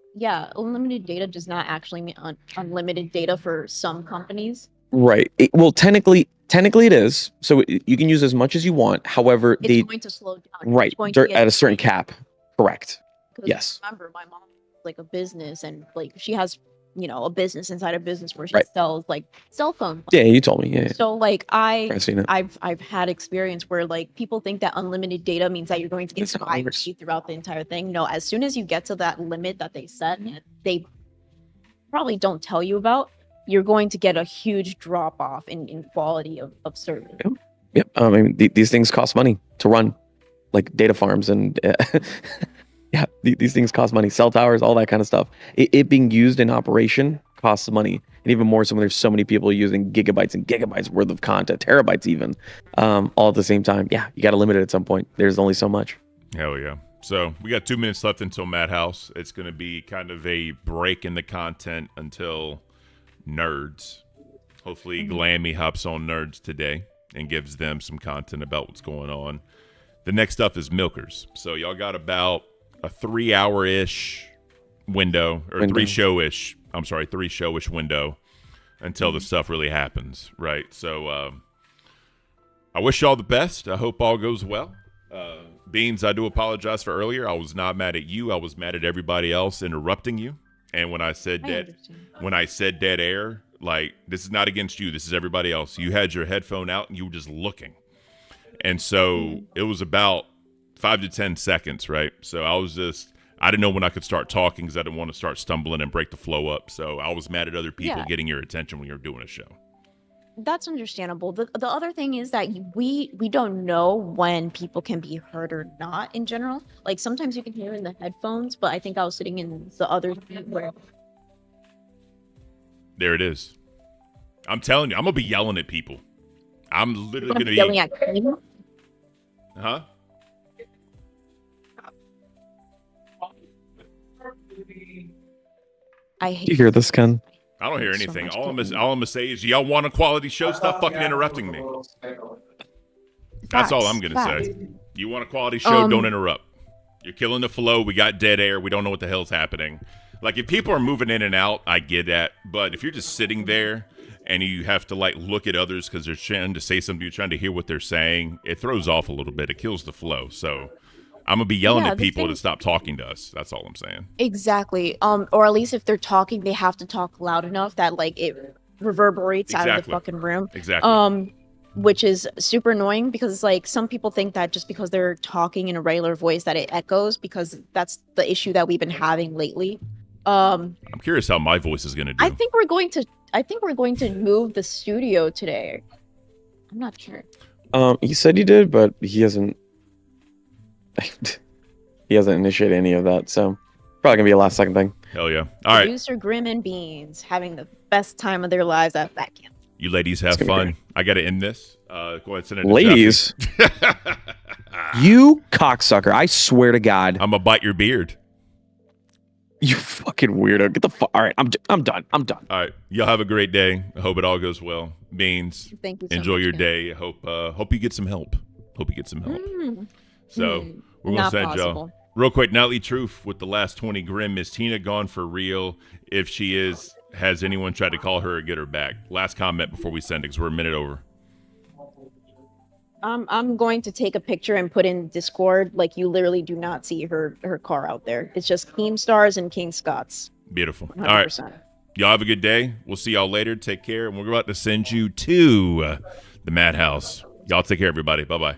unlimited data does not actually mean unlimited data for some companies. Right. Well, technically it is. So you can use as much as you want. However, It's going to slow down. Right. It's going to At a certain cap. Correct. Yes. Remember, my mom has like a business, and like she has, a business inside a business where she sells like cell phone. Yeah, you told me. Yeah. So like I've seen it. I've had experience where like people think that unlimited data means that you're going to get 5G throughout the entire thing. No, as soon as you get to that limit that they set, they probably don't tell you about, you're going to get a huge drop off in quality of service. Yep. I mean, these things cost money to run, like data farms and yeah, these things cost money. Cell towers, all that kind of stuff. It being used in operation costs money, and even more so when there's so many people using gigabytes and gigabytes worth of content, terabytes even, all at the same time. Yeah, you got to limit it at some point. There's only so much. Hell yeah. So we got 2 minutes left until Madhouse. It's going to be kind of a break in the content until Nerds. Hopefully Glammy hops on Nerds today and gives them some content about what's going on. The next up is Milkers. So y'all got about a 3-hour-ish window, or 3-showish window until the stuff really happens, right? So I wish y'all the best. I hope all goes well. Beans, I do apologize for earlier. I was not mad at you. I was mad at everybody else interrupting you. And when I said dead air, like, this is not against you. This is everybody else. You had your headphone out and you were just looking. And so it was about 5 to 10 seconds, right? So I didn't know when I could start talking because I didn't want to start stumbling and break the flow up. So I was mad at other people getting your attention when you're doing a show. That's understandable. The other thing is that we don't know when people can be heard or not in general. Like sometimes you can hear in the headphones, but I think I was sitting in the other where. There it is. I'm telling you, I'm gonna be yelling at people. I'm literally gonna be yelling at Keem? Huh? I hate. Do you hear this, Ken? I don't hear Thanks so anything. much, All I'm kitten. gonna say is, y'all want a quality show? Stop fucking interrupting me. That's all I'm gonna Facts. say. You want a quality show? Um, Don't interrupt. You're killing the flow. We got dead air. We don't know what the hell's happening. Like, if people are moving in and out, I get that. But if you're just sitting there and you have to like look at others because they're trying to say something, you're trying to hear what they're saying, it throws off a little bit. It kills the flow. So I'm gonna be yelling Yeah, at the people thing- to stop talking to us. That's all I'm saying. Exactly. Or at least if they're talking, they have to talk loud enough that like it reverberates out of the Exactly. fucking room. Exactly. Which is super annoying because like some people think that just because they're talking in a regular voice that it echoes, because that's the issue that we've been having lately. I'm curious how my voice is gonna do. I think we're going to move the studio today. I'm not sure. He said he did, but he hasn't. He hasn't initiated any of that, so probably gonna be a last second thing. Hell yeah! All right, Producer Grim and Beans having the best time of their lives at vacuum. you ladies have It's gonna be fun. I gotta end this. Go ahead, and send it to Ladies, Jeffy. you cocksucker! I swear to God, I'm gonna bite your beard. you fucking weirdo. Get the fuck. All right, I'm done. I'm done. All right, y'all have a great day. I hope it all goes well. Beans, Thank you so enjoy much, your Ken. day. Hope you get some help. Hope you get some help. So we're gonna Not send y'all possible. real quick. Nightly truth with the last 20 Grim. Is Tina gone for real? If she is, has anyone tried to call her or get her back? Last comment before we send it, because we're a minute over. I'm going to take a picture and put in Discord. Like you literally do not see her car out there. It's just Keemstars and King Scots. Beautiful. 100%. All right. Y'all have a good day. We'll see y'all later. Take care. And we're about to send you to the Madhouse. Y'all take care, everybody. Bye-bye.